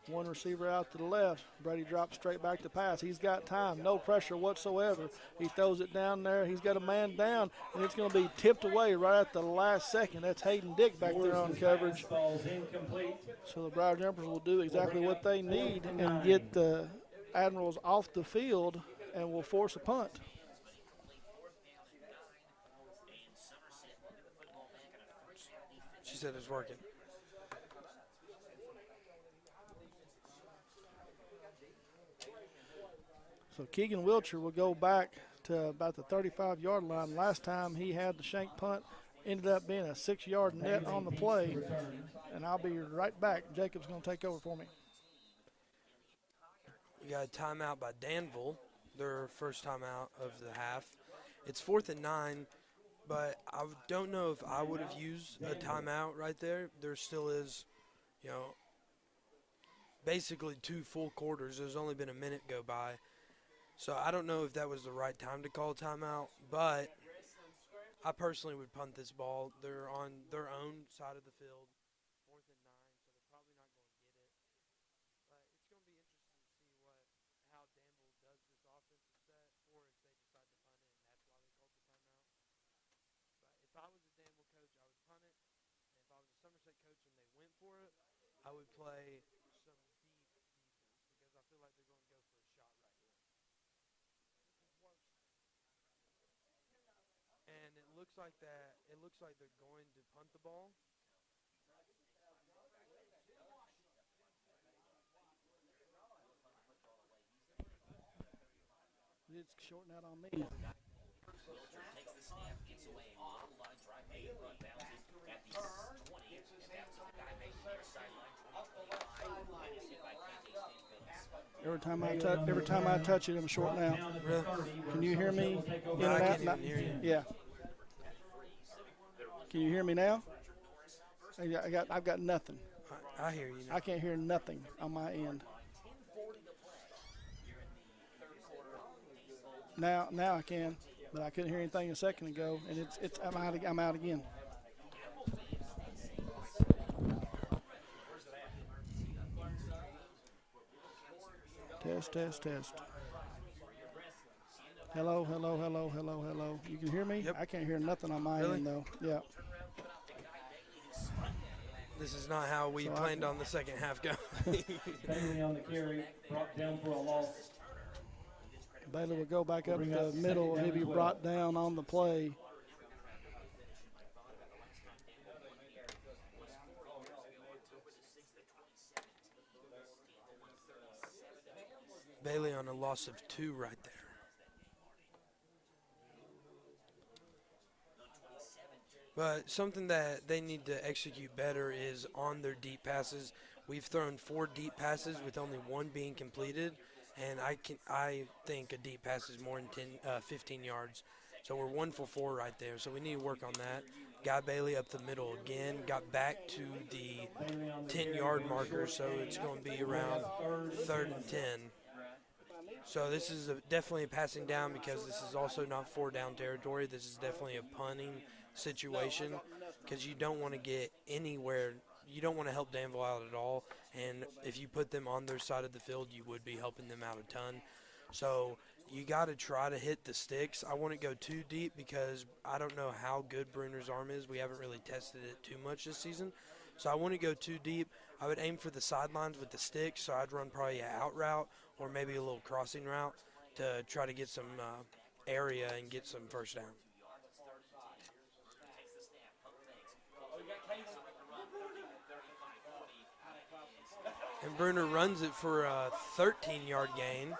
1 receiver out to the left. Brady drops straight back to pass. He's got time, no pressure whatsoever. He throws it down there. He's got a man down, and it's going to be tipped away right at the last second. That's Hayden Dick back there on coverage. So the Briar Jumpers will do exactly what they need and get the Admirals off the field and will force a punt. She said it's working. So Keegan Wiltshire will go back to about the 35-yard line. Last time he had the shank punt, ended up being a 6-yard net on the play. And I'll be right back. Jacob's going to take over for me. We got a timeout by Danville, their first timeout of the half. It's 4th and 9. but I don't know if I would have used a timeout right there. There still is, basically 2 full quarters. There's only been a minute go by. So I don't know if that was the right time to call timeout, but I personally would punt this ball. They're on their own side of the field, 4th and 9, so they're probably not going to get it. But it's going to be interesting to see how Danville does this offensive set, or if they decide to punt it, and that's why they called the timeout. But if I was a Danville coach, I would punt it, and if I was a Somerset coach and they went for it, I would play some deep defense because I feel like they're going to go for a shot right here. And it looks like that. It looks like they're going to punt the ball. It's shorting out on me. Every time I touch it, I'm shorting out. Really? Can you hear me? No, I can't even hear you. Yeah. Can you hear me now? I've got nothing. I hear you now. I can't hear nothing on my end. Now I can, but I couldn't hear anything a second ago, and I'm out again. Test. Hello. You can hear me? Yep. I can't hear nothing on my end though. Yeah. This is not how we planned on the second half going. Bailey on the carry, brought down for a loss. Bailey will go back up the middle. He'll be brought down on the play. Bailey on a loss of 2 right there. But something that they need to execute better is on their deep passes. We've thrown 4 deep passes with only 1 being completed, and I think a deep pass is more than 15 yards. So we're 1 for 4 right there. So we need to work on that. Got Bailey up the middle again. Got back to the 10-yard marker, so it's going to be around 3rd and 10. So this is definitely a passing down because this is also not 4-down territory. This is definitely a punting situation because you don't want to get anywhere. You don't want to help Danville out at all. And if you put them on their side of the field, you would be helping them out a ton. So you got to try to hit the sticks. I wouldn't go too deep because I don't know how good Bruner's arm is. We haven't really tested it too much this season. So I wouldn't go too deep. I would aim for the sidelines with the sticks. So I'd run probably an out route or maybe a little crossing route to try to get some area and get some first down. And Bruner runs it for a 13-yard gain,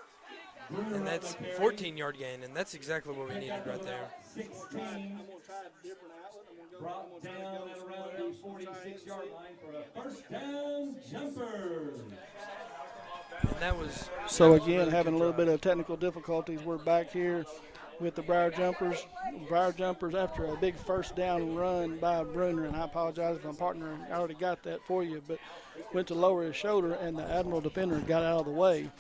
and that's 14-yard gain, and that's exactly what we needed right there. 16, brought down at around the 46-yard line for a first down jumper. And that was so again, really having a little bit of technical difficulties. We're back here with the Briar Jumpers. Briar Jumpers after a big first down run by Bruner, and I apologize if my partner, I already got that for you, but went to lower his shoulder and the Admiral defender got out of the way.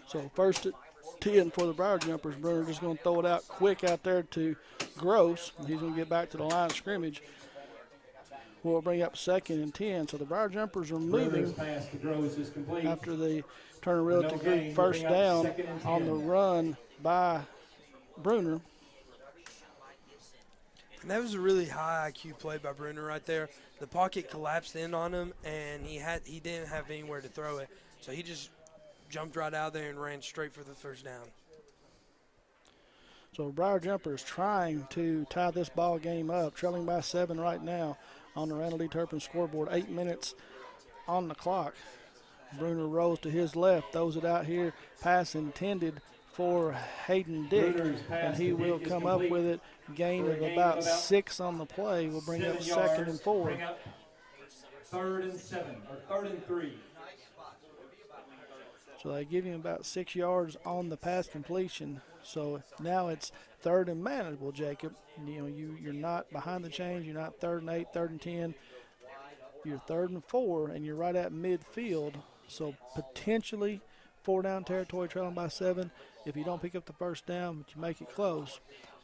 So first at 10 for the Briar Jumpers. Bruner just going to throw it out quick out there to Gross, and he's going to get back to the line of scrimmage. We'll bring up 2nd and 10. So the Briar Jumpers are moving after they turn a relative good first down on the run by Bruner. And that was a really high IQ play by Bruner right there. The pocket collapsed in on him, and he didn't have anywhere to throw it. So he just jumped right out there and ran straight for the first down. So Briar Jumpers trying to tie this ball game up, trailing by 7 right now on the Randall D. Turpin scoreboard. 8 minutes on the clock. Bruner rolls to his left, throws it out here, pass intended for Hayden Dick, and he will come up with it. Gain of about 6 on the play. Will bring up 2nd and 4. 3rd and 7, or 3rd and 3. So they give him about 6 yards on the pass completion. So now it's 3rd and manageable, Jacob. You're not behind the chains. You're not 3rd and 8, 3rd and 10. You're 3rd and 4, and you're right at midfield. So potentially 4-down territory, trailing by 7. If you don't pick up the first down, but you make it close.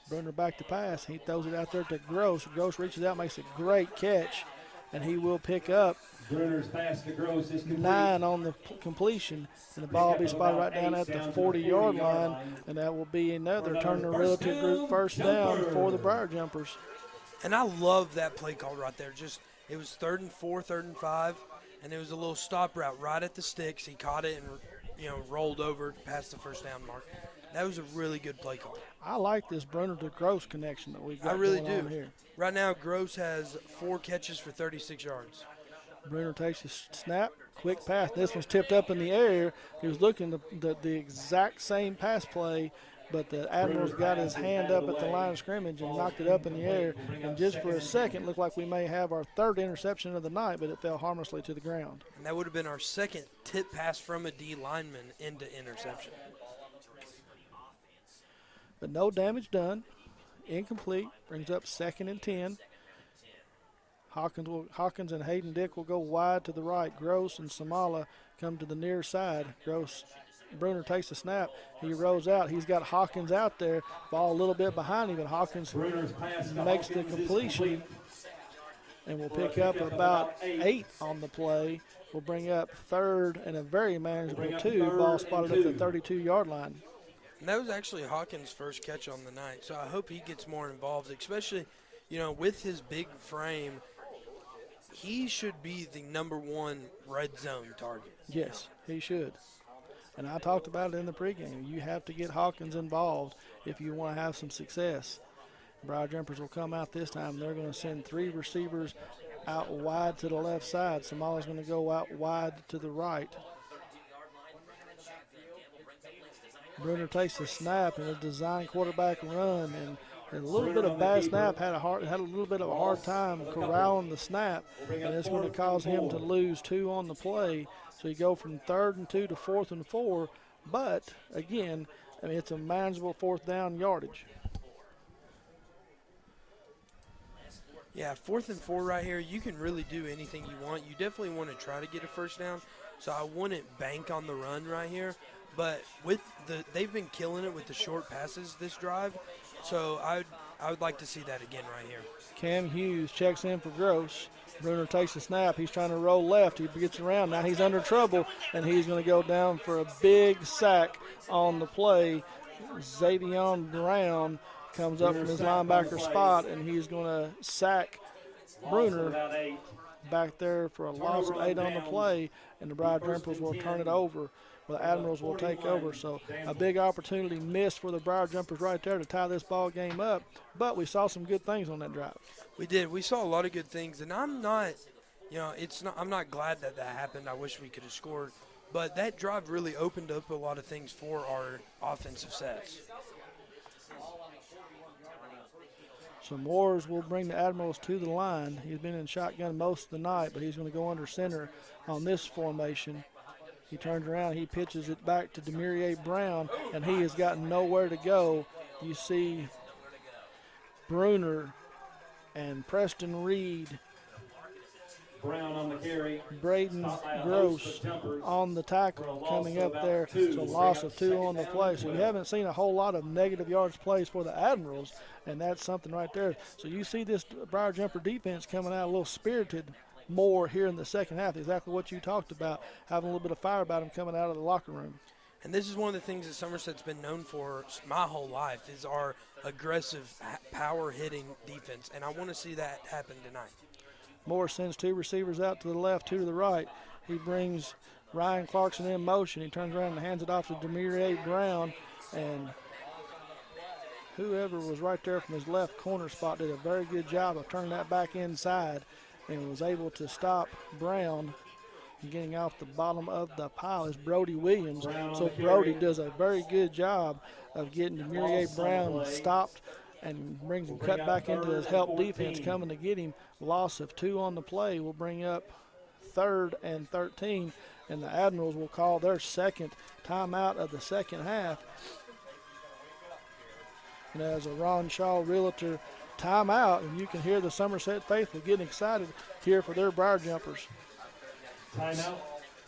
Bruner back to pass. He throws it out there to Gross. Gross reaches out, makes a great catch, and he will pick up Bruner's pass to Gross is complete. 9 on the completion, and the ball will be spotted right down at the 40-yard line, and that will be another turn the relative group first down for the Briar Jumpers. And I love that play call right there. It was 3rd and 4, 3rd and 5, and it was a little stop route right at the sticks. He caught it and rolled over past the first down mark. That was a really good play call. I like this Bruner to Gross connection that we've got I really going on do. here. Right now, Gross has 4 catches for 36 yards. Bruner takes his snap, quick pass. This one's tipped up in the air. He was looking the exact same pass play, but the Admiral's got his hand up at the line of scrimmage and knocked it up in the air. And just for a second, looked like we may have our 3rd interception of the night, but it fell harmlessly to the ground. And that would have been our 2nd tip pass from a D lineman into interception. But no damage done. Incomplete. Brings up 2nd and 10. Hawkins and Hayden Dick will go wide to the right. Gross and Samala come to the near side. Bruner takes the snap. He rolls out. He's got Hawkins out there. Ball a little bit behind him, and Hawkins makes the completion. And we'll pick up about 8 on the play. We'll bring up 3rd and a very manageable 2. Ball spotted at the 32-yard line. And that was actually Hawkins' first catch on the night, so I hope he gets more involved, especially, with his big frame. He should be the #1 red zone target. Yes, he should. And I talked about it in the pregame. You have to get Hawkins involved if you want to have some success. Briar Jumpers will come out this time. They're going to send 3 receivers out wide to the left side. Samala's going to go out wide to the right. Bruner takes the snap and a design quarterback run, and a little bit of bad snap, had a little bit of a hard time corralling the snap, and it's going to cause him to lose 2 on the play. So you go from 3rd and 2 to 4th and 4, but again, it's a manageable 4th down yardage. Yeah, 4th and 4 right here, you can really do anything you want. You definitely want to try to get a first down, so I wouldn't bank on the run right here. But they've been killing it with the short passes this drive, so I would like to see that again right here. Cam Hughes checks in for Gross. Bruner takes the snap. He's trying to roll left. He gets around. Now he's under trouble, and he's going to go down for a big sack on the play. Xavion Brown comes up from his linebacker spot, and he's going to sack Bruner back there for a loss of 8 on the play, and the Briar Jumpers will turn it over. The Admirals will take over. So a big opportunity missed for the Briar Jumpers right there to tie this ball game up. But we saw some good things on that drive. We did. We saw a lot of good things, and I'm not glad that happened. I wish we could have scored, but that drive really opened up a lot of things for our offensive sets. So Moores will bring the Admirals to the line. He's been in shotgun most of the night, but he's going to go under center on this formation. He turns around, he pitches it back to Demirier Brown, and he has got nowhere to go. You see Bruner and Preston Reed, Brown on the carry, Braden Gross on the tackle coming up there. So loss of 2 on the play. So you haven't seen a whole lot of negative yards plays for the Admirals, and that's something right there. So you see this Briar Jumper defense coming out a little spirited more here in the second half. Exactly what you talked about, having a little bit of fire about them coming out of the locker room. And this is one of the things that Somerset's been known for my whole life, is our aggressive power-hitting defense, and I want to see that happen tonight. Moore sends 2 receivers out to the left, 2 to the right. He brings Ryan Clarkson in motion. He turns around and hands it off to Demirier Brown, and whoever was right there from his left corner spot did a very good job of turning that back inside and was able to stop Brown getting off the bottom of the pile is Brody Williams. So Brody does a very good job of getting Demirier Brown stopped and brings him cut back into his help defense coming to get him. Loss of 2 on the play will bring up 3rd and 13. and the Admirals will call their second timeout of the second half. And as a Ron Shaw Realtor timeout, and you can hear the Somerset faithful getting excited here for their Briar Jumpers. Timeout.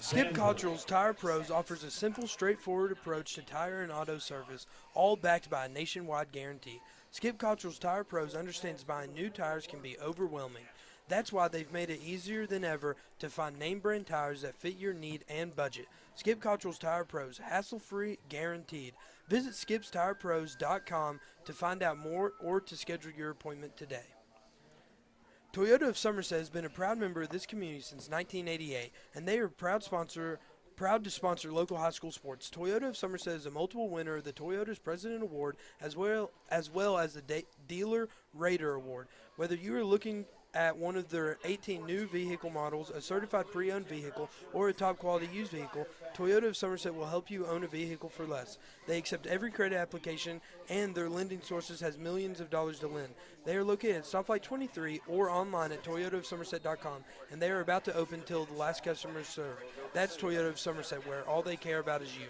Skip Cottrell's Tire Pros offers a simple, straightforward approach to tire and auto service, all backed by a nationwide guarantee. Skip Cottrell's Tire Pros understands buying new tires can be overwhelming. That's why they've made it easier than ever to find name brand tires that fit your need and budget. Skip Cottrell's Tire Pros, hassle-free, guaranteed. Visit skipstirepros.com to find out more or to schedule your appointment today. Toyota of Somerset has been a proud member of this community since 1988, and they are proud to sponsor local high school sports. Toyota of Somerset is a multiple winner of the Toyota's President Award as well as the Dealer Rater Award. Whether you are looking at one of their 18 new vehicle models, a certified pre-owned vehicle, or a top-quality used vehicle, Toyota of Somerset will help you own a vehicle for less. They accept every credit application, and their lending sources has millions of dollars to lend. They are located at Stoplight 23 or online at toyotaofsomerset.com, and they are about to open till the last customer is served. That's Toyota of Somerset, where all they care about is you.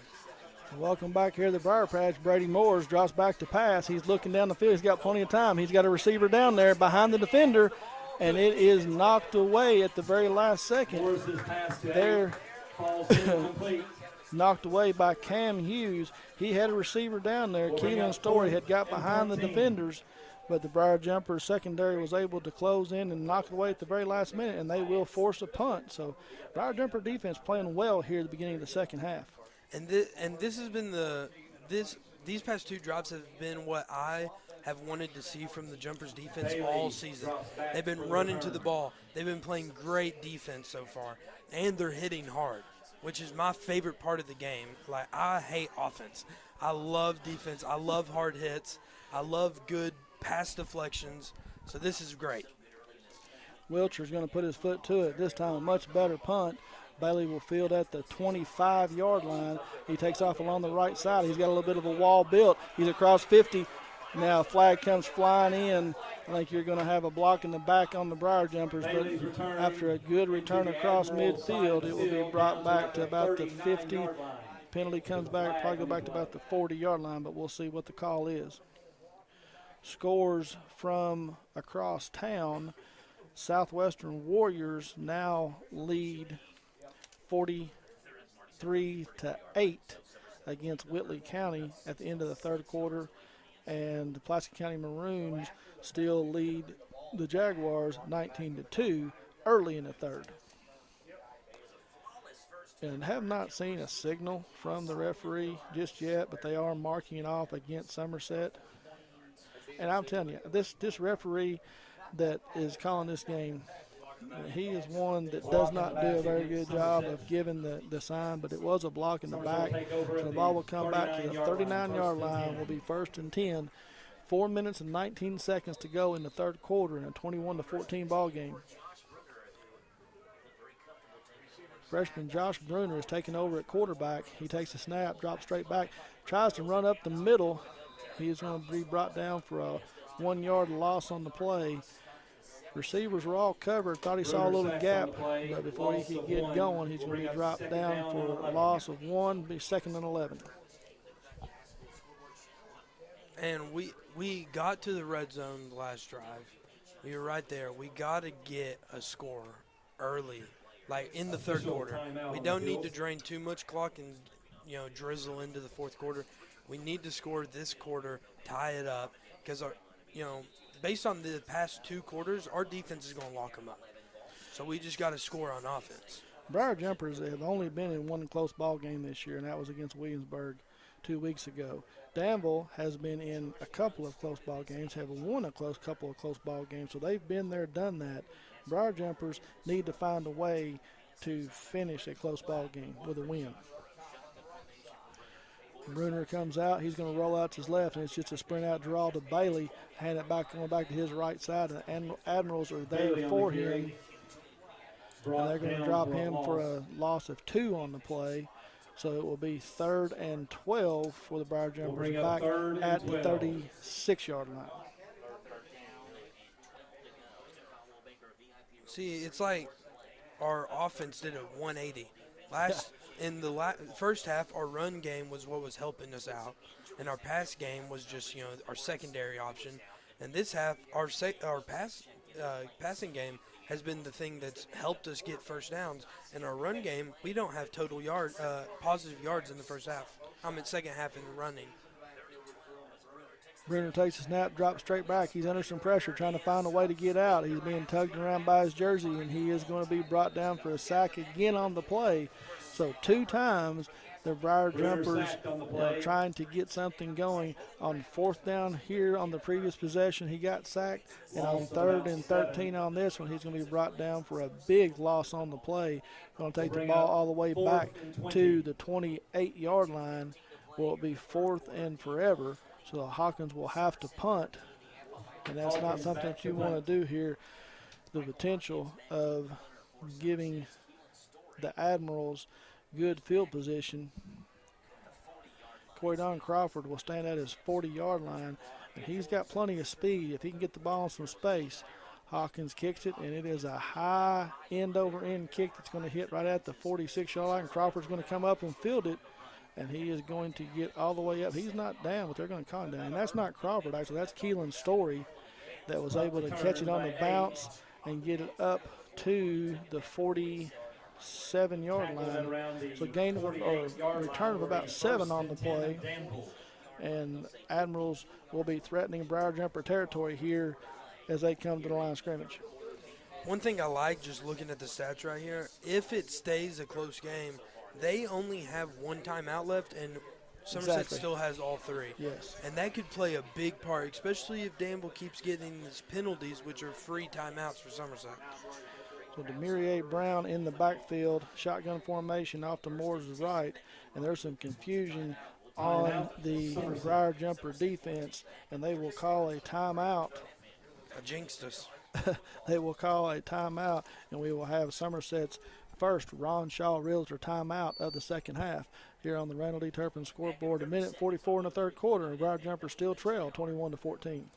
Welcome back here to the Briar Patch. Brady Moores drops back to pass. He's looking down the field. He's got plenty of time. He's got a receiver down there behind the defender, and it is knocked away at the very last second. There, knocked away by Cam Hughes. He had a receiver down there. Keelan Story had got behind the defenders, but the Briar Jumpers secondary was able to close in and knock it away at the very last minute, and they will force a punt. So Briar Jumper defense playing well here at the beginning of the second half. And this has been these past two drives have been what I have wanted to see from the Jumpers defense all season. They've been running to the ball. They've been playing great defense so far, and they're hitting hard, which is my favorite part of the game. Like, I hate offense. I love defense. I love hard hits. I love good pass deflections. So this is great. Wilcher's going to put his foot to it. This time a much better punt. Bailey will field at the 25-yard line. He takes off along the right side. He's got a little bit of a wall built. He's across 50. Now a flag comes flying in. I think you're going to have a block in the back on the Briar Jumpers, but after a good return across midfield, it will be brought back to about the 50. Penalty comes back, probably go back to about the 40-yard line, but we'll see what the call is. Scores from across town. Southwestern Warriors now lead 43-8 against Whitley County at the end of the third quarter, and the Pulaski County Maroons still lead the Jaguars 19-2 early in the third. And have not seen a signal from the referee just yet, but they are marking it off against Somerset. And I'm telling you, this referee that is calling this game, he is one that does not do a very good job of giving the sign, but it was a block in the back. So the ball will come back to the 39-yard line. Will be 1st and 10. 4 minutes and 19 seconds to go in the third quarter in a 21-14 ball game. Freshman Josh Bruner is taking over at quarterback. He takes a snap, drops straight back, tries to run up the middle. He is going to be brought down for a 1-yard loss on the play. Receivers were all covered, thought he saw a little gap, but before he could get going, he's going to be dropped down for a loss of 1, be 2nd and 11. And we got to the red zone the last drive. We were right there. We got to get a score early, like in the third quarter. We don't need to drain too much clock and, drizzle into the fourth quarter. We need to score this quarter, tie it up, because based on the past two quarters, our defense is going to lock them up. So we just got to score on offense. Briar Jumpers have only been in one close ball game this year, and that was against Williamsburg 2 weeks ago. Danville has been in a couple of close ball games, have won a couple of close ball games, so they've been there, done that. Briar Jumpers need to find a way to finish a close ball game with a win. Bruner comes out. He's going to roll out to his left, and it's just a sprint out draw to Bailey. Hand it back, going back to his right side. And Admirals are there for him. And they're going to drop him for a loss of 2 on the play. So it will be 3rd and 12 for the Briar Jumpers back at the 36-yard line. See, it's like our offense did a 180. In the first half, our run game was what was helping us out, and our pass game was just our secondary option. And this half, our passing game has been the thing that's helped us get first downs. In our run game, we don't have positive yards in the first half. Second half in running. Bruner takes a snap, drops straight back. He's under some pressure, trying to find a way to get out. He's being tugged around by his jersey, and he is going to be brought down for a sack again on the play. So 2 times the Briar Jumpers are trying to get something going. On 4th down here on the previous possession, he got sacked. And on 3rd and 13 on this one, he's going to be brought down for a big loss on the play. Going to take the ball all the way back to the 28-yard line. Will it be 4th and forever? So Hawkins will have to punt, and that's not something that you want to do here. The potential of giving the Admirals good field position. Corydon Crawford will stand at his 40-yard line, and he's got plenty of speed. If he can get the ball in some space, Hawkins kicks it, and it is a high end-over-end kick that's going to hit right at the 46-yard line. Crawford's going to come up and field it, and he is going to get all the way up. He's not down, but they're going to call him down. And that's not Crawford, actually. That's Keelan Story that was able to catch it on the bounce and get it up to the 47-yard line. So gain or return of about 7 on the play. And Admirals will be threatening Briar Jumper territory here as they come to the line of scrimmage. One thing I like, just looking at the stats right here, if it stays a close game, they only have 1 timeout left, and Somerset still has all 3. Yes. And that could play a big part, especially if Danville keeps getting these penalties, which are free timeouts for Somerset. So Demirier Brown in the backfield, shotgun formation off to Moore's right, and there's some confusion on the Briar Jumper defense, and they will call a timeout. I jinxed us. They will call a timeout, and we will have Somerset's first Ron Shaw Realtor timeout of the second half here on the Randall D. Turpin scoreboard. 1:44 in the third quarter, and Briar Jumper still trail 21-14.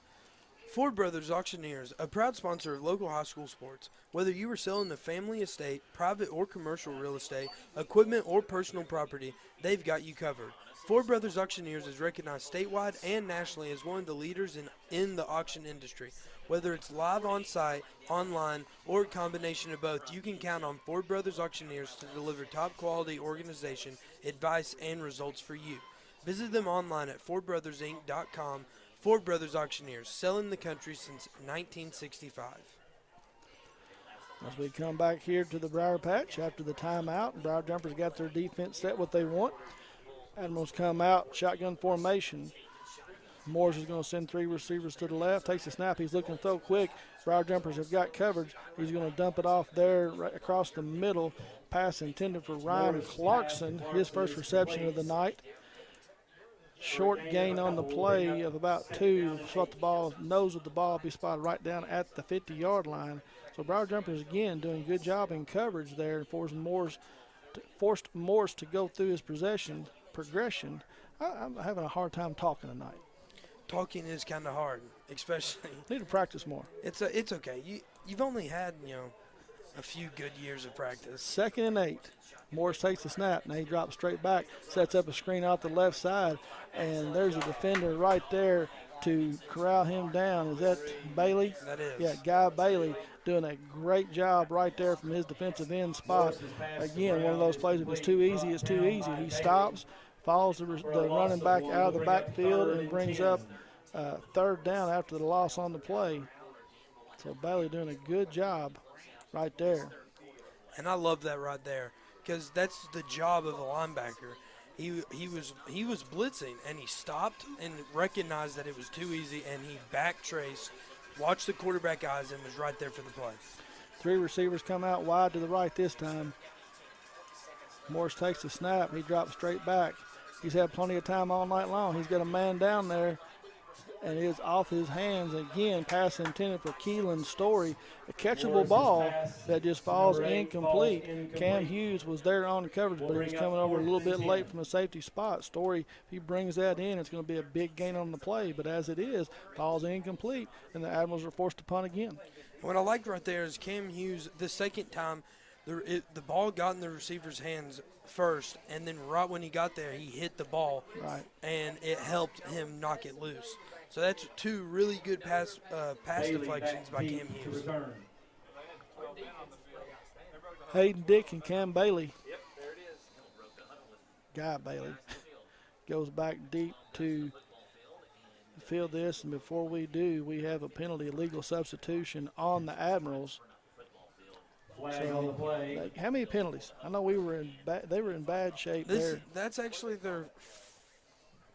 Ford Brothers Auctioneers, a proud sponsor of local high school sports. Whether you are selling a family estate, private or commercial real estate, equipment or personal property, they've got you covered. Ford Brothers Auctioneers is recognized statewide and nationally as one of the leaders in the auction industry. Whether it's live on site, online, or a combination of both, you can count on Ford Brothers Auctioneers to deliver top quality organization, advice, and results for you. Visit them online at FordBrothersInc.com. Ford Brothers Auctioneers, selling the country since 1965. As we come back here to the Briar Patch after the timeout, Briar Jumpers got their defense set what they want. Admirals come out, shotgun formation. Morris is going to send 3 receivers to the left. Takes a snap. He's looking to throw quick. Briar Jumpers have got coverage. He's going to dump it off there right across the middle. Pass intended for Ryan Clarkson, his first reception of the night. Short gain on the play of about 2. Spot the ball, nose of the ball, be spotted right down at the 50-yard line. So Briar Jumpers again doing a good job in coverage there, forced Morris to go through his progression. I'm having a hard time talking tonight. Talking is kind of hard, especially. Need to practice more. It's okay. You've only had a few good years of practice. 2nd and 8. Morris takes the snap. Now he drops straight back, sets up a screen off the left side, and there's a defender right there to corral him down. Is that Bailey? That is. Yeah, Guy Bailey doing a great job right there from his defensive end spot. Again, one of those plays, if it's too easy, it's too easy. He stops, follows the running back out of the backfield, and brings up 3rd down after the loss on the play. So Bailey doing a good job right there. And I love that right there because that's the job of a linebacker. He was blitzing, and he stopped and recognized that it was too easy, and he backtraced, watched the quarterback eyes, and was right there for the play. 3 receivers come out wide to the right this time. Morris takes the snap. He drops straight back. He's had plenty of time all night long. He's got a man down there, and it is off his hands again. Pass intended for Keelan Story. A catchable ball that just falls incomplete. Cam Hughes was there on the coverage, but he was coming over a little bit late from a safety spot. Story, if he brings that in, it's going to be a big gain on the play. But as it is, falls incomplete, and the Admirals are forced to punt again. What I liked right there is Cam Hughes, the second time, the ball got in the receiver's hands first, and then right when he got there, he hit the ball, right, and it helped him knock it loose. So that's two really good pass deflections by Cam Hughes. Hayden Dick and Cam Bailey. Guy Bailey goes back deep to field this, and before we do, we have a penalty, illegal substitution on the Admirals. Flag on the play. How many penalties? I know they were in bad shape there. That's actually their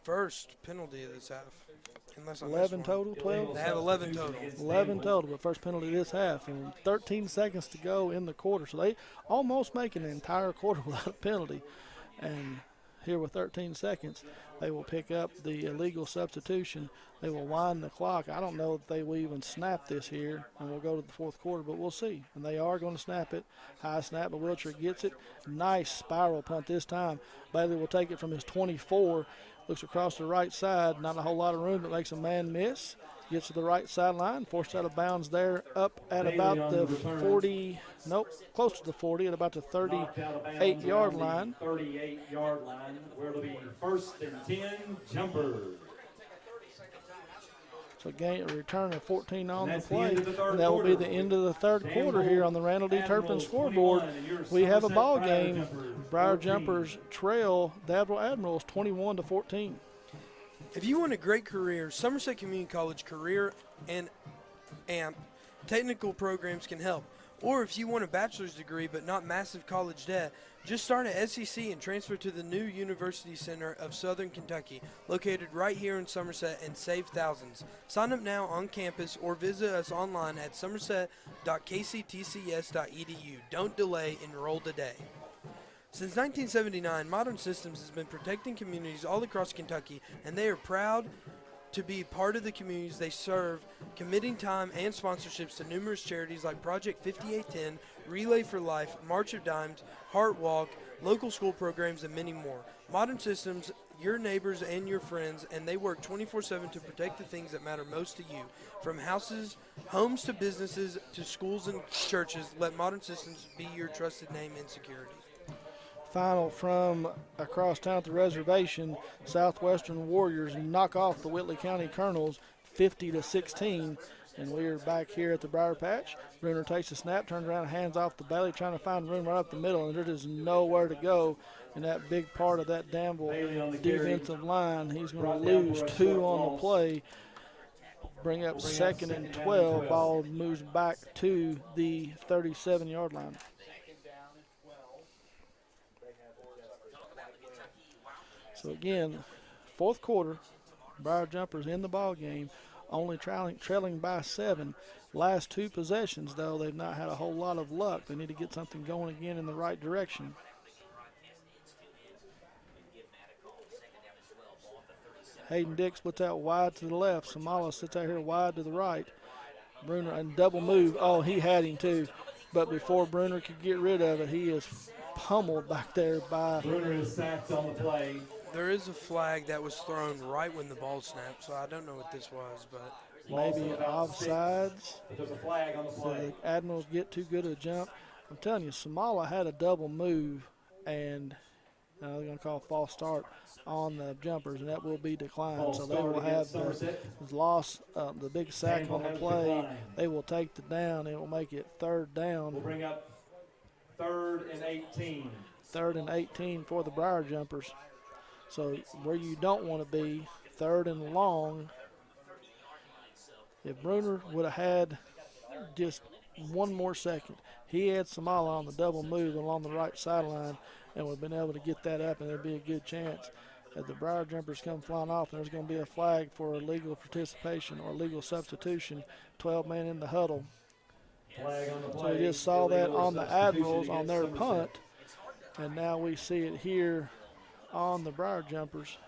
first penalty of this half. 11 total, 12? They have 11 total. 11 total, but first penalty this half, and 13 seconds to go in the quarter. So they almost make an entire quarter without a penalty. And here with 13 seconds, they will pick up the illegal substitution. They will wind the clock. I don't know if they will even snap this here, and we'll go to the fourth quarter, but we'll see. And they are going to snap it. High snap, but Wiltshire gets it. Nice spiral punt this time. Bailey will take it from his 24. Looks across the right side. Not a whole lot of room, but makes a man miss. Gets to the right sideline. Forced out of bounds there up at about the 40. Nope, close to the 40 at about the 38-yard line. 38-yard line, where it'll be 1st and 10, jumper. So a return of 14 on the the play. end of the third That will be quarter. the end of the third quarter here on the Randall D. Turpin Admirals scoreboard. 21, and your We have a Somerset ball Briar game. Jumpers Briar 14. Jumpers trail Danville Admirals 21-14. If you want a great career, Somerset Community College Career and AMP technical programs can help. Or if you want a bachelor's degree but not massive college debt, just start at SEC and transfer to the new University Center of Southern Kentucky, located right here in Somerset, and save thousands. Sign up now on campus or visit us online at somerset.kctcs.edu. Don't delay, enroll today. Since 1979, Modern Systems has been protecting communities all across Kentucky, and they are proud to be part of the communities they serve, committing time and sponsorships to numerous charities like Project 5810, Relay for Life, March of Dimes, Heart Walk, local school programs, and many more. Modern Systems, your neighbors and your friends, and they work 24/7 to protect the things that matter most to you. From homes to businesses to schools and churches, let Modern Systems be your trusted name in security. Final from across town at the reservation, Southwestern Warriors knock off the Whitley County Colonels 50-16, and we are back here at the Briar Patch. Bruner takes a snap, turns around, hands off to Bailey, trying to find room right up the middle, and there is nowhere to go in that big part of that Danville defensive line. He's going to lose 2 on the play. Bring up 2nd and 12. Ball moves back to the 37-yard line. So again, fourth quarter, Briar Jumpers in the ball game, only trailing by 7. Last 2 possessions, though, they've not had a whole lot of luck. They need to get something going again in the right direction. Hayden Dick splits out wide to the left. Samala sits out here wide to the right. Bruner and double move. Oh, he had him too. But before Bruner could get rid of it, he is pummeled back there by. Bruner is sacked on the play. There is a flag that was thrown right when the ball snapped, so I don't know what this was, but maybe offsides. But there's a flag on the play. So the Admirals get too good a jump. I'm telling you, Samala had a double move, and they're going to call a false start on the jumpers, and that will be declined. False so they will have the loss, the big sack on the play. Declined. They will take the down. It will make it 3rd down. We'll bring up 3rd and 18. 3rd and 18 for the Briar Jumpers. So where you don't want to be, 3rd and long. If Bruner would have had just one more second, he had Samala on the double move along the right sideline and would have been able to get that up, and there'd be a good chance. As the Briar Jumpers come flying off, there's going to be a flag for illegal participation or illegal substitution. 12 men in the huddle. Flag on the play. So we just saw that Illegal on the substitution Admirals on their against punt, and now we see it here on the Briar Jumpers.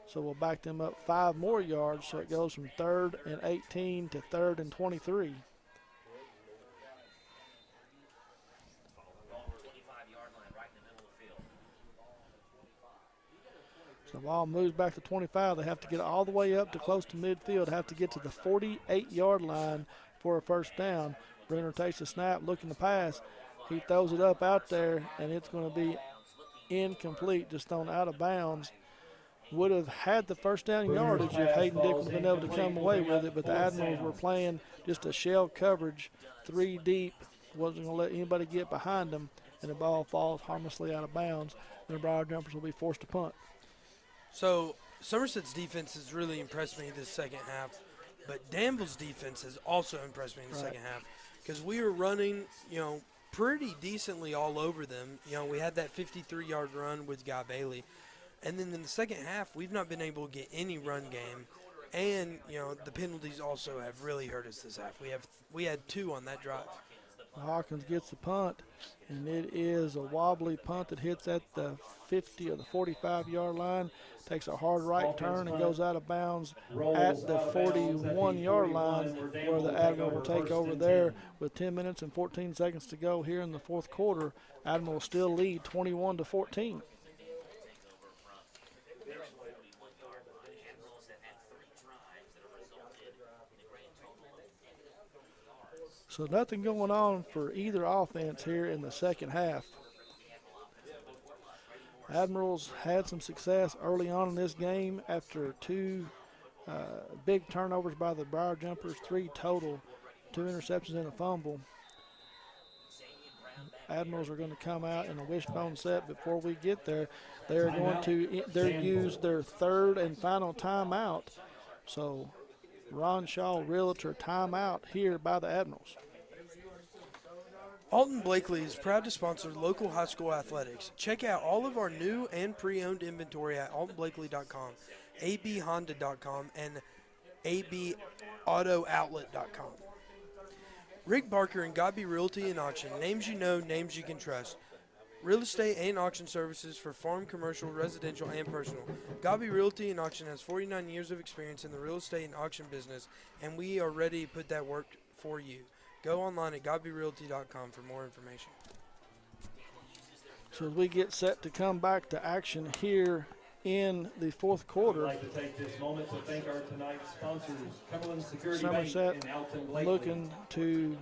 So we'll back them up 5 more yards, so it goes from 3rd and 18 to 3rd and 23. So the ball moves back to 25. They have to get all the way up to close to midfield, have to get to the 48-yard line for a 1st down. Bruner takes a snap, looking to pass, He throws it up out there, and it's going to be incomplete, just thrown out of bounds. Would have had the first down yardage if Hayden Dick would have been able to come away with it, but the Admirals were playing just a shell coverage, 3 deep, wasn't going to let anybody get behind them, and the ball falls harmlessly out of bounds, and the Briar Jumpers will be forced to punt. So Somerset's defense has really impressed me this second half, but Danville's defense has also impressed me in the second half because we were running, pretty decently all over them. We had that 53-yard run with Guy Bailey. And then in the second half, we've not been able to get any run game. And, the penalties also have really hurt us this half. We had 2 on that drive. Hawkins gets the punt, and it is a wobbly punt that hits at the 50 or the 45-yard line, takes a hard right turn and goes out of bounds at the 41-yard line, where the Admiral will take over there with 10 minutes and 14 seconds to go here in the fourth quarter. Admiral will still lead 21-14. So nothing going on for either offense here in the second half. Admirals had some success early on in this game after 2 big turnovers by the Briar Jumpers, 3 total, 2 interceptions and a fumble. Admirals are going to come out in a wishbone set. Before we get there, they're going to use their 3rd and final timeout. So Ron Shaw Realtor timeout here by the Admirals. Alton Blakely is proud to sponsor local high school athletics. Check out all of our new and pre-owned inventory at altonblakely.com, abhonda.com, and abauttooutlet.com. Rick Barker and Godby Realty and Auction, names you know, names you can trust. Real estate and auction services for farm, commercial, residential, and personal. Godby Realty and Auction has 49 years of experience in the real estate and auction business, and we are ready to put that work for you. Go online at godbyrealty.com for more information. So as we get set to come back to action here in the fourth quarter, I'd like to take this moment to thank our tonight's sponsors, Cumberland Security Somerset Bank and Alton Blakely. looking to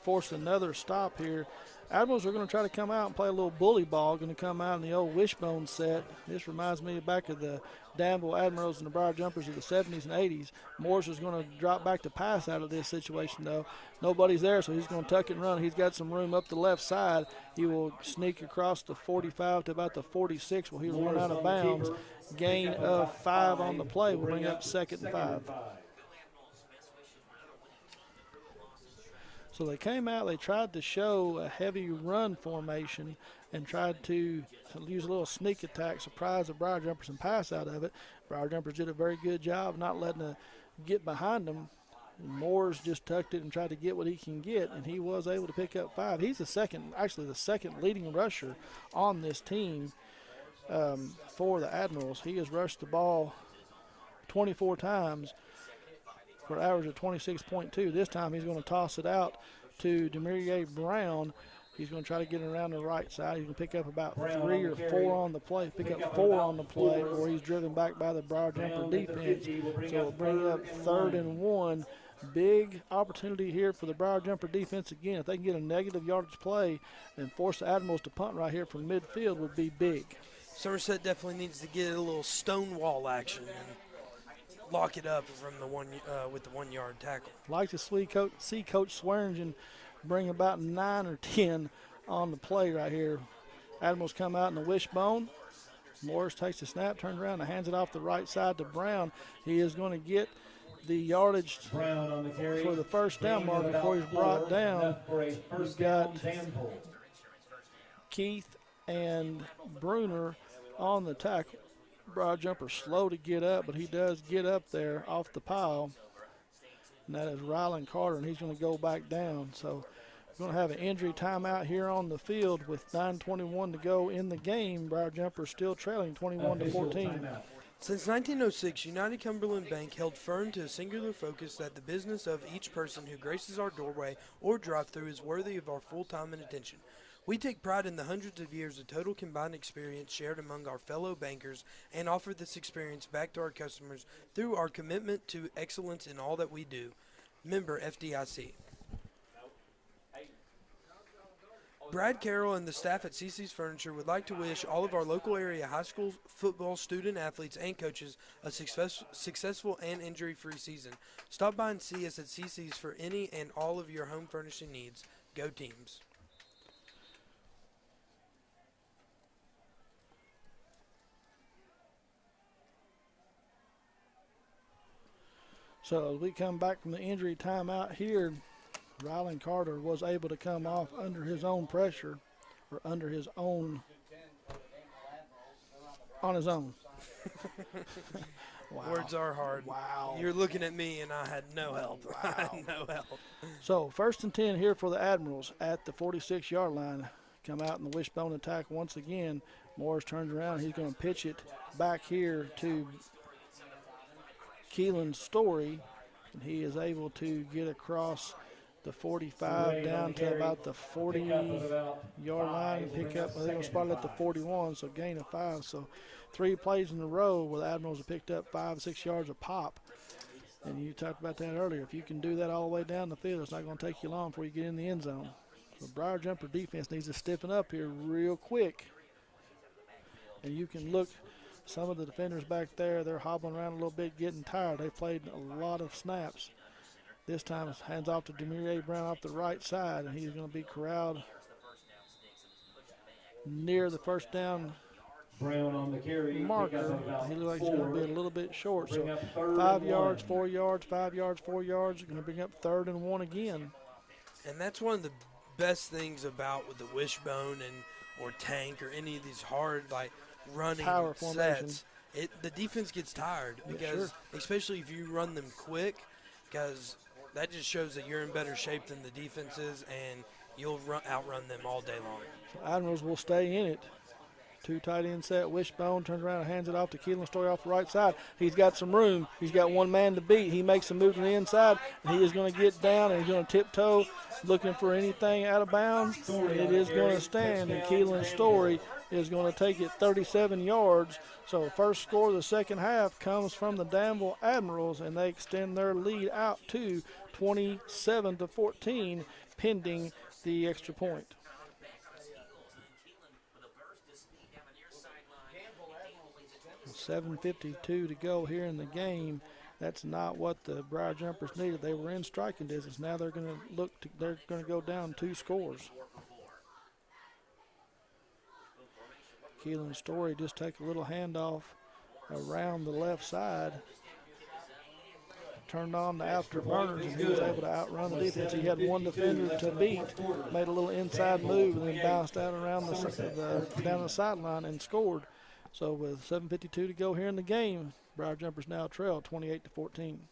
force another stop here. Admirals are going to try to come out and play a little bully ball, going to come out in the old wishbone set. This reminds me back of the Danville Admirals and the Briar Jumpers of the 70s and 80s. Morris is going to drop back to pass out of this situation, though. Nobody's there, so he's going to tuck and run. He's got some room up the left side. He will sneak across the 45 to about the 46 where he will run out of bounds. Gain of 5 on the play will bring up 2nd and 5. So they came out, they tried to show a heavy run formation and tried to use a little sneak attack, surprise the Briar Jumpers and pass out of it. Briar Jumpers did a very good job not letting it get behind them. Moores just tucked it and tried to get what he can get, and he was able to pick up 5. He's the second leading rusher on this team for the Admirals. He has rushed the ball 24 times for an average of 26.2. This time he's going to toss it out to Demirier Brown. He's going to try to get it around the right side. He's going to pick up about 3 or 4 on the play. Pick up 4 on the play, or he's driven back by the Briar Jumper defense. So it'll bring up 3rd and 1. Big opportunity here for the Briar Jumper defense again. If they can get a negative yardage play and force the Admirals to punt right here from midfield would be big. Somerset definitely needs to get a little stonewall action and lock it up from the with the 1-yard tackle. Like to see Coach Swearingen bring about 9 or 10 on the play right here. Admirals come out in the wishbone. Morris takes the snap, turns around, and hands it off the right side to Brown. He is going to get the yardage on the carry for the first down mark before he's brought down. He's got Keith and Bruner on the tackle. Briar Jumper slow to get up, but he does get up there off the pile. And that is Rylan Carter, and he's going to go back down. So we're going to have an injury timeout here on the field with 9:21 to go in the game. Briar Jumper still trailing 21-14. Since 1906, United Cumberland Bank held firm to a singular focus that the business of each person who graces our doorway or drive-through is worthy of our full time and attention. We take pride in the hundreds of years of total combined experience shared among our fellow bankers and offer this experience back to our customers through our commitment to excellence in all that we do. Member FDIC. Brad Carroll and the staff at CC's Furniture would like to wish all of our local area high school football student athletes and coaches a successful and injury-free season. Stop by and see us at CC's for any and all of your home furnishing needs. Go Teams. So as we come back from the injury timeout here, Rylan Carter was able to come off under his own pressure, or under his own, on his own. Wow. Words are hard. Wow. You're looking at me, and I had no help. Wow. I had no help. So 1st and 10 here for the Admirals at the 46-yard line. Come out in the wishbone attack once again. Morris turns around. He's going to pitch it back here to Keelan Story, and he is able to get across the 45 down to about the 40-yard line. Pick up, they're going to spot it at the 41, so gain of 5. So 3 plays in a row where the Admirals have picked up 5-6 yards a pop. And you talked about that earlier. If you can do that all the way down the field, it's not going to take you long before you get in the end zone. So Briar Jumper defense needs to stiffen up here real quick. And you can look, some of the defenders back there, they're hobbling around a little bit, getting tired. They played a lot of snaps. This time it's hands off to Demir A. Brown off the right side, and he's going to be corralled near the first down Brown on the carry. marker. He looks like he's going to be a little bit short. So 5 yards, 4 yards, 5 yards, 4 yards. Going to bring up 3rd and 1 again. And that's one of the best things about with the wishbone or tank or any of these hard running power sets. The defense gets tired because, sure. especially if you run them quick, because that just shows that you're in better shape than the defense is, and you'll outrun them all day long. So Admirals will stay in it. 2 tight end set. Wishbone turns around and hands it off to Keelan Story off the right side. He's got some room. He's got 1 man to beat. He makes a move to the inside, and he is going to get down, and he's going to tiptoe, looking for anything out of bounds. And it is going to stand, and Keelan Story is going to take it 37 yards. So first score of the second half comes from the Danville Admirals, and they extend their lead out to 27-14, pending the extra point. 7:52 to go here in the game. That's not what the Briar Jumpers needed. They were in striking distance. Now they're going to they're going to go down 2 scores. Keelan Story just take a little handoff around the left side. Turned on the afterburners, and he was able to outrun the defense. He had 1 defender to beat, made a little inside move, and then bounced out around down the sideline and scored. So with 7:52 to go here in the game, Briar Jumpers now trail 28-14.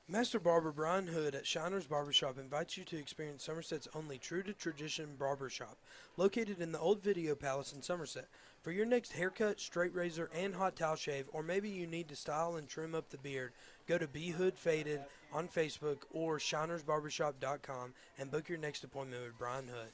Master Barber Brian Hood at Shiner's Barbershop invites you to experience Somerset's only true-to-tradition barbershop, located in the Old Video Palace in Somerset. For your next haircut, straight razor, and hot towel shave, or maybe you need to style and trim up the beard, go to B Hood Faded on Facebook or shinersbarbershop.com and book your next appointment with Brian Hood.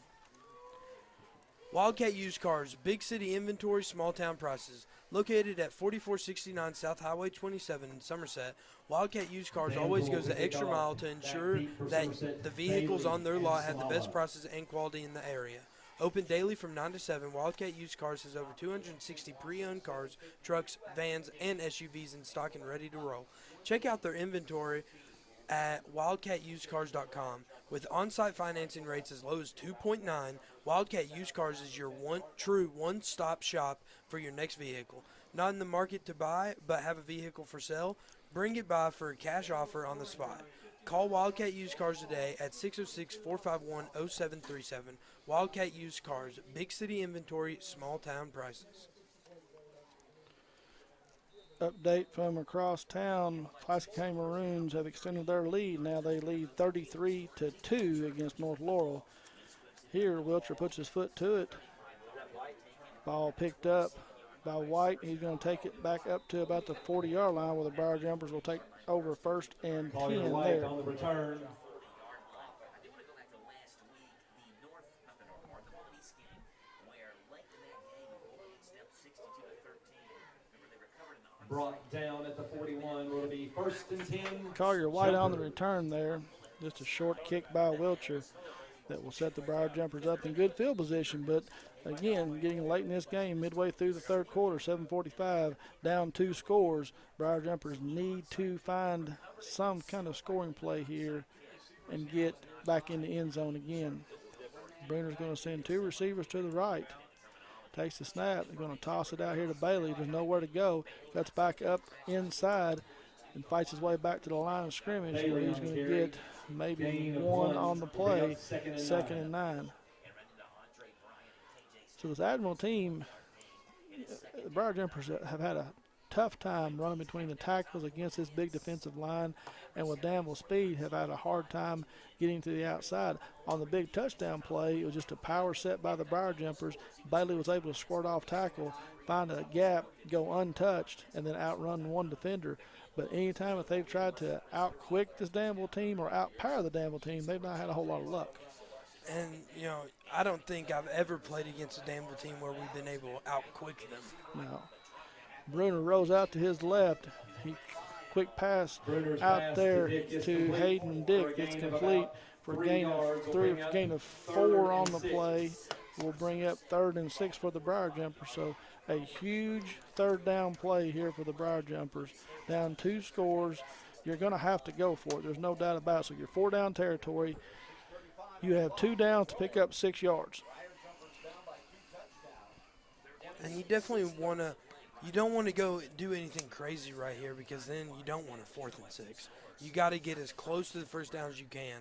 Wildcat Used Cars, big city inventory, small town prices. Located at 4469 South Highway 27 in Somerset, Wildcat Used Cars always goes the extra mile to ensure that the vehicles on their lot have the best prices and quality in the area. Open daily from 9 to 7, Wildcat Used Cars has over 260 pre-owned cars, trucks, vans, and SUVs in stock and ready to roll. Check out their inventory at wildcatusedcars.com. With on-site financing rates as low as 2.9, Wildcat Used Cars is your true one-stop shop for your next vehicle. Not in the market to buy, but have a vehicle for sale? Bring it by for a cash offer on the spot. Call Wildcat Used Cars today at 606-451-0737. Wildcat Used Cars, big city inventory, small town prices. Update from across town, Classic Cane Maroons have extended their lead. Now they lead 33-2 against North Laurel. Here, Wilcher puts his foot to it. Ball picked up by White. He's going to take it back up to about the 40-yard line, where the Briar Jumpers will take over 1st and 10 there. On the return. Brought down at the 41. Will be 1st and 10. Collier White on the return there. Just a short kick by Wilcher. that will set the Briar Jumpers up in good field position. But again, getting late in this game, midway through the third quarter, 7:45, down 2 scores. Briar Jumpers need to find some kind of scoring play here and get back in the end zone again. Bruner's going to send 2 receivers to the right. Takes the snap. They're going to toss it out here to Bailey. There's nowhere to go. Cuts back up inside and fights his way back to the line of scrimmage. Where he's going to get maybe 1 on the play, 2nd and 9. So this Admiral team, the Briar Jumpers have had a tough time running between the tackles against this big defensive line, and with Danville speed have had a hard time getting to the outside. On the big touchdown play, it was just a power set by the Briar Jumpers. Bailey was able to squirt off tackle, find a gap, go untouched, and then outrun 1 defender. But anytime that they've tried to out-quick this Danville team or out-power the Danville team, they've not had a whole lot of luck. And, you know, I don't think I've ever played against a Danville team where we've been able to out-quick them. No. Bruner rolls out to his left. He quick pass out there to Hayden Dick. It's complete for a gain of 4 on the play. Will bring up 3rd and 6 for the Briar Jumpers. So a huge 3rd down play here for the Briar Jumpers. Down 2 scores. You're going to have to go for it. There's no doubt about it. So you're 4 down territory. You have 2 downs to pick up 6 yards. And you definitely want to. You don't want to go do anything crazy right here because then you don't want a 4th and 6. You got to get as close to the first down as you can.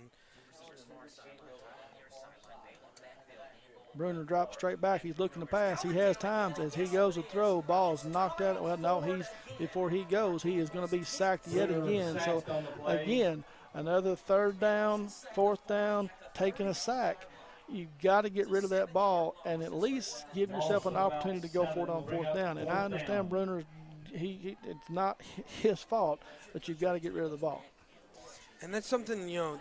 Bruner drops straight back. He's looking to pass. He has times as he goes to throw. Ball's knocked out. Well, no, before he goes, he is going to be sacked yet again. So, again, another 3rd down, 4th down, taking a sack. You've got to get rid of that ball and at least give yourself an opportunity to go for it on 4th down. And I understand Bruner's, it's not his fault, but you've got to get rid of the ball. And that's something, you know,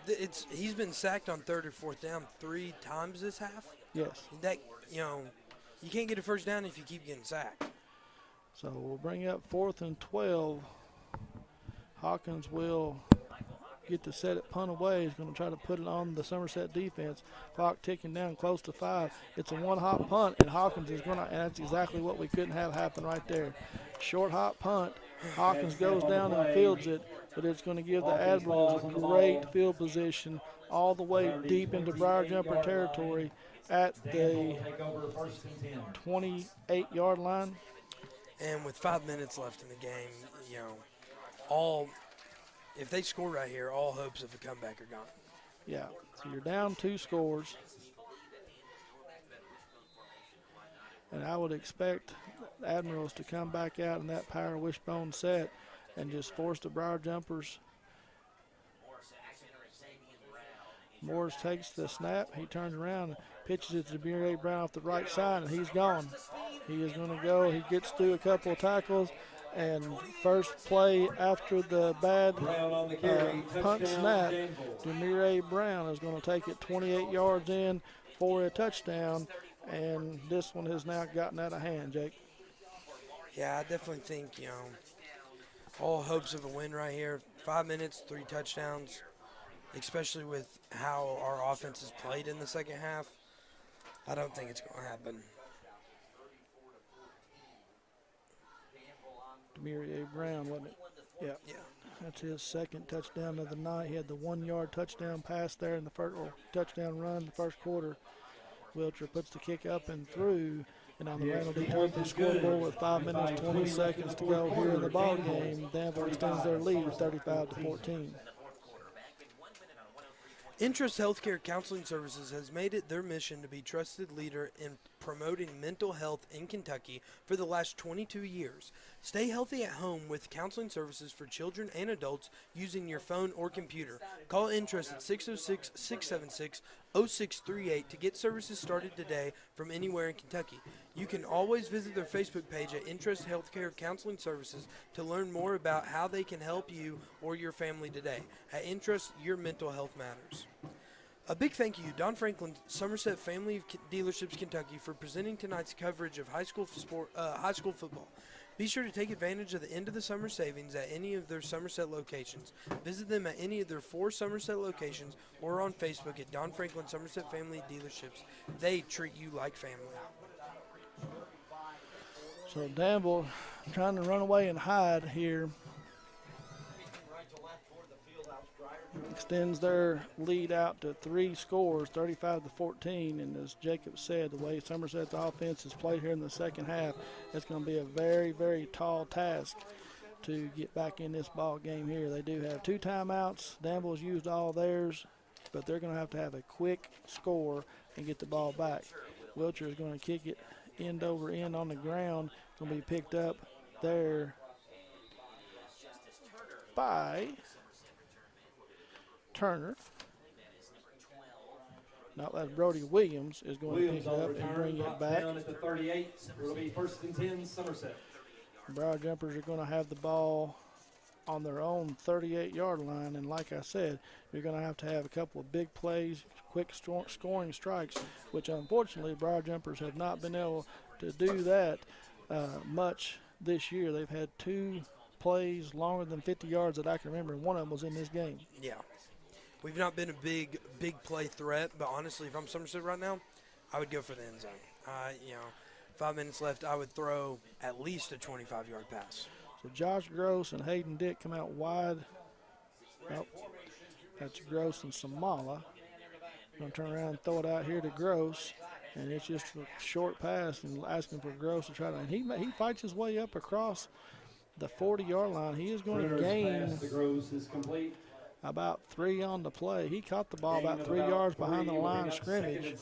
he's been sacked on 3rd or 4th down 3 times this half. Yes. That, you know, you can't get a first down if you keep getting sacked. So we'll bring up 4th and 12. Hawkins will get to set it punt away. He's going to try to put it on the Somerset defense. Clock ticking down close to 5. It's a 1-hop punt, and Hawkins is going to, and that's exactly what we couldn't have happen right there. Short hop punt. Hawkins goes down and fields it, but it's going to give the Admirals a great field position all the way deep into Briar Jumper territory at the 28-yard line. And with 5 minutes left in the game, you know, if they score right here, all hopes of a comeback are gone. Yeah, so you're down 2 scores. And I would expect the Admirals to come back out in that power wishbone set and just force the Briar Jumpers. Morris takes the snap. He turns around and pitches it to Murray Brown off the right side, and he's gone. He is going to go. He gets through a couple of tackles. And first play after the bad punt snap, Demire Brown is going to take it 28 yards in for a touchdown, and this one has now gotten out of hand, Jake. Yeah, I definitely think, you know, all hopes of a win right here. 5 minutes, 3 touchdowns, especially with how our offense has played in the second half. I don't think it's going to happen. Demire Brown, wasn't it? Yeah. That's his 2nd touchdown of the night. He had the 1-yard touchdown pass there in the first, or touchdown run in the first quarter. Wilcher puts the kick up and through, and on the Randall D. Turpin scoreboard with 5 minutes, 20 seconds to go here in the ball game, Danville extends their lead 35-14. Interest Healthcare Counseling Services has made it their mission to be trusted leader in promoting mental health in Kentucky for the last 22 years. Stay healthy at home with counseling services for children and adults using your phone or computer. Call Interest at 606-676-0638 to get services started today from anywhere in Kentucky. You can always visit their Facebook page at Interest Healthcare Counseling Services to learn more about how they can help you or your family today. At Interest, your mental health matters. A big thank you, Don Franklin, Somerset Family Dealerships, Kentucky, for presenting tonight's coverage of high school football. Be sure to take advantage of the end of the summer savings at any of their Somerset locations. Visit them at any of their 4 Somerset locations or on Facebook at Don Franklin Somerset Family Dealerships. They treat you like family. So Danville trying to run away and hide here. Extends their lead out to 3 scores, 35-14. And as Jacob said, the way Somerset's offense has played here in the second half, it's going to be a very, very tall task to get back in this ball game here. They do have 2 timeouts. Danville's used all theirs, but they're going to have a quick score and get the ball back. Wilcher is going to kick it end over end on the ground. It's going to be picked up there by Turner. Now that's Brody Williams is going to pick it up and bring it back. Down at the 38. It'll be 1st and 10, Somerset. Briar Jumpers are going to have the ball on their own 38-yard line, and like I said, you're going to have a couple of big plays, quick scoring strikes, which unfortunately Briar Jumpers have not been able to do that much this year. They've had 2 plays longer than 50 yards that I can remember, and one of them was in this game. Yeah. We've not been a big play threat, but honestly, if I'm Somerset right now, I would go for the end zone. 5 minutes left, I would throw at least a 25-yard pass. So Josh Gross and Hayden Dick come out wide. Oh, that's Gross and Samala. Going to turn around and throw it out here to Gross, and it's just a short pass and asking for Gross to try to. And he fights his way up across the 40-yard line. He is going to gain about 3 on the play. He caught the ball about 3 yards behind the line of scrimmage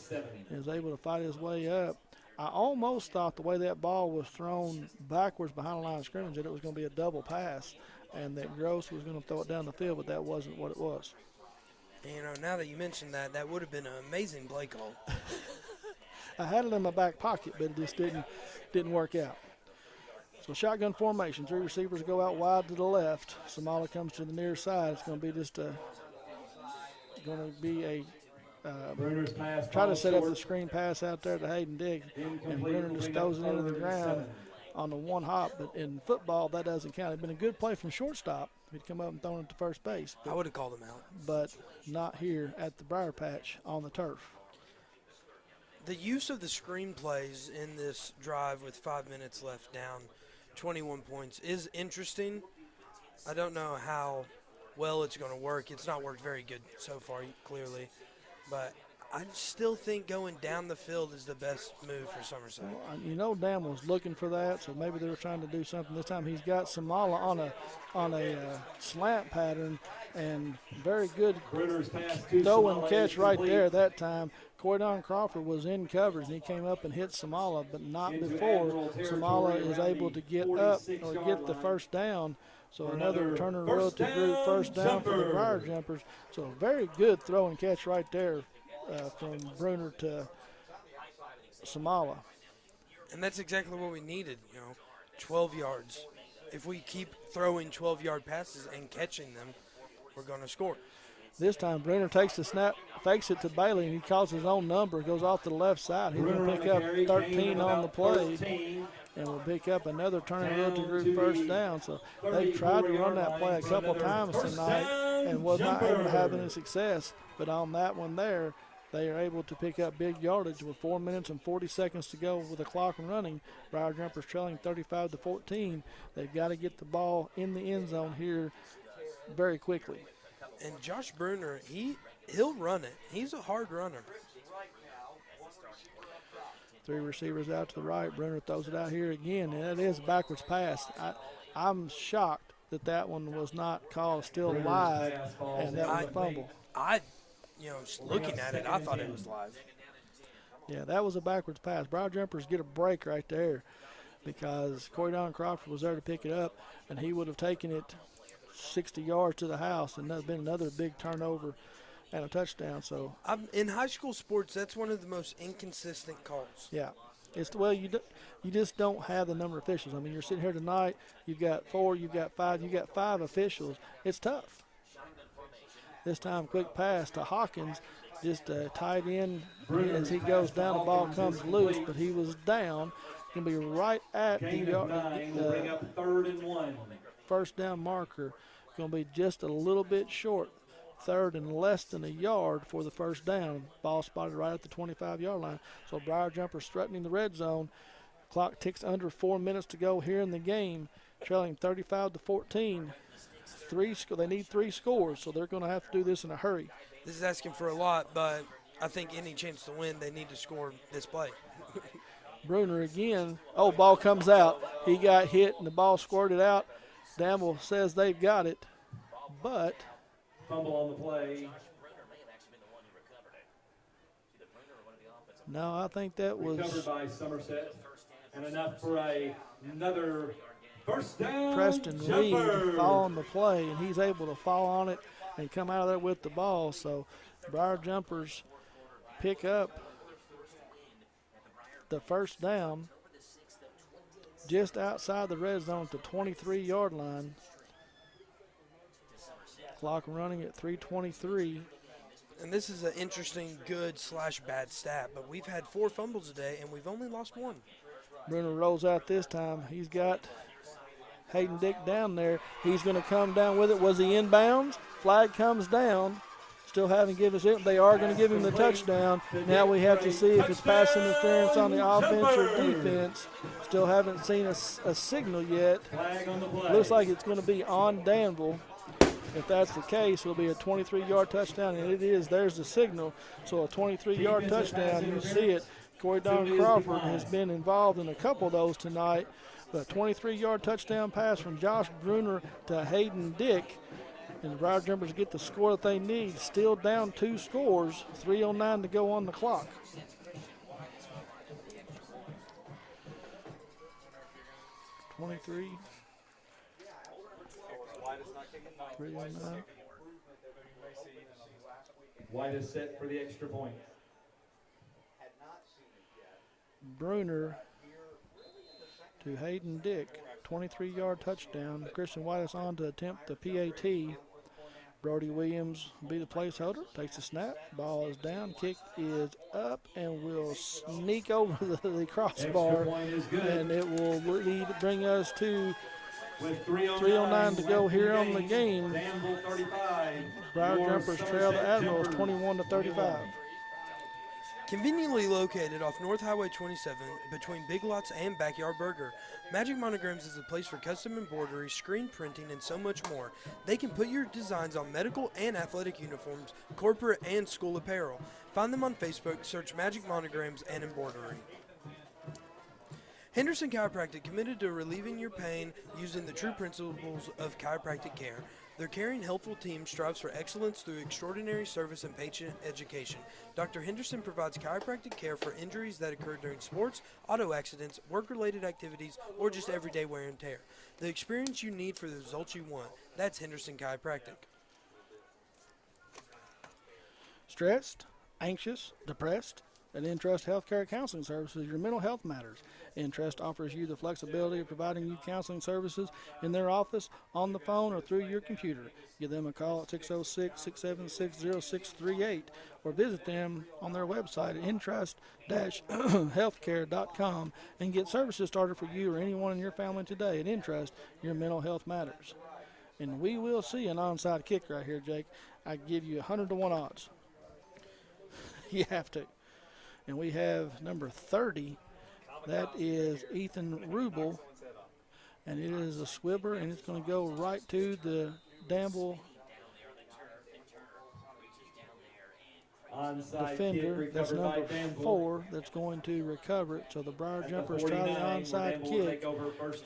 and was able to fight his way up. I almost thought the way that ball was thrown backwards behind the line of scrimmage that it was going to be a double pass and that Gross was going to throw it down the field, but that wasn't what it was. Now that you mentioned that, that would have been an amazing play call. I had it in my back pocket, but it just didn't work out. So shotgun formation, 3 receivers go out wide to the left. Samala comes to the near side. It's going to be a try to set up the screen pass out there to Hayden Dick, and Bruner just throws it into the ground on the one hop. But in football, that doesn't count. It'd been a good play from shortstop. He'd come up and thrown it to first base. I would have called him out. But not here at the Briar Patch on the turf. The use of the screen plays in this drive with 5 minutes left down 21 points is interesting. I don't know how well it's going to work. It's not worked very good so far, clearly. But I still think going down the field is the best move for Somerset. Well, Dan was looking for that, so maybe they were trying to do something. This time he's got Samala on a slant pattern, and very good throw and catch right there that time. Corydon Crawford was in coverage, and he came up and hit Samala, but not before Samala is able to get up or get the first down. So another Turner Realty Group first down for the Briar Jumpers. So a very good throw and catch right there from Bruner to Samala. And that's exactly what we needed, 12 yards. If we keep throwing 12-yard passes and catching them, we're going to score. This time, Bruner takes the snap, fakes it to Bailey, and he calls his own number, goes off to the left side. He's going to pick up 13 on the play, and will pick up another Turner Realty Group first down. So they've tried to run that play a couple times tonight and was not able to have any success. But on that one there, they are able to pick up big yardage with 4 minutes and 40 seconds to go with the clock running. Briar Jumpers trailing 35-14. They've got to get the ball in the end zone here very quickly. And Josh Bruner, he'll run it. He's a hard runner. 3 receivers out to the right. Bruner throws it out here again, and that is a backwards pass. I'm shocked that one was not called still live, and that was a fumble. Looking at it, I thought it was live. Yeah, that was a backwards pass. Briar Jumpers get a break right there because Corydon Crawford was there to pick it up, and he would have taken it 60 yards to the house, and that's been another big turnover and a touchdown. So in high school sports, that's one of the most inconsistent calls. Yeah, you just don't have the number of officials. I mean, you're sitting here tonight. You've got 4, you've got 5, you've got 5 officials. It's tough. This time, quick pass to Hawkins, just tight end as he goes down. The ball comes loose, but he was down, going to be right at the Gain of 9 will bring up 3rd and 1. first down marker. Going to be just a little bit short. 3rd and less than a yard for the first down. Ball spotted right at the 25-yard line. So Briar Jumpers threatening the red zone. Clock ticks under 4 minutes to go here in the game, trailing 35-14. They need 3 scores, so they're going to have to do this in a hurry. This is asking for a lot, but I think any chance to win, they need to score this play. Bruner again. Oh, ball comes out. He got hit, and the ball squirted out. Danville says they've got it, but fumble on the play. No, I think that was recovered by Somerset, and enough for another first down. Preston Jumper. Reed fall on the play, and he's able to fall on it and come out of there with the ball. So Briar Jumpers pick up the first down just outside the red zone at the 23-yard line. Clock running at 3:23. And this is an interesting good/bad stat, but we've had 4 fumbles today, and we've only lost 1. Bruner rolls out this time. He's got Hayden Dick down there. He's going to come down with it. Was he inbounds? Flag comes down. Still haven't given us it. They are going to give him the touchdown. Now we have to see if it's pass interference on the offense or defense. Still haven't seen a signal yet. Looks like it's going to be on Danville. If that's the case, it'll be a 23-yard touchdown, and it is. There's the signal. So a 23-yard touchdown, you see it. Corey Don Crawford has been involved in a couple of those tonight. But a 23-yard touchdown pass from Josh Bruner to Hayden Dick. And the Briar Jumpers get the score that they need. Still down 2 scores. 3:09 to go on the clock. .23. 3:09. White is set for the extra point. Bruner to Hayden Dick, 23-yard touchdown. Christian White is on to attempt the PAT. Brody Williams will be the placeholder, takes the snap, ball is down, kick is up, and will sneak over the crossbar, and it will bring us to with 3:09 to go here on the game. Danville 35. Briar Jumpers trail the Admirals 21-35. Conveniently located off North Highway 27 between Big Lots and Backyard Burger, Magic Monograms is a place for custom embroidery, screen printing, and so much more. They can put your designs on medical and athletic uniforms, corporate and school apparel. Find them on Facebook, search Magic Monograms and Embroidery. Henderson Chiropractic, committed to relieving your pain using the true principles of chiropractic care. Their caring, helpful team strives for excellence through extraordinary service and patient education. Dr. Henderson provides chiropractic care for injuries that occur during sports, auto accidents, work-related activities, or just everyday wear and tear. The experience you need for the results you want. That's Henderson Chiropractic. Stressed, anxious, depressed? At Entrust Healthcare Counseling Services, your mental health matters. Entrust offers you the flexibility of providing you counseling services in their office, on the phone, or through your computer. Give them a call at 606-676-0638 or visit them on their website at entrust-healthcare.com and get services started for you or anyone in your family today. At Entrust, your mental health matters. And we will see an onside kick right here, Jake. I give you 100-to-1 odds. You have to. And we have number 30. That is Ethan Rubel. And it is a swibber, and it's going to go right to the Danville defender. That's number 4 that's going to recover it. So the Briar Jumpers try the onside kick,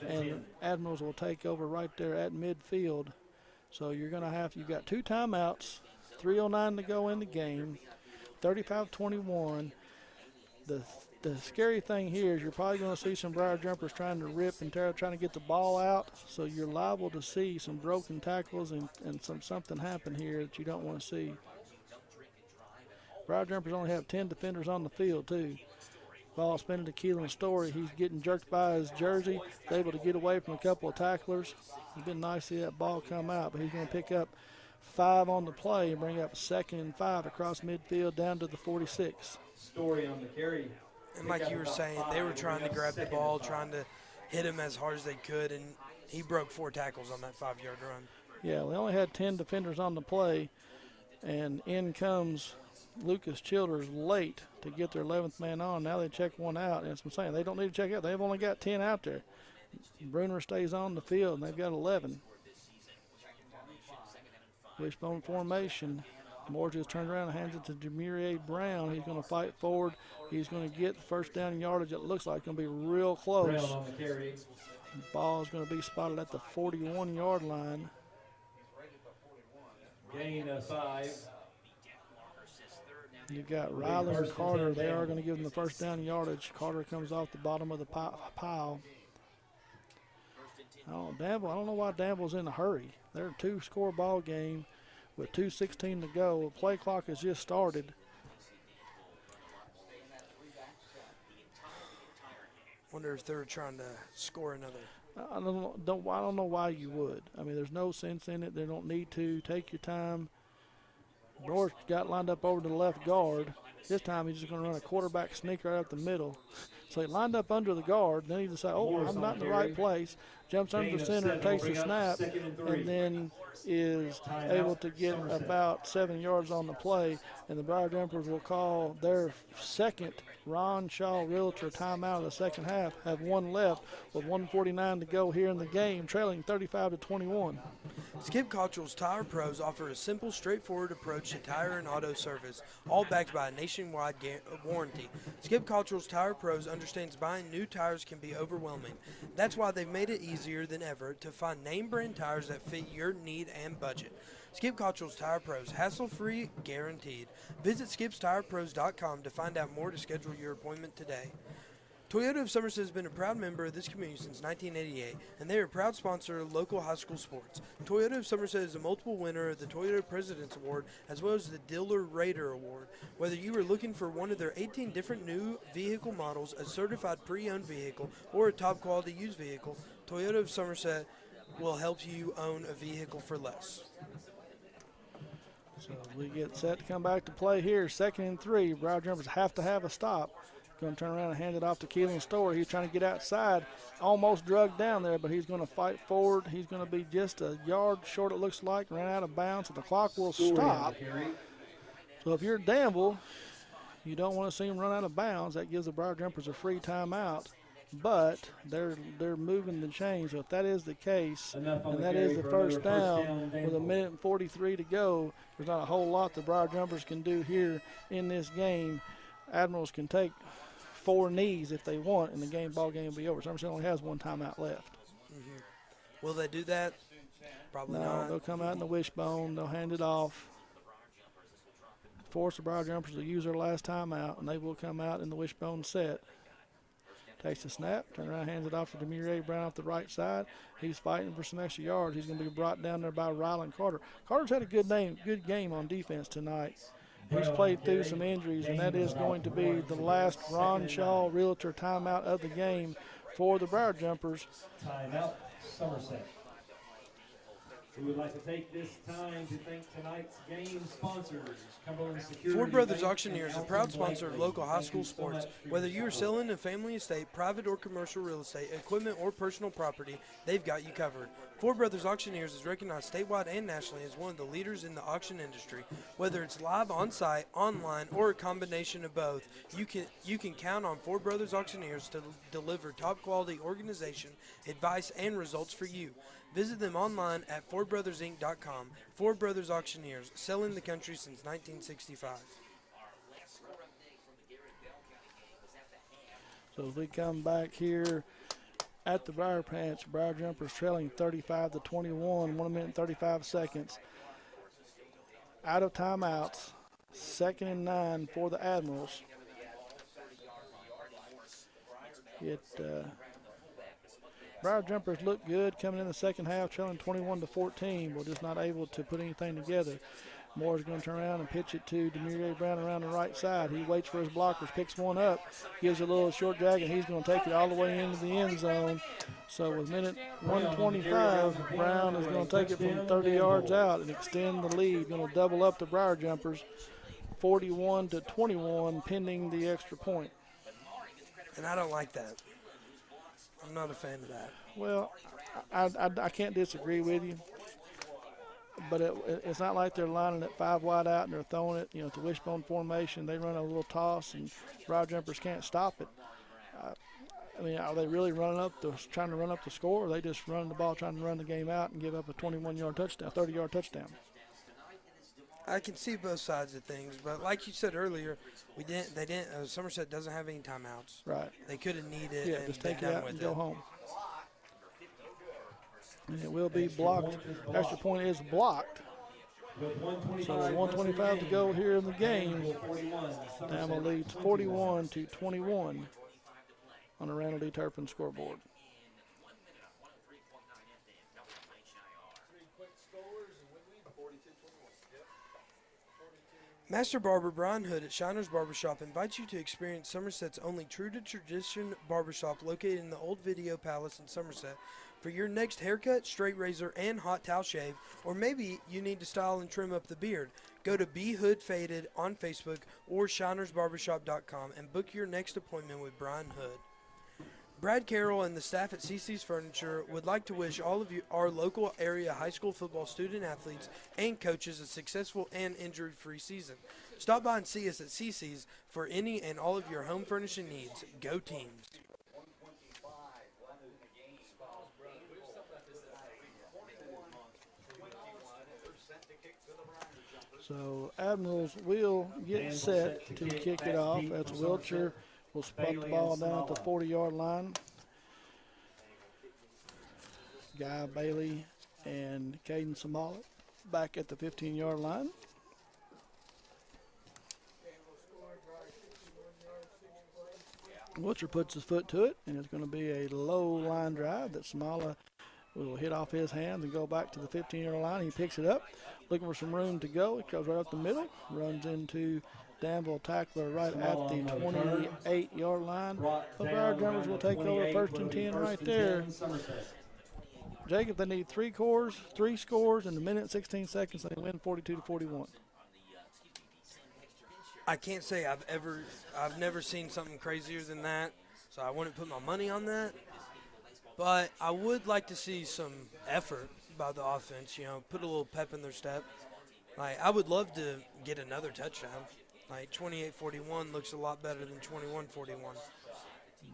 and Admirals will take over right there at midfield. So you've got 2 timeouts, 3:09 to go in the game, 35-21. The scary thing here is you're probably going to see some Briar Jumpers trying to rip and tear, trying to get the ball out. So you're liable to see some broken tackles and something happen here that you don't want to see. Briar Jumpers only have 10 defenders on the field too. Ball spinning to Keelan Story. He's getting jerked by his jersey. He's able to get away from a couple of tacklers. It's been nice to see that ball come out, but he's going to pick up 5 on the play and bring up 2nd and 5 across midfield down to the 46. Story on the carry. And like you were saying, they were trying to grab the ball, trying to hit him as hard as they could, and he broke 4 tackles on that 5-yard run. Yeah, they only had 10 defenders on the play, and in comes Lucas Childers late to get their 11th man on. Now they check one out, and as I'm saying, they don't need to check out. They've only got 10 out there. Bruner stays on the field, and they've got 11. Wishbone formation. Moore just turned around and hands it to Jameer Brown. He's going to fight forward. He's going to get the first down yardage. It looks like it's going to be real close. Brown on the carry. Ball is going to be spotted at the 41-yard line. Gain of 5. You've got Riley and Carter. They are going to give them the first down yardage. Carter comes off the bottom of the pile. Danville, I don't know why Danville's in a hurry. They're a 2-score ball game with 2:16 to go. The play clock has just started. Wonder if they're trying to score another. I don't know why you would. I mean, there's no sense in it. They don't need to. Take your time. North got lined up over to the left guard. This time he's just going to run a quarterback sneaker right up the middle. So he lined up under the guard. Then he decided, I'm not in the right place. Jumps under the center, takes the snap, and then is able to get about 7 yards on the play. And the Briar Jumpers will call their second Ron Shaw Realtor timeout of the second half. Have one left with 1:49 to go here in the game, trailing 35-21. Skip Cottrell's Tire Pros offer a simple, straightforward approach to tire and auto service, all backed by a nationwide warranty. Skip Cottrell's Tire Pros understands buying new tires can be overwhelming. That's why they've made it easier than ever to find name brand tires that fit your need and budget. Skip Cottrell's Tire Pros, hassle-free, guaranteed. Visit skipstirepros.com to find out more to schedule your appointment today. Toyota of Somerset has been a proud member of this community since 1988, and they are a proud sponsor of local high school sports. Toyota of Somerset is a multiple winner of the Toyota President's Award as well as the Diller Raider Award. Whether you are looking for one of their 18 different new vehicle models, a certified pre-owned vehicle, or a top-quality used vehicle, Toyota of Somerset will help you own a vehicle for less. So we get set to come back to play here. 2nd and 3. Briar Jumpers have to have a stop. Going to turn around and hand it off to Keelan Story. He's trying to get outside. Almost drugged down there, but he's going to fight forward. He's going to be just a yard short, it looks like. Ran out of bounds, so the clock will stop. So if you're Danville, you don't want to see him run out of bounds. That gives the Briar Jumpers a free timeout. But they're moving the chains. So if that is the case, and that is the first down with 1:43 to go, there's not a whole lot the Briar Jumpers can do here in this game. Admirals can take 4 knees if they want, and the ball game will be over. Somerset only has 1 timeout left. Mm-hmm. Will they do that? Probably not. They'll come out in the wishbone. They'll hand it off. Force the Briar Jumpers to use their last timeout, and they will come out in the wishbone set. Takes the snap, turn around, hands it off to Demir Brown off the right side. He's fighting for some extra yards. He's going to be brought down there by Rylan Carter. Carter's had a good game on defense tonight. He's played through some injuries, and that is going to be the last Ron Shaw Realtor timeout of the game for the Briar Jumpers. Timeout, Somerset. We would like to take this time to thank tonight's game sponsors, Cumberland Security. Ford Brothers Auctioneers, a proud sponsor of local high school sports. Whether you are selling a family estate, private or commercial real estate, equipment or personal property, they've got you covered. Ford Brothers Auctioneers is recognized statewide and nationally as one of the leaders in the auction industry. Whether it's live on site, online, or a combination of both, you can count on Ford Brothers Auctioneers to deliver top quality organization, advice, and results for you. Visit them online at FordBrothersInc.com. Ford Brothers Auctioneers, selling the country since 1965. So as we come back here at the Briar Patch, Briar Jumpers trailing 35-21, 1 minute and 35 seconds. Out of timeouts, 2nd and 9 for the Admirals. Briar Jumpers look good coming in the second half, trailing 21-14. We're just not able to put anything together. Moore's going to turn around and pitch it to Demir Brown around the right side. He waits for his blockers, picks one up, gives a little short drag, and he's going to take it all the way into the end zone. So with minute 1:25, Brown is going to take it from 30 yards out and extend the lead. Going to double up the Briar Jumpers, 41-21, pending the extra point. and I don't like that. I'm not a fan of that. Well, I can't disagree with you, but it's not like they're lining it 5 wide out and they're throwing it, it's a wishbone formation. They run a little toss and brow jumpers can't stop it. I mean, are they really trying to run up the score, or are they just running the ball, trying to run the game out and give up a 21-yard touchdown, 30-yard touchdown? I can see both sides of things, but like you said earlier, Somerset doesn't have any timeouts. Right. They could have needed Yeah, and just take been it done out with and go it. home. And it will be blocked. Extra point is blocked. So 125 to go here in the game. Danville leads 41-21 on the Randall D. Turpin scoreboard. Master Barber Brian Hood at Shiner's Barbershop invites you to experience Somerset's only true-to-tradition barbershop located in the Old Video Palace in Somerset. For your next haircut, straight razor, and hot towel shave, or maybe you need to style and trim up the beard, go to B Hood Faded on Facebook or shinersbarbershop.com and book your next appointment with Brian Hood. Brad Carroll and the staff at CC's Furniture would like to wish all of you, our local area high school football student athletes and coaches, a successful and injury-free season. Stop by and see us at CC's for any and all of your home furnishing needs. Go Teams! So Admirals will get set to kick it off. That's Wiltshire. We'll spot the ball down at the 40-yard line. Guy Bailey and Caden Smollett back at the 15-yard line. Wiltshire puts his foot to it, and it's going to be a low line drive that Smollett will hit off his hands and go back to the 15-yard line. He picks it up, looking for some room to go. It goes right up the middle, runs into Danville tackler right at the 28-yard line. The Briar Jumpers will take over first and 10 right there. Jacob, they need three scores in a minute and 16 seconds. They win 42-41. I can't say I've never seen something crazier than that, so I wouldn't put my money on that. But I would like to see some effort by the offense, put a little pep in their step. I would love to get another touchdown. 28-41 looks a lot better than 21-41.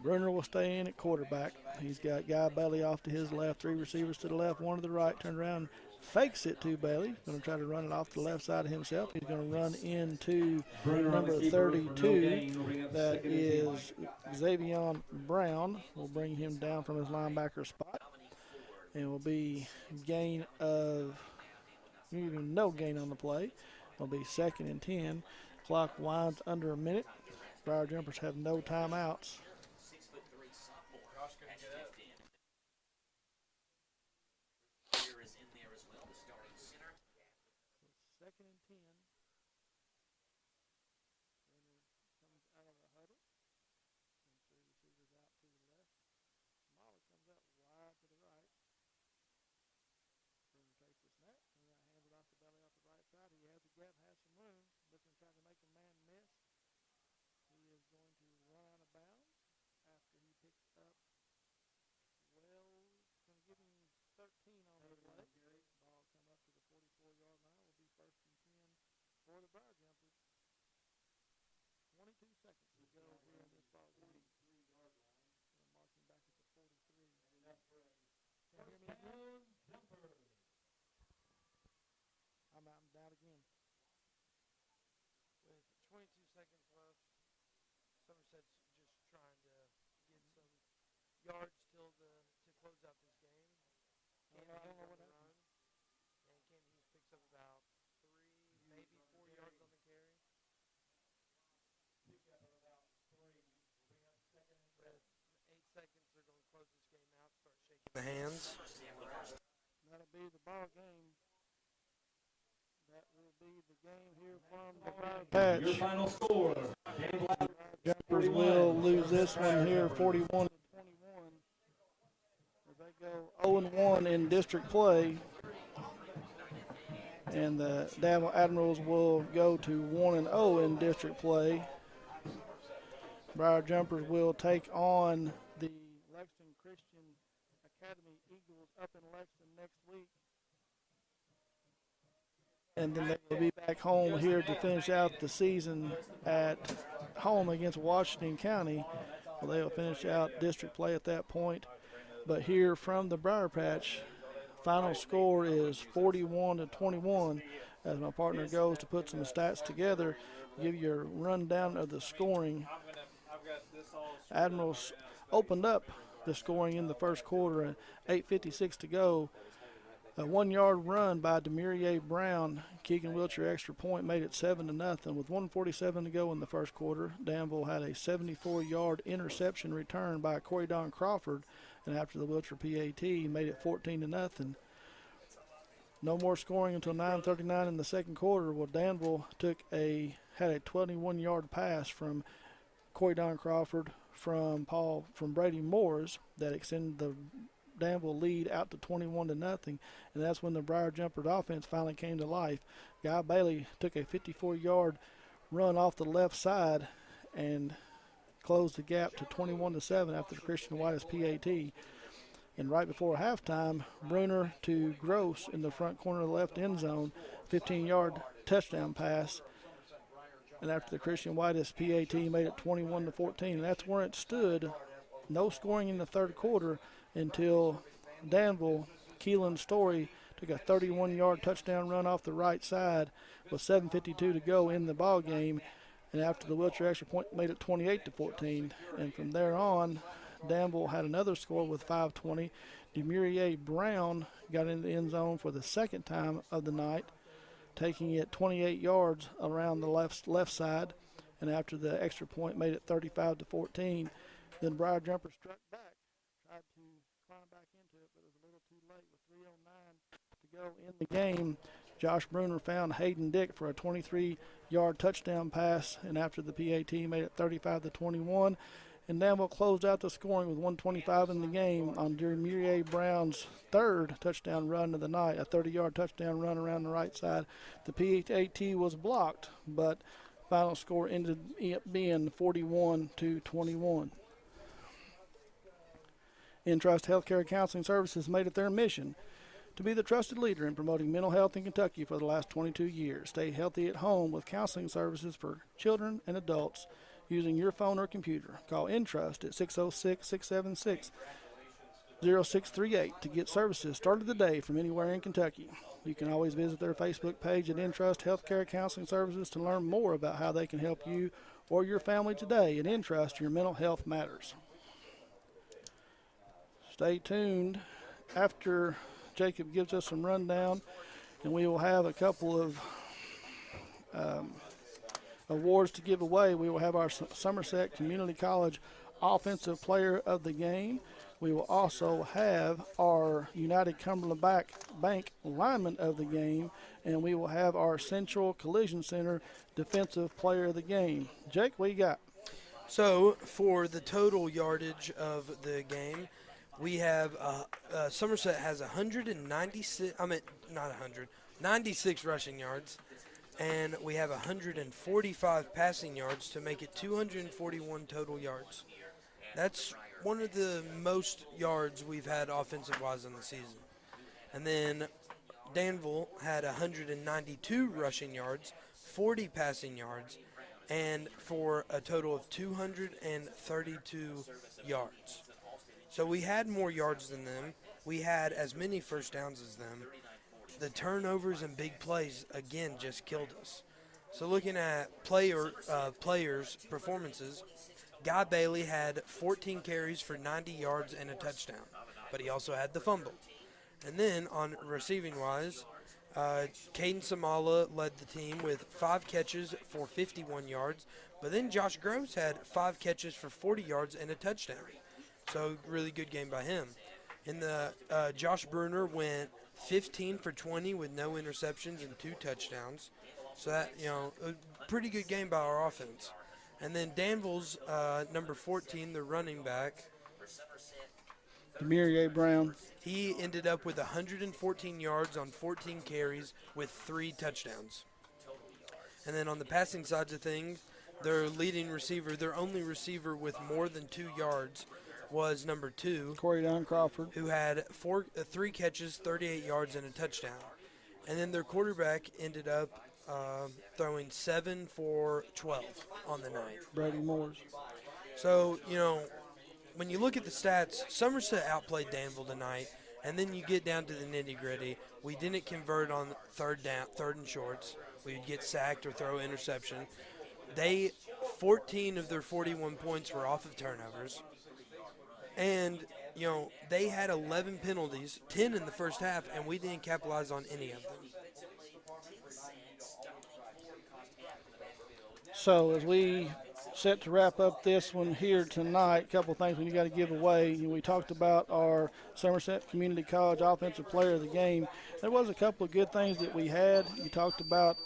Brunner will stay in at quarterback. He's got Guy Bailey off to his left, three receivers to the left, one to the right, turns around, fakes it to Bailey. Going to try to run it off the left side of himself. He's going to run into number 32. That is Xavion Brown. We'll bring him down from his linebacker spot. And will be no gain on the play. It'll be 2nd and 10. Clock winds under a minute. Briar Jumpers have no timeouts. For the Briar Jumpers, 22 seconds to go here in this ball game. Marking back at the 43. Can you hear me again? I'm down again. With 22 seconds left, Somerset's just trying to get some yards to close out this game. I don't know what happened. And Cam Hughes picks up about 3, maybe 4 yards on the carry. With 8 seconds, they're going to close this game out, start shaking the hands. That'll be the ball game. That will be the game here from the Briar Patch. Your final score. Jumpers will lose this one here, 41-21. They go 0-1 in district play. And the Danville Admirals will go to 1-0 in district play. Briar Jumpers will take on the Lexington Christian Academy Eagles up in Lexington next week. And then they will be back home here to finish out the season at home against Washington County. Well, they will finish out district play at that point. But here from the Briar Patch, final score is 41-21. As my partner goes to put some stats together, give you a rundown of the scoring. Admirals opened up the scoring in the first quarter at 8:56 to go. A 1-yard run by Demirier Brown. Keegan Wiltshire extra point made it 7-0. With 1:47 to go in the first quarter, Danville had a 74-yard interception return by Corey Don Crawford, and after the Wiltshire PAT, made it 14-0. No more scoring until 9:39 in the second quarter. Well, Danville had a 21-yard pass from Corey Don Crawford from Brady Moores that extended the Danville lead out to 21-0, and that's when the Briar Jumpers offense finally came to life. Guy Bailey took a 54-yard run off the left side and closed the gap to 21-7 after the Christian White's PAT. And right before halftime, Bruner to Gross in the front corner of the left end zone, 15-yard touchdown pass. And after the Christian White's PAT made it 21-14, and that's where it stood. No scoring in the third quarter until Danville, Keelan Story, took a 31-yard touchdown run off the right side with 7:52 to go in the ball game. And after the Wiltshire extra point, made it 28-14. And from there on, Danville had another score with 5:20. Demirier Brown got into the end zone for the second time of the night, taking it 28 yards around the left side. And after the extra point, made it 35-14. Then Briar Jumper struck back, tried to climb back into it, but it was a little too late with 3:09 to go in the game. Josh Bruner found Hayden Dick for a 23-yard touchdown pass, and after the PAT, made it 35-21. And Danville closed out the scoring with 1:25 in the game on Demirier Brown's third touchdown run of the night, a 30-yard touchdown run around the right side. The PAT was blocked, but final score ended up being 41-21. Entrust Healthcare Counseling Services made it their mission to be the trusted leader in promoting mental health in Kentucky for the last 22 years. Stay healthy at home with counseling services for children and adults using your phone or computer. Call Entrust at 606-676-0638 to get services started today from anywhere in Kentucky. You can always visit their Facebook page at Entrust Healthcare Counseling Services to learn more about how they can help you or your family today. At Entrust, your mental health matters. Stay tuned after Jacob gives us some rundown, and we will have a couple of awards to give away. We will have our Somerset Community College Offensive Player of the Game. We will also have our United Cumberland Bank Lineman of the Game, and we will have our Central Collision Center Defensive Player of the Game. Jake, what you got? So for the total yardage of the game, we have Somerset has 96 rushing yards, and we have 145 passing yards to make it 241 total yards. That's one of the most yards we've had offensive-wise in the season. And then Danville had 192 rushing yards, 40 passing yards, and for a total of 232 yards. So we had more yards than them. We had as many first downs as them. The turnovers and big plays, again, just killed us. So looking at players' performances, Guy Bailey had 14 carries for 90 yards and a touchdown, but he also had the fumble. And then on receiving-wise, Caden Samala led the team with 5 catches for 51 yards, but then Josh Gross had 5 catches for 40 yards and a touchdown. So really good game by him. In the Josh Bruner went 15 for 20 with no interceptions and 2 touchdowns. So that, a pretty good game by our offense. And then Danville's number 14, the running back, Demirier Brown. He ended up with 114 yards on 14 carries with 3 touchdowns. And then on the passing sides of things, Their leading receiver, their only receiver with more than 2 yards, was number 2, Corey Don Crawford, who had 3 catches, 38 yards, and a touchdown. And then their quarterback ended up throwing 7 for 12 on the night. Brady Moores. So, when you look at the stats, Somerset outplayed Danville tonight, and then you get down to the nitty-gritty. We didn't convert on third and shorts. We'd get sacked or throw interception. 14 of their 41 points were off of turnovers. And, they had 11 penalties, 10 in the first half, and we didn't capitalize on any of them. So as we set to wrap up this one here tonight, a couple of things we got to give away. We talked about our Somerset Community College Offensive Player of the Game. There was a couple of good things that we had. You talked about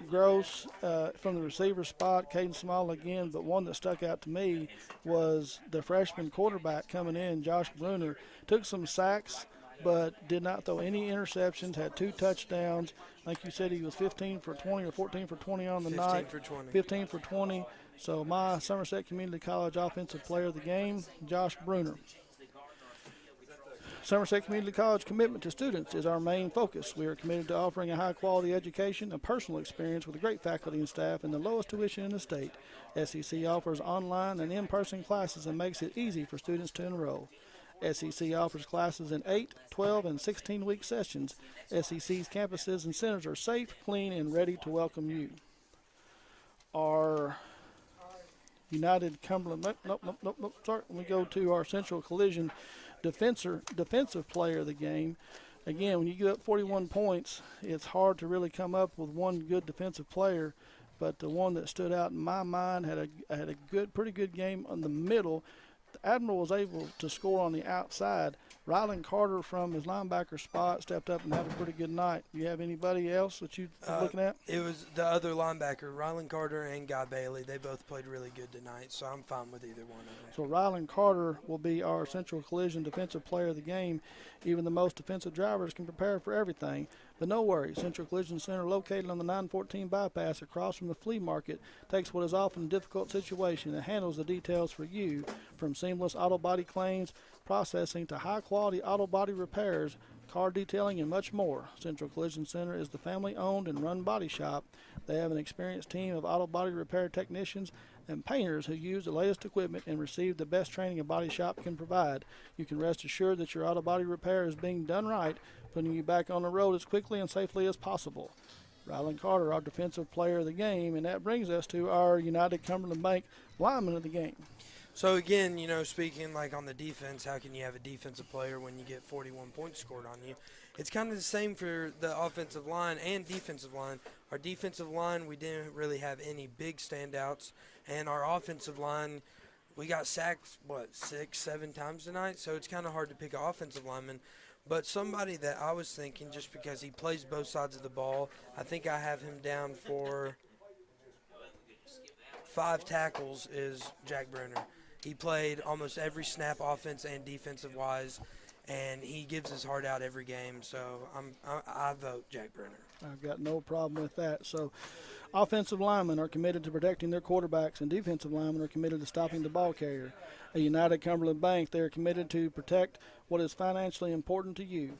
Gross from the receiver spot, Caden Small again, but one that stuck out to me was the freshman quarterback coming in, Josh Bruner. Took some sacks, but did not throw any interceptions, had 2 touchdowns. Like you said, he was 15 for 20 or 14 for 20 on the night. 15 for 20. 15 for 20. So my Somerset Community College Offensive Player of the Game, Josh Bruner. Somerset Community College commitment to students is our main focus. We are committed to offering a high-quality education and personal experience with great faculty and staff and the lowest tuition in the state. SEC offers online and in-person classes and makes it easy for students to enroll. SEC offers classes in 8, 12, and 16-week sessions. SEC's campuses and centers are safe, clean, and ready to welcome you. Our United Cumberland, sorry, we go to our Central Collision defensive player of the game. Again, when you get up 41 points, it's hard to really come up with one good defensive player, but the one that stood out in my mind had a pretty good game on the middle. The Admiral was able to score on the outside. Rylan Carter from his linebacker spot stepped up and had a pretty good night. Do you have anybody else that you're looking at? It was the other linebacker, Rylan Carter and Guy Bailey. They both played really good tonight, so I'm fine with either one of them. So Rylan Carter will be our Central Collision defensive player of the game. Even the most defensive drivers can prepare for everything. But no worries, Central Collision Center, located on the 914 bypass across from the flea market, takes what is often a difficult situation and handles the details for you, from seamless auto body claims, processing to high-quality auto body repairs, car detailing, and much more. Central Collision Center is the family-owned and run body shop. They have an experienced team of auto body repair technicians and painters who use the latest equipment and receive the best training a body shop can provide. You can rest assured that your auto body repair is being done right, putting you back on the road as quickly and safely as possible. Rylan Carter, our defensive player of the game, and that brings us to our United Cumberland Bank lineman of the game. So again, speaking like on the defense, how can you have a defensive player when you get 41 points scored on you? It's kind of the same for the offensive line and defensive line. Our defensive line, we didn't really have any big standouts, and our offensive line, we got sacked, 6, 7 times tonight, so it's kind of hard to pick an offensive lineman. But somebody that I was thinking, just because he plays both sides of the ball, I think I have him down for 5 tackles, is Jack Bruner. He played almost every snap, offense and defensive-wise, and he gives his heart out every game. So I vote Jack Bruner. I've got no problem with that. So offensive linemen are committed to protecting their quarterbacks, and defensive linemen are committed to stopping the ball carrier. At United Cumberland Bank, they are committed to protect what is financially important to you.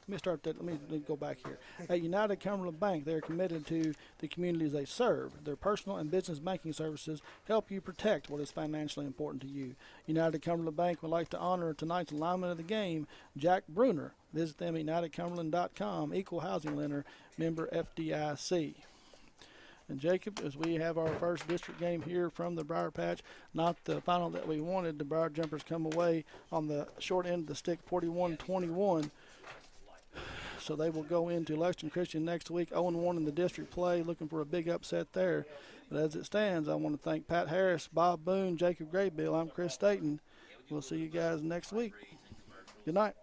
Let me go back here. At United Cumberland Bank, they are committed to the communities they serve. Their personal and business banking services help you protect what is financially important to you. United Cumberland Bank would like to honor tonight's lineman of the game, Jack Bruner. Visit them at unitedcumberland.com, equal housing lender, member FDIC. And Jacob, as we have our first district game here from the Briar Patch, not the final that we wanted, the Briar Jumpers come away on the short end of the stick, 41-21. So they will go into Lexington Christian next week, 0-1 in the district play, looking for a big upset there. But as it stands, I want to thank Pat Harris, Bob Boone, Jacob Graybill. I'm Chris Staten. We'll see you guys next week. Good night.